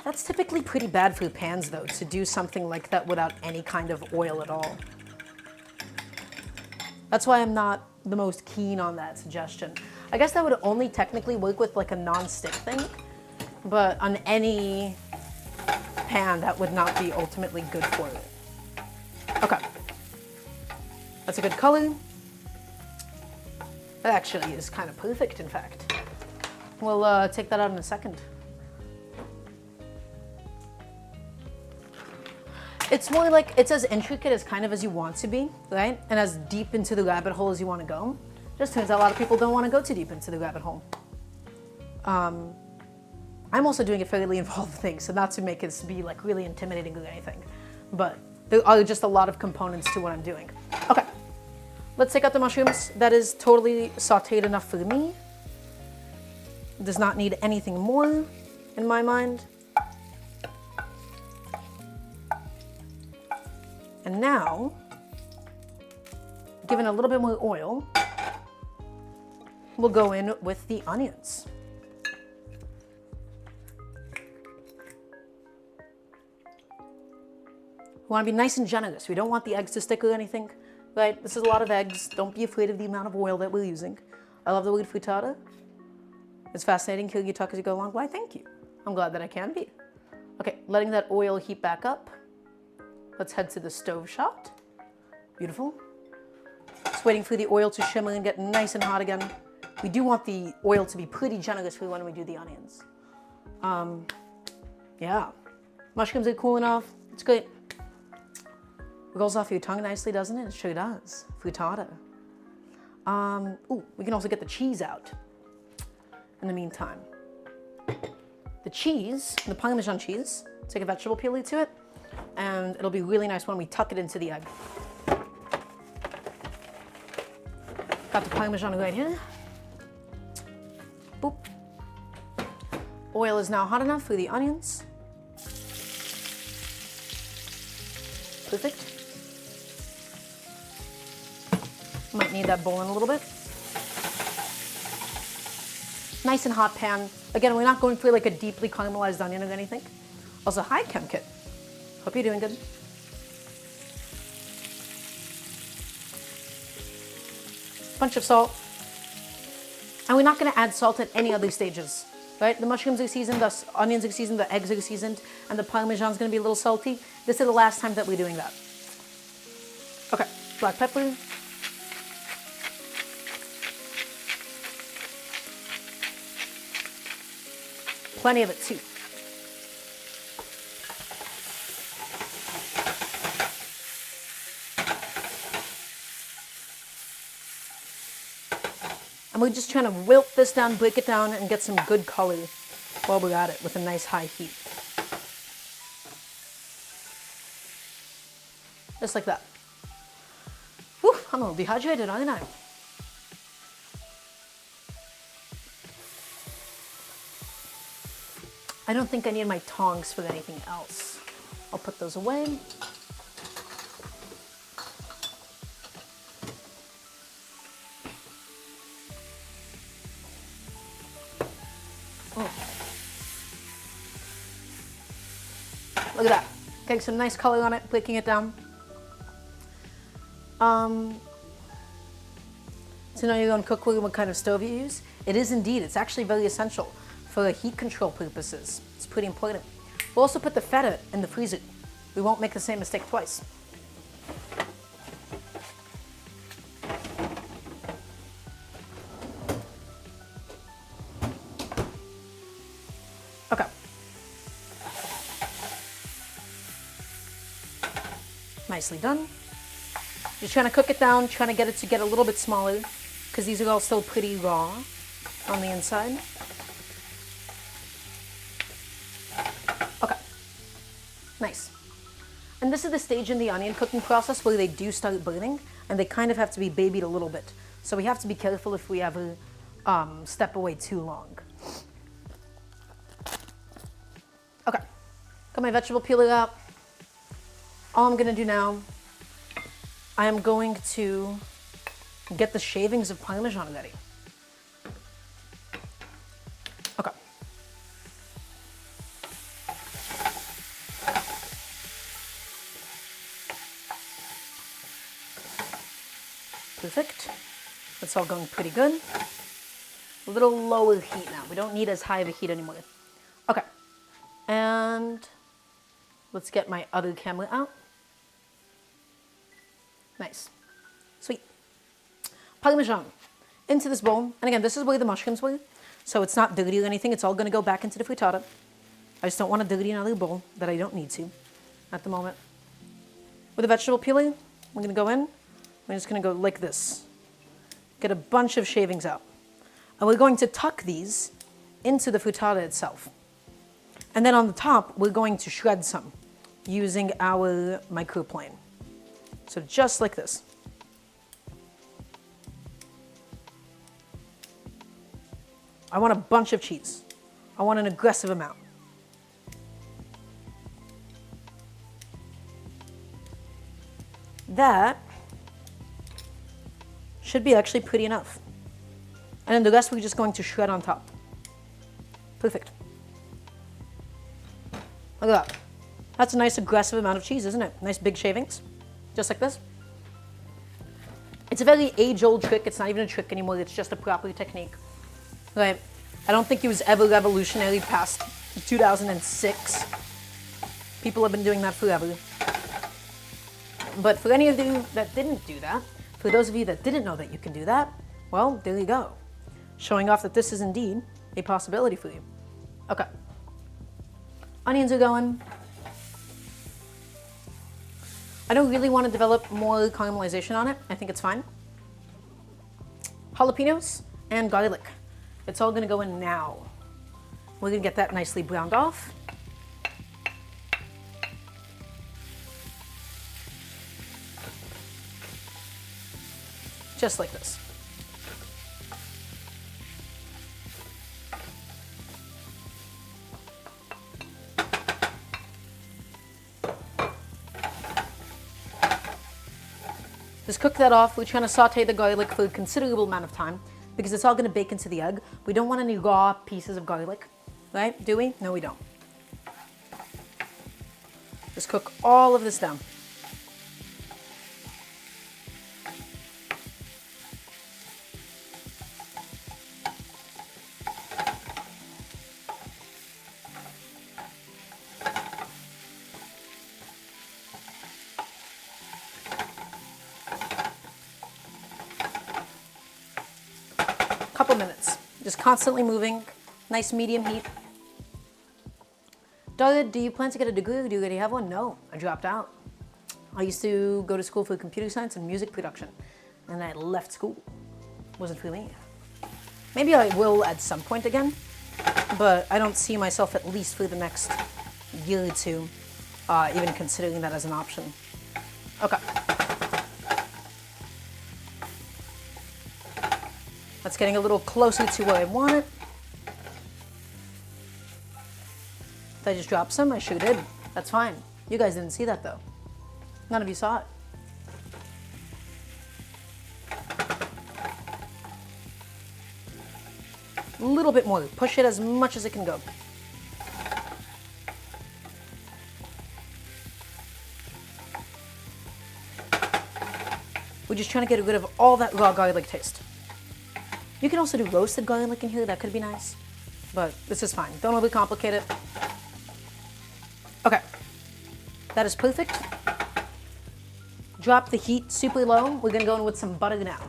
That's typically pretty bad for pans though, to do something like that without any kind of oil at all. That's why I'm not the most keen on that suggestion. I guess that would only technically work with like a non-stick thing, but on any pan that would not be ultimately good for it. Okay. That's a good color. That actually is kind of perfect, in fact. We'll take that out in a second. It's more like, it's as intricate as kind of as you want to be, right? And as deep into the rabbit hole as you want to go. Just turns out a lot of people don't want to go too deep into the rabbit hole. I'm also doing a fairly involved thing, so not to make it be like really intimidating or anything, but there are just a lot of components to what I'm doing. Okay, let's take out the mushrooms. That is totally sauteed enough for me. Does not need anything more in my mind. And now, given a little bit more oil, we'll go in with the onions. We want to be nice and generous. We don't want the eggs to stick or anything, right? This is a lot of eggs. Don't be afraid of the amount of oil that we're using. I love the word frittata. It's fascinating hearing you talk as you go along. Why, thank you. I'm glad that I can be. Okay, letting that oil heat back up. Let's head to the stove shot. Beautiful. Just waiting for the oil to shimmer and get nice and hot again. We do want the oil to be pretty generous for when we do the onions. Yeah. Mushrooms are cool enough. It's great. It rolls off your tongue nicely, doesn't it? It sure does. Frittata. Ooh, we can also get the cheese out in the meantime. The cheese, the Parmesan cheese, take a vegetable peeler to it, and it'll be really nice when we tuck it into the egg. Got the Parmesan right here. Boop. Oil is now hot enough for the onions. Perfect. Might need that boiling a little bit. Nice and hot pan. Again, we're not going for like a deeply caramelized onion or anything. Also, hi ChemKit. Hope you're doing good. Bunch of salt. And we're not going to add salt at any other stages, right? The mushrooms are seasoned, the onions are seasoned, the eggs are seasoned, and the Parmesan's going to be a little salty. This is the last time that we're doing that. Okay, black pepper. Plenty of it too. And we're just trying to wilt this down, break it down, and get some good color while we're at it with a nice high heat. Just like that. Whew, I'm a little dehydrated, aren't I? I don't think I need my tongs for anything else. I'll put those away. Look at that. Getting some nice color on it, breaking it down. So now you're going to cook with what kind of stove you use. It is indeed. It's actually very essential for heat control purposes. It's pretty important. We'll also put the feta in the freezer. We won't make the same mistake twice. Okay. Nicely done. Just trying to cook it down, trying to get it to get a little bit smaller, because these are all still pretty raw on the inside. Okay. Nice. And this is the stage in the onion cooking process where they do start burning, and they kind of have to be babied a little bit. So we have to be careful if we ever step away too long. Okay. Got my vegetable peeler out. All I'm going to do now, I am going to get the shavings of Parmesan ready. Okay. Perfect. That's all going pretty good. A little lower heat now. We don't need as high of a heat anymore. Okay. And let's get my other camera out. Nice. Sweet. Parmesan into this bowl. And again, this is where the mushrooms were. So it's not dirty or anything. It's all going to go back into the frittata. I just don't want to dirty another bowl that I don't need to at the moment. With the vegetable peeling, we're going to go in. We're just going to go like this. Get a bunch of shavings out. And we're going to tuck these into the frittata itself. And then on the top, we're going to shred some using our microplane. So just like this. I want a bunch of cheese. I want an aggressive amount. That should be actually pretty enough. And then the rest we're just going to shred on top. Perfect. Look at that. That's a nice aggressive amount of cheese, isn't it? Nice big shavings. Just like this. It's a very age-old trick. It's not even a trick anymore. It's just a proper technique. Right? I don't think it was ever revolutionary past 2006. People have been doing that forever. But for any of you that didn't do that, for those of you that didn't know that you can do that, well, there you go. Showing off that this is indeed a possibility for you. Okay. Onions are going. I don't really want to develop more caramelization on it. I think it's fine. Jalapenos and garlic. It's all going to go in now. We're going to get that nicely browned off. Just like this. Just cook that off. We're trying to saute the garlic for a considerable amount of time because it's all going to bake into the egg. We don't want any raw pieces of garlic, right? Do we? No, we don't. Just cook all of this down. Couple minutes, just constantly moving, nice medium heat. Doug, do you plan to get a degree or do you already have one? No, I dropped out. I used to go to school for computer science and music production, and I left school. Wasn't for me. Maybe I will at some point again, but I don't see myself at least for the next year or two, even considering that as an option. Okay. That's getting a little closer to where I want it. Did I just drop some? I sure did. That's fine. You guys didn't see that though. None of you saw it. A little bit more. Push it as much as it can go. We're just trying to get rid of all that raw garlic taste. You can also do roasted garlic in here. That could be nice. But this is fine. Don't overcomplicate it. Okay. That is perfect. Drop the heat super low. We're going to go in with some butter now.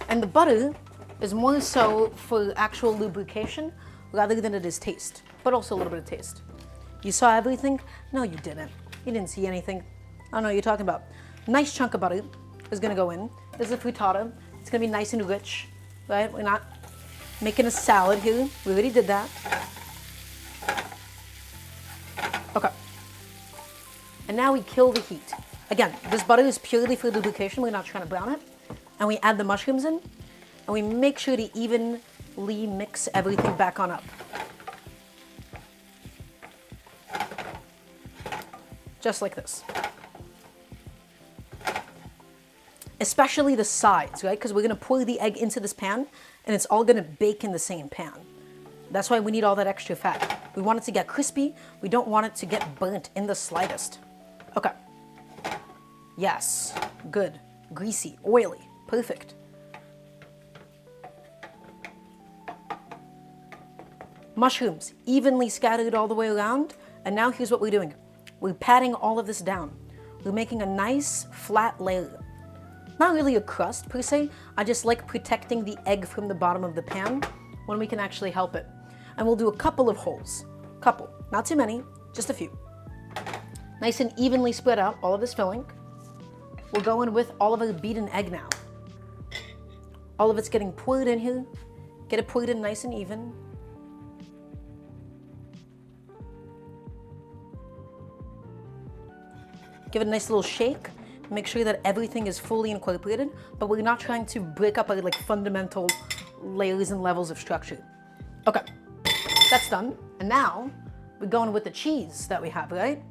And the butter is more so for actual lubrication rather than it is taste, but also a little bit of taste. You saw everything? No, you didn't. You didn't see anything. I don't know what you're talking about. Nice chunk of butter is gonna go in. This is a frittata. It's gonna be nice and rich, right? We're not making a salad here. We already did that. Okay. And now we kill the heat. Again, this butter is purely for lubrication. We're not trying to brown it. And we add the mushrooms in, and we make sure to evenly mix everything back on up. Just like this. Especially the sides, right? Because we're gonna pour the egg into this pan, and it's all gonna bake in the same pan. That's why we need all that extra fat. We want it to get crispy. We don't want it to get burnt in the slightest. Okay. Yes, good. Greasy, oily, perfect. Mushrooms, evenly scattered all the way around. And now here's what we're doing. We're patting all of this down. We're making a nice flat layer. Not really a crust per se. I just like protecting the egg from the bottom of the pan when we can actually help it. And we'll do a couple of holes. Couple, not too many, just a few. Nice and evenly spread out all of this filling. We'll go in with all of our beaten egg now. All of it's getting poured in here. Get it poured in nice and even. Give it a nice little shake. Make sure that everything is fully incorporated, but we're not trying to break up our like fundamental layers and levels of structure. Okay, that's done. And now we're going with the cheese that we have, right?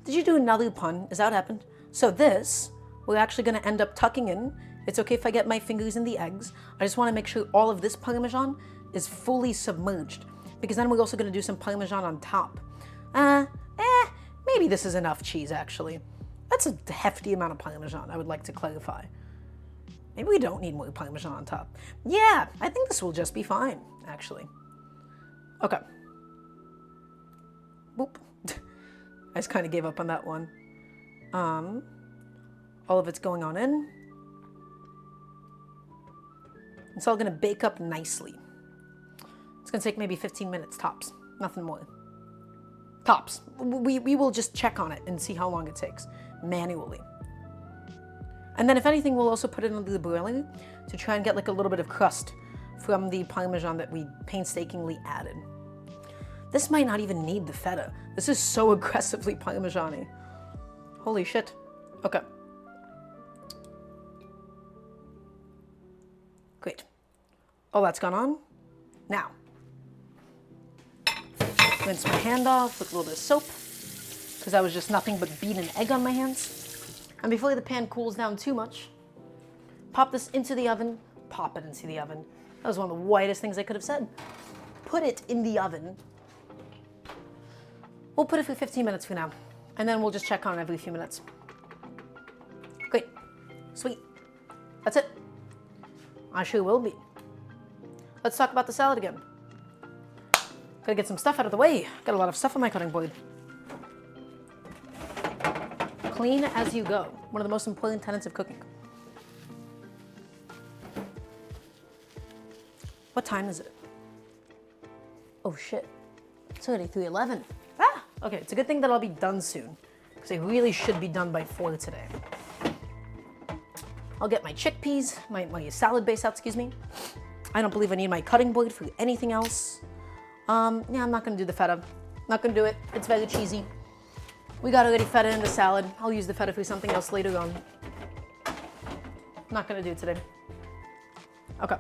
Did you do another pun? Is that what happened? So this, we're actually gonna end up tucking in. It's okay if I get my fingers in the eggs. I just wanna make sure all of this Parmesan is fully submerged, because then we're also gonna do some Parmesan on top. Maybe this is enough cheese, actually. That's a hefty amount of Parmesan, I would like to clarify. Maybe we don't need more Parmesan on top. Yeah, I think this will just be fine, actually. Okay. Boop. I just kind of gave up on that one. All of it's going on in. It's all gonna bake up nicely. It's gonna take maybe 15 minutes tops, nothing more. Tops. We will just check on it and see how long it takes, manually. And then if anything, we'll also put it into the broiler to try and get like a little bit of crust from the Parmesan that we painstakingly added. This might not even need the feta. This is so aggressively Parmesan-y. Holy shit. Okay. Great. All that's gone on. Now, rinse my hand off with a little bit of soap, because that was just nothing but beaten egg on my hands. And before the pan cools down too much, pop this into the oven. Pop it into the oven. That was one of the whitest things I could have said. Put it in the oven. We'll put it for 15 minutes for now, and then we'll just check on it every few minutes. Great. Sweet. That's it. I sure will be. Let's talk about the salad again. Gotta get some stuff out of the way. Got a lot of stuff on my cutting board. Clean as you go. One of the most important tenets of cooking. What time is it? Oh shit. It's already 3:11. Ah! Okay, it's a good thing that I'll be done soon, because I really should be done by 4 today. I'll get my chickpeas, my salad base out, excuse me. I don't believe I need my cutting board for anything else. Yeah, I'm not gonna do the feta. Not gonna do it. It's very cheesy. We got already feta in the salad. I'll use the feta for something else later on. Not gonna do it today. Okay.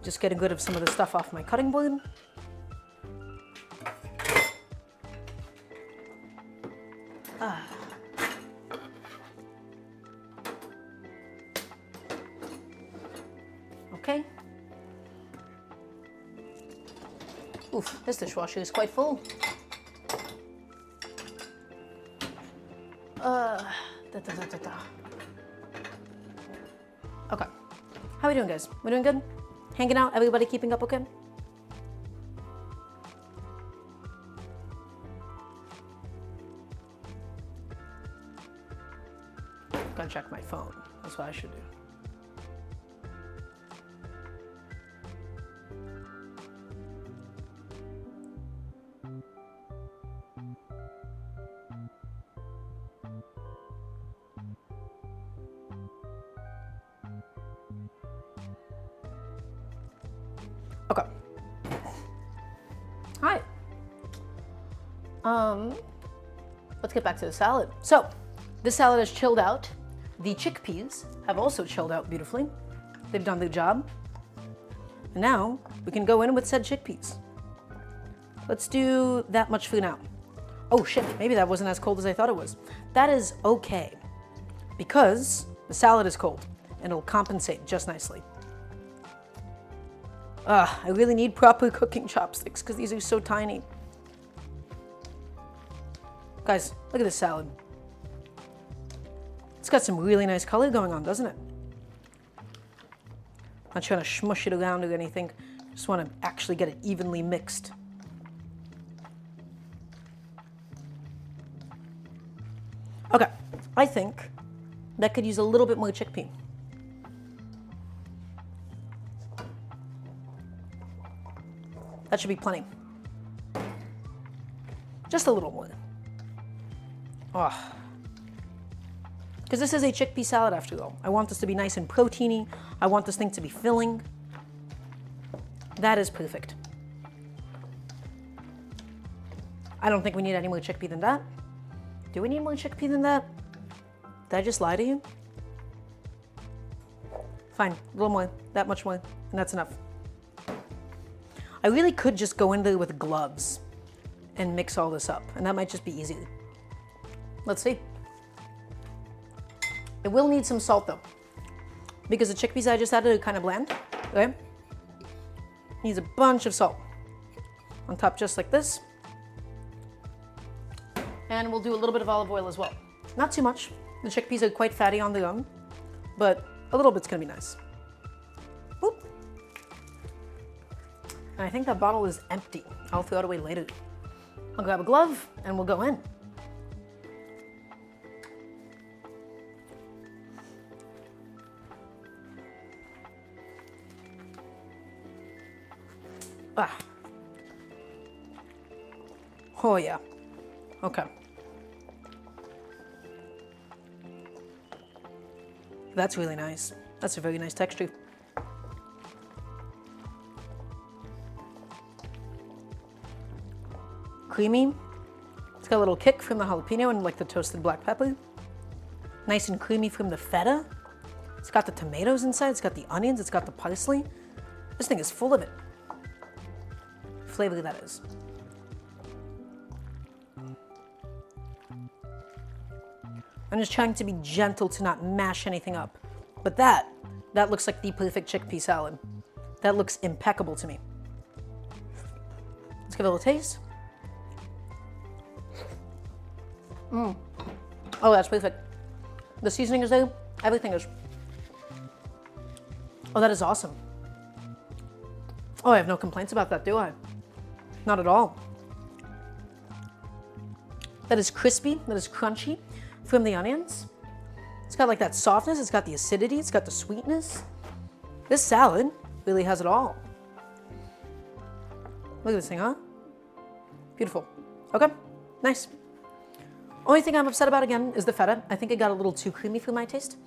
Just getting rid of some of the stuff off my cutting board. Okay. Oof, this dishwasher is quite full. Okay. How are we doing, guys? We doing good? Hanging out? Everybody keeping up okay? Gotta check my phone. That's what I should do. Okay. Hi. Let's get back to the salad. So, this salad has chilled out. The chickpeas have also chilled out beautifully. They've done their job. And now, we can go in with said chickpeas. Let's do that much for now. Oh shit, maybe that wasn't as cold as I thought it was. That is okay, because the salad is cold, and it'll compensate just nicely. I really need proper cooking chopsticks because these are so tiny. Guys, look at this salad. It's got some really nice color going on, doesn't it? Not trying to smush it around or anything. Just want to actually get it evenly mixed. Okay, I think that could use a little bit more chickpea. That should be plenty. Just a little more. Oh. Because this is a chickpea salad after all. I want this to be nice and proteiny. I want this thing to be filling. That is perfect. I don't think we need any more chickpea than that. Do we need more chickpea than that? Did I just lie to you? Fine, a little more, that much more, and that's enough. I really could just go in there with gloves and mix all this up, and that might just be easier. Let's see. It will need some salt though, because the chickpeas I just added are kind of bland, okay? Needs a bunch of salt. On top just like this. And we'll do a little bit of olive oil as well. Not too much. The chickpeas are quite fatty on their own, but a little bit's gonna be nice. Oop. And I think that bottle is empty. I'll throw it away later. I'll grab a glove and we'll go in. Ah. Oh yeah. Okay. That's really nice. That's a very nice texture. Creamy. It's got a little kick from the jalapeno and like the toasted black pepper. Nice and creamy from the feta. It's got the tomatoes inside, it's got the onions, it's got the parsley. This thing is full of it. Flavor that is. I'm just trying to be gentle to not mash anything up. But that looks like the perfect chickpea salad. That looks impeccable to me. Let's give it a little taste. Oh, that's perfect. The seasoning is there, everything is. Oh, that is awesome. Oh, I have no complaints about that, do I? Not at all. That is crispy, that is crunchy from the onions. It's got like that softness, it's got the acidity, it's got the sweetness. This salad really has it all. Look at this thing, huh? Beautiful. Okay, nice. Only thing I'm upset about again is the feta. I think it got a little too creamy for my taste,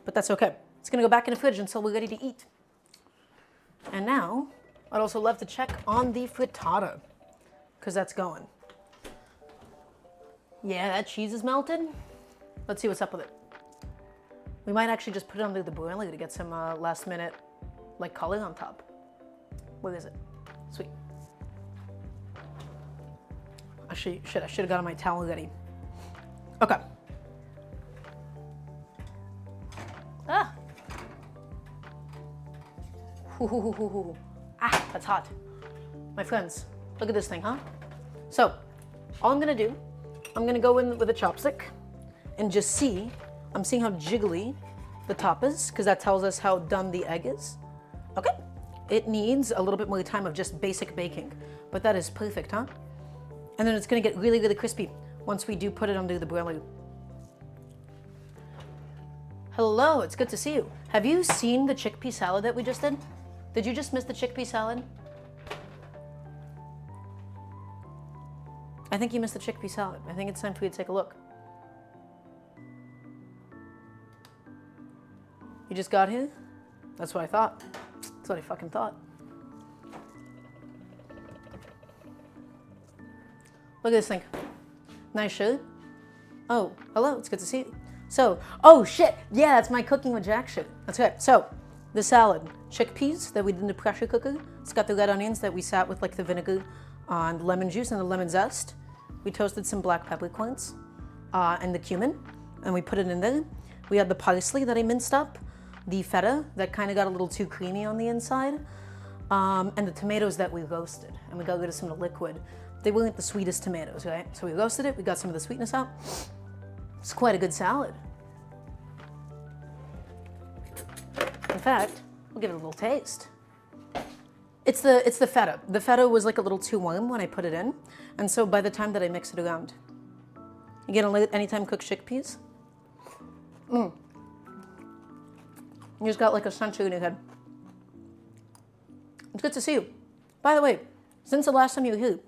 but that's okay. It's gonna go back in the fridge until we're ready to eat. And now, I'd also love to check on the frittata, because that's going. Yeah, that cheese is melted. Let's see what's up with it. We might actually just put it under the broiler to get some last minute like color on top. Where is it? Sweet. Actually, shit, I should have gotten my towel ready. Okay. Ah. Ah, that's hot. My friends, look at this thing, huh? So, all I'm gonna do, I'm gonna go in with a chopstick and just see, I'm seeing how jiggly the top is, because that tells us how done the egg is. Okay. It needs a little bit more time of just basic baking, but that is perfect, huh? And then it's gonna get really, really crispy once we do put it under the broiler. Hello, it's good to see you. Have you seen the chickpea salad that we just did? Did you just miss the chickpea salad? I think you missed the chickpea salad. I think it's time for you to take a look. You just got here? That's what I thought. That's what I fucking thought. Look at this thing. Nice shirt. Oh, hello, it's good to see you. So, oh shit, yeah, that's my Cooking with Jack shirt. That's right. So, the salad, chickpeas that we did in the pressure cooker. It's got the red onions that we sat with like the vinegar and the lemon juice and the lemon zest. We toasted some black peppercorns and the cumin, and we put it in there. We had the parsley that I minced up, the feta that kind of got a little too creamy on the inside, and the tomatoes that we roasted. And we got rid of some of the liquid. They weren't the sweetest tomatoes, right? So we roasted it, we got some of the sweetness out. It's quite a good salad. In fact, we'll give it a little taste. It's the feta. The feta was like a little too warm when I put it in, and so by the time that I mix it around, you get a anytime cooked chickpeas. You just got like a sunshine in your head. It's good to see you. By the way, since the last time you were here,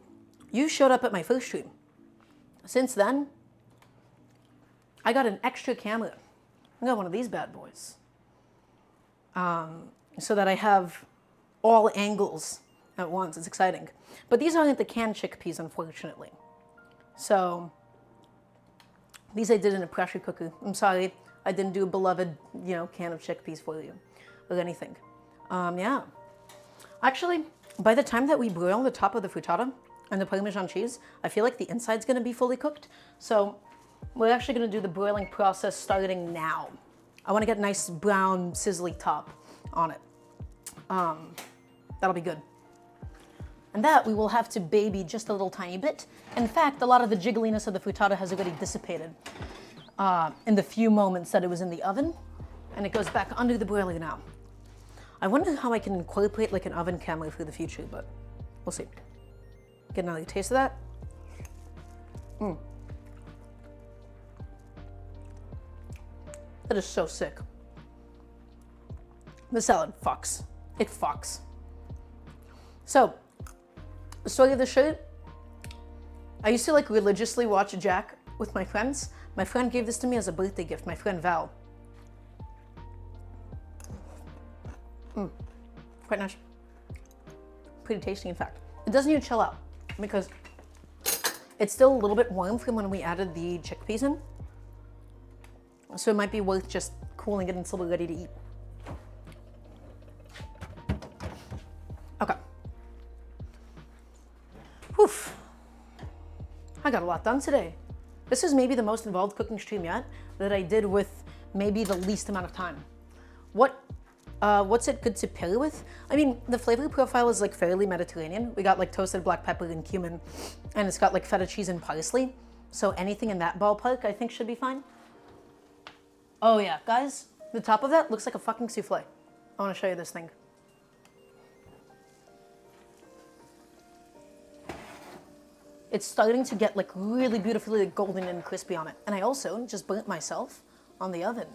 you showed up at my first stream. Since then, I got an extra camera. I got one of these bad boys. So that I have all angles at once. It's exciting. But these aren't the canned chickpeas, unfortunately. So, these I did in a pressure cooker. I'm sorry, I didn't do a beloved, can of chickpeas for you or anything. Yeah. Actually, by the time that we broil the top of the frittata and the Parmesan cheese, I feel like the inside's gonna be fully cooked. So, we're actually gonna do the broiling process starting now. I wanna get a nice brown, sizzly top on it. That'll be good. And that we will have to baby just a little tiny bit. In fact, a lot of the jiggliness of the frittata has already dissipated in the few moments that it was in the oven, and it goes back under the broiler now. I wonder how I can incorporate like an oven camera for the future, but we'll see. Get another taste of that. That is so sick. The salad fucks. It fucks. So, the story of the shirt, I used to like religiously watch Jack with my friends. My friend gave this to me as a birthday gift, my friend Val. Quite nice. Pretty tasty, in fact. It doesn't even chill out because it's still a little bit warm from when we added the chickpeas in. So it might be worth just cooling it until we're ready to eat. Okay. Whew. I got a lot done today. This is maybe the most involved cooking stream yet that I did with maybe the least amount of time. What's it good to pair with? I mean, the flavor profile is like fairly Mediterranean. We got like toasted black pepper and cumin, and it's got like feta cheese and parsley. So anything in that ballpark I think should be fine. Oh yeah, guys, the top of that looks like a fucking souffle. I wanna show you this thing. It's starting to get like really beautifully golden and crispy on it. And I also just burnt myself on the oven.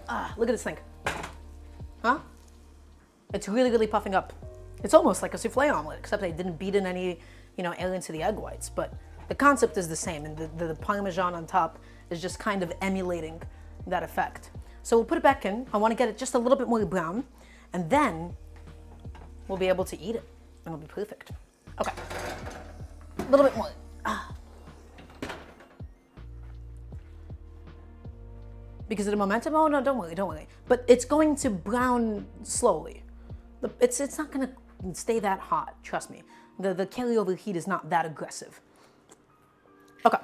Ah, look at this thing. Huh? It's really, really puffing up. It's almost like a souffle omelet, except I didn't beat in any, air into the egg whites. But the concept is the same, and the Parmesan on top is just kind of emulating that effect. So we'll put it back in. I want to get it just a little bit more brown, and then we'll be able to eat it, and it'll be perfect. Okay. A little bit more. Because of the momentum? Oh no, don't worry. But it's going to brown slowly. It's not gonna stay that hot. Trust me. The carryover heat is not that aggressive. Okay.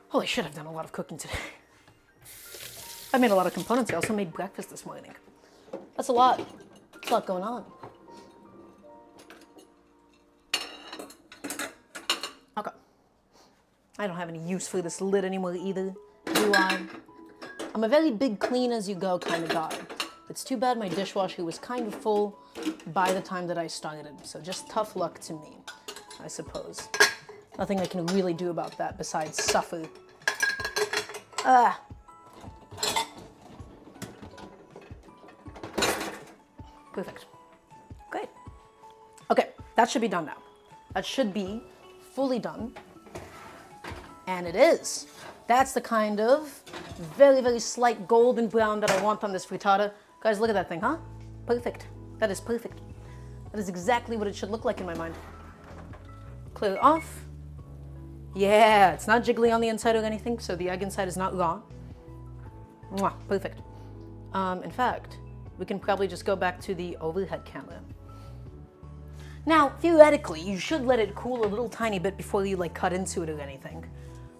Holy shit, I've done a lot of cooking today. I made a lot of components. I also made breakfast this morning. That's a lot. That's a lot going on. Okay. I don't have any use for this lid anymore either, do I? I'm a very big clean as you go kind of guy. It's too bad my dishwasher was kind of full by the time that I started, so just tough luck to me, I suppose. Nothing I can really do about that besides suffer. Perfect. Great. Okay, that should be done now. That should be fully done. And it is. That's the kind of very, very slight golden brown that I want on this frittata. Guys, look at that thing, huh? Perfect. That is perfect. That is exactly what it should look like in my mind. Clear it off. Yeah, it's not jiggly on the inside or anything, so the egg inside is not raw. Mwah, perfect. In fact, we can probably just go back to the overhead camera. Now, theoretically, you should let it cool a little tiny bit before you like cut into it or anything.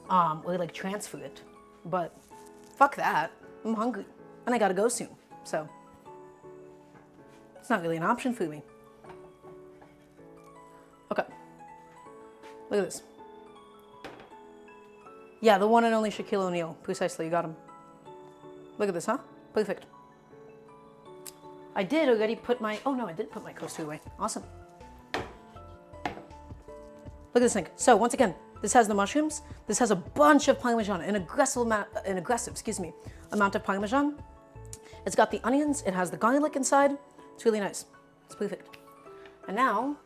Or like transfer it. But fuck that. I'm hungry. And I gotta go soon. So it's not really an option for me. Okay. Look at this. Yeah, the one and only Shaquille O'Neal. Precisely, you got him. Look at this, huh? Perfect. I did already put my... Oh no, I did put my coaster away. Awesome. Look at this thing. So once again, this has the mushrooms. This has a bunch of Parmesan, an aggressive amount of Parmesan. It's got the onions. It has the garlic inside. It's really nice. It's perfect. And now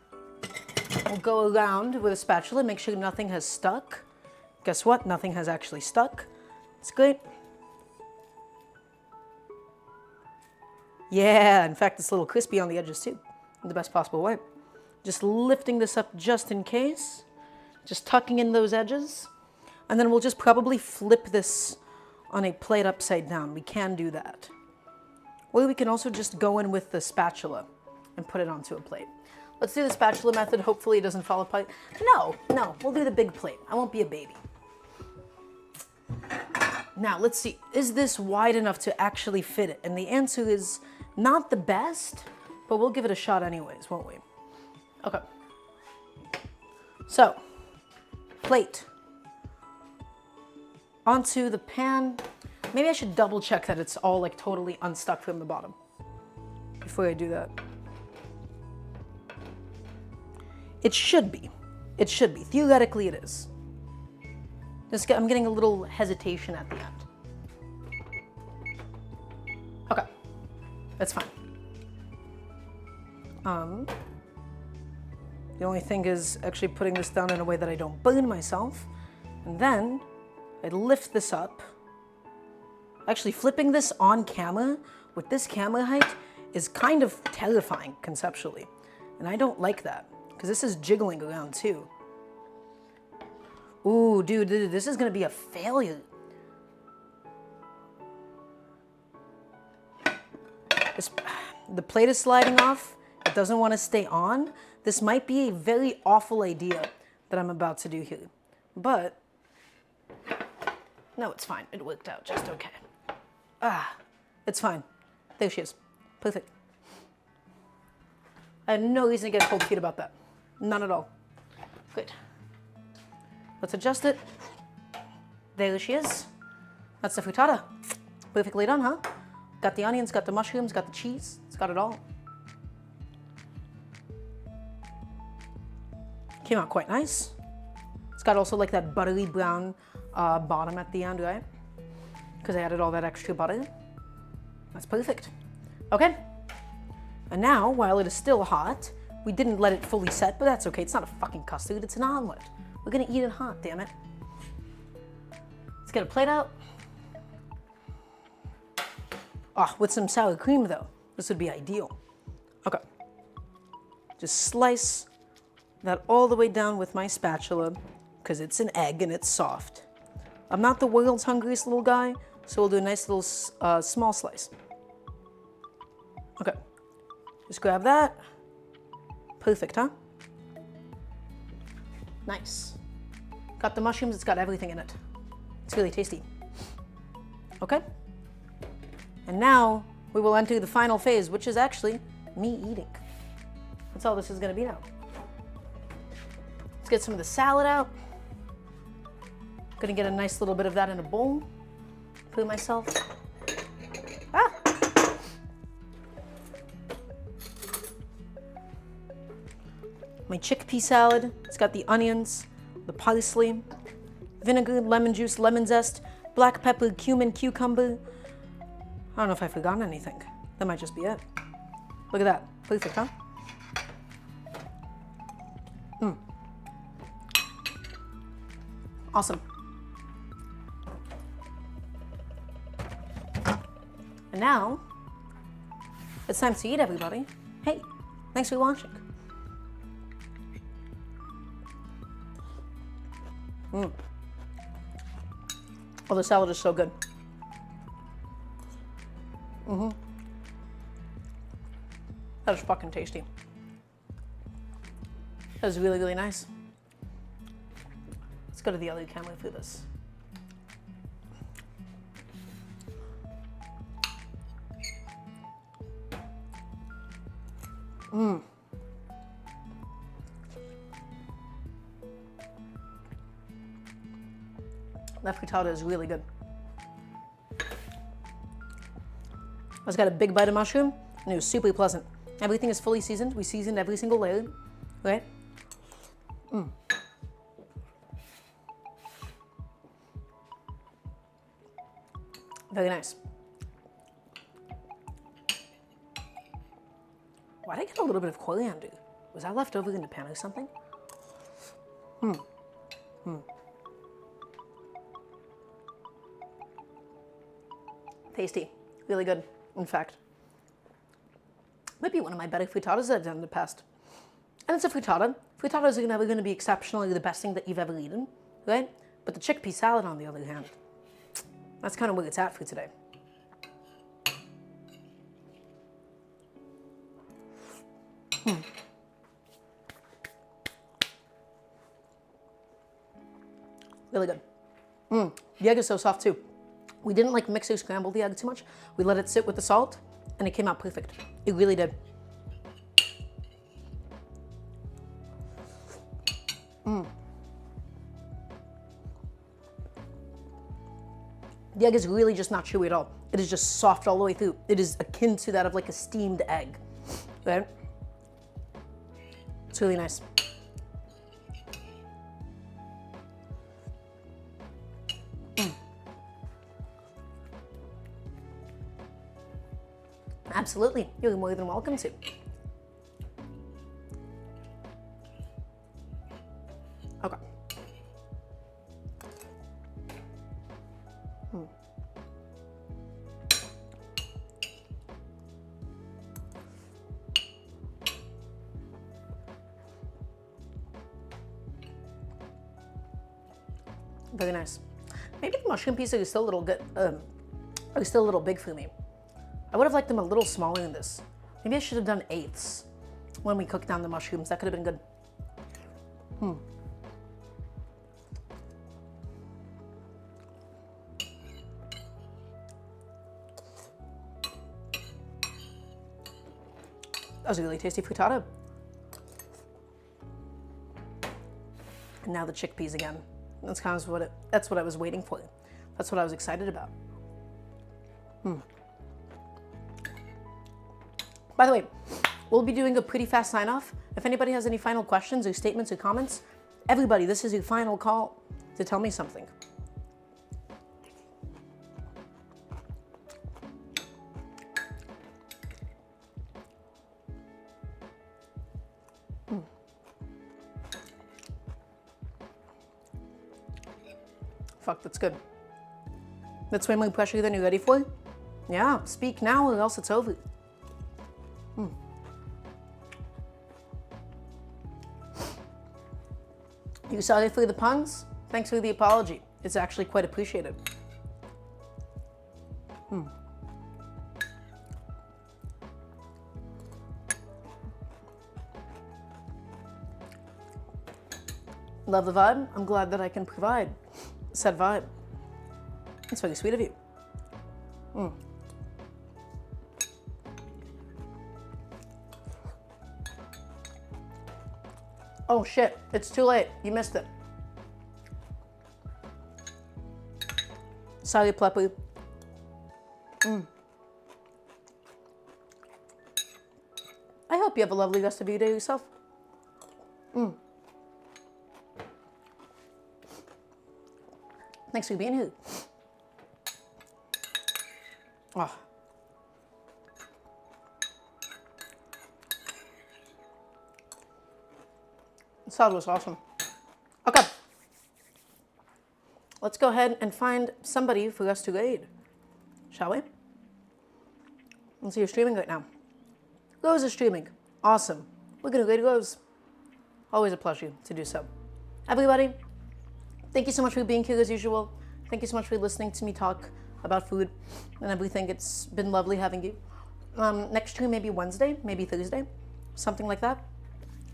we'll go around with a spatula, make sure nothing has stuck. Guess what? Nothing has actually stuck. It's great. Yeah, in fact, it's a little crispy on the edges too, in the best possible way. Just lifting this up just in case. Just tucking in those edges. And then we'll just probably flip this on a plate upside down. We can do that. Or we can also just go in with the spatula and put it onto a plate. Let's do the spatula method. Hopefully it doesn't fall apart. No, we'll do the big plate. I won't be a baby. Now, let's see. Is this wide enough to actually fit it? And the answer is not the best, but we'll give it a shot anyways, won't we? Okay. So, plate. Onto the pan. Maybe I should double check that it's all like totally unstuck from the bottom before I do that. It should be. It should be. Theoretically, it is. I'm getting a little hesitation at the end. Okay. That's fine. The only thing is actually putting this down in a way that I don't burn myself. And then I lift this up. Actually, flipping this on camera with this camera height is kind of terrifying conceptually. And I don't like that because this is jiggling around too. Ooh, dude, this is gonna be a failure. The plate is sliding off. It doesn't want to stay on. This might be a very awful idea that I'm about to do here. But, no, it's fine. It worked out just okay. It's fine. There she is. Perfect. I had no reason to get cold feet about that. None at all. Good. Let's adjust it. There she is. That's the frittata. Perfectly done, huh? Got the onions, got the mushrooms, got the cheese. It's got it all. Came out quite nice. It's got also like that buttery brown bottom at the end, right? Because I added all that extra butter. That's perfect. Okay. And now, while it is still hot, we didn't let it fully set, but that's okay. It's not a fucking custard, it's an omelet. We're gonna eat it hot, damn it. Let's get a plate out. With some sour cream though. This would be ideal. Okay. Just slice that all the way down with my spatula because it's an egg and it's soft. I'm not the world's hungriest little guy, so we'll do a nice little small slice. Okay. Just grab that, Perfect, huh? Nice. Got the mushrooms, it's got everything in it. It's really tasty. Okay? And now we will enter the final phase, which is actually me eating. That's all this is gonna be now. Let's get some of the salad out. Gonna get a nice little bit of that in a bowl for myself. Ah! My chickpea salad. It's got the onions, the parsley, vinegar, lemon juice, lemon zest, black pepper, cumin, cucumber. I don't know if I've forgotten anything. That might just be it. Look at that. Perfect, huh? Awesome. And now, it's time to eat, everybody. Hey, thanks for watching. Oh, the salad is so good. That is fucking tasty. That is really, really nice. Let's go to the other camera for this. That frittata is really good. I just got a big bite of mushroom, and it was super pleasant. Everything is fully seasoned. We seasoned every single layer, right? Very nice. Why did I get a little bit of coriander? Was that left over in the pan or something? Tasty. Really good, in fact. Might be one of my better frittatas that I've done in the past. And it's a frittata. Frittatas are never going to be exceptionally the best thing that you've ever eaten, right? But the chickpea salad, on the other hand, that's kind of where it's at for today. Really good. The egg is so soft too. We didn't like mix or scramble the egg too much. We let it sit with the salt and it came out perfect. It really did. The egg is really just not chewy at all. It is just soft all the way through. It is akin to that of like a steamed egg, right? It's really nice. Absolutely, you're more than welcome to. Okay. Very nice. Maybe the mushroom pieces are still a little good. Are still a little big for me. I would have liked them a little smaller than this. Maybe I should have done eighths when we cooked down the mushrooms. That could have been good. That was a really tasty frittata. And now the chickpeas again. That's kind of that's what I was waiting for. That's what I was excited about. By the way, we'll be doing a pretty fast sign off. If anybody has any final questions or statements or comments, everybody, this is your final call to tell me something. Fuck, that's good. That's way more pressure than you're ready for? Yeah, speak now or else it's over. You sorry for the puns? Thanks for the apology. It's actually quite appreciated. Love the vibe. I'm glad that I can provide said vibe. It's very sweet of you. Oh shit, it's too late. You missed it. Sorry, Pleppy. I hope you have a lovely rest of your day yourself. Thanks for being here. Oh. The salad was awesome. Okay. Let's go ahead and find somebody for us to raid, shall we? Let's see, you're streaming right now. Rose is streaming. Awesome. We're gonna raid Rose. Always a pleasure to do so. Everybody, thank you so much for being here as usual. Thank you so much for listening to me talk about food and everything. It's been lovely having you. Next stream, maybe Wednesday, maybe Thursday, something like that.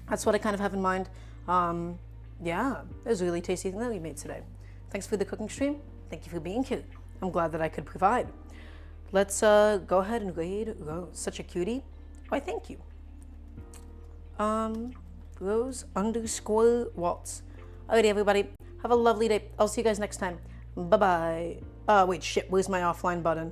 That's what I kind of have in mind. Yeah, it was a really tasty thing that we made today. Thanks for the cooking stream. Thank you for being here. I'm glad that I could provide. Let's go ahead and raid Rose. Such a cutie. Why, thank you. Rose_Waltz. Alrighty, everybody. Have a lovely day. I'll see you guys next time. Bye-bye. Wait, shit. Where's my offline button?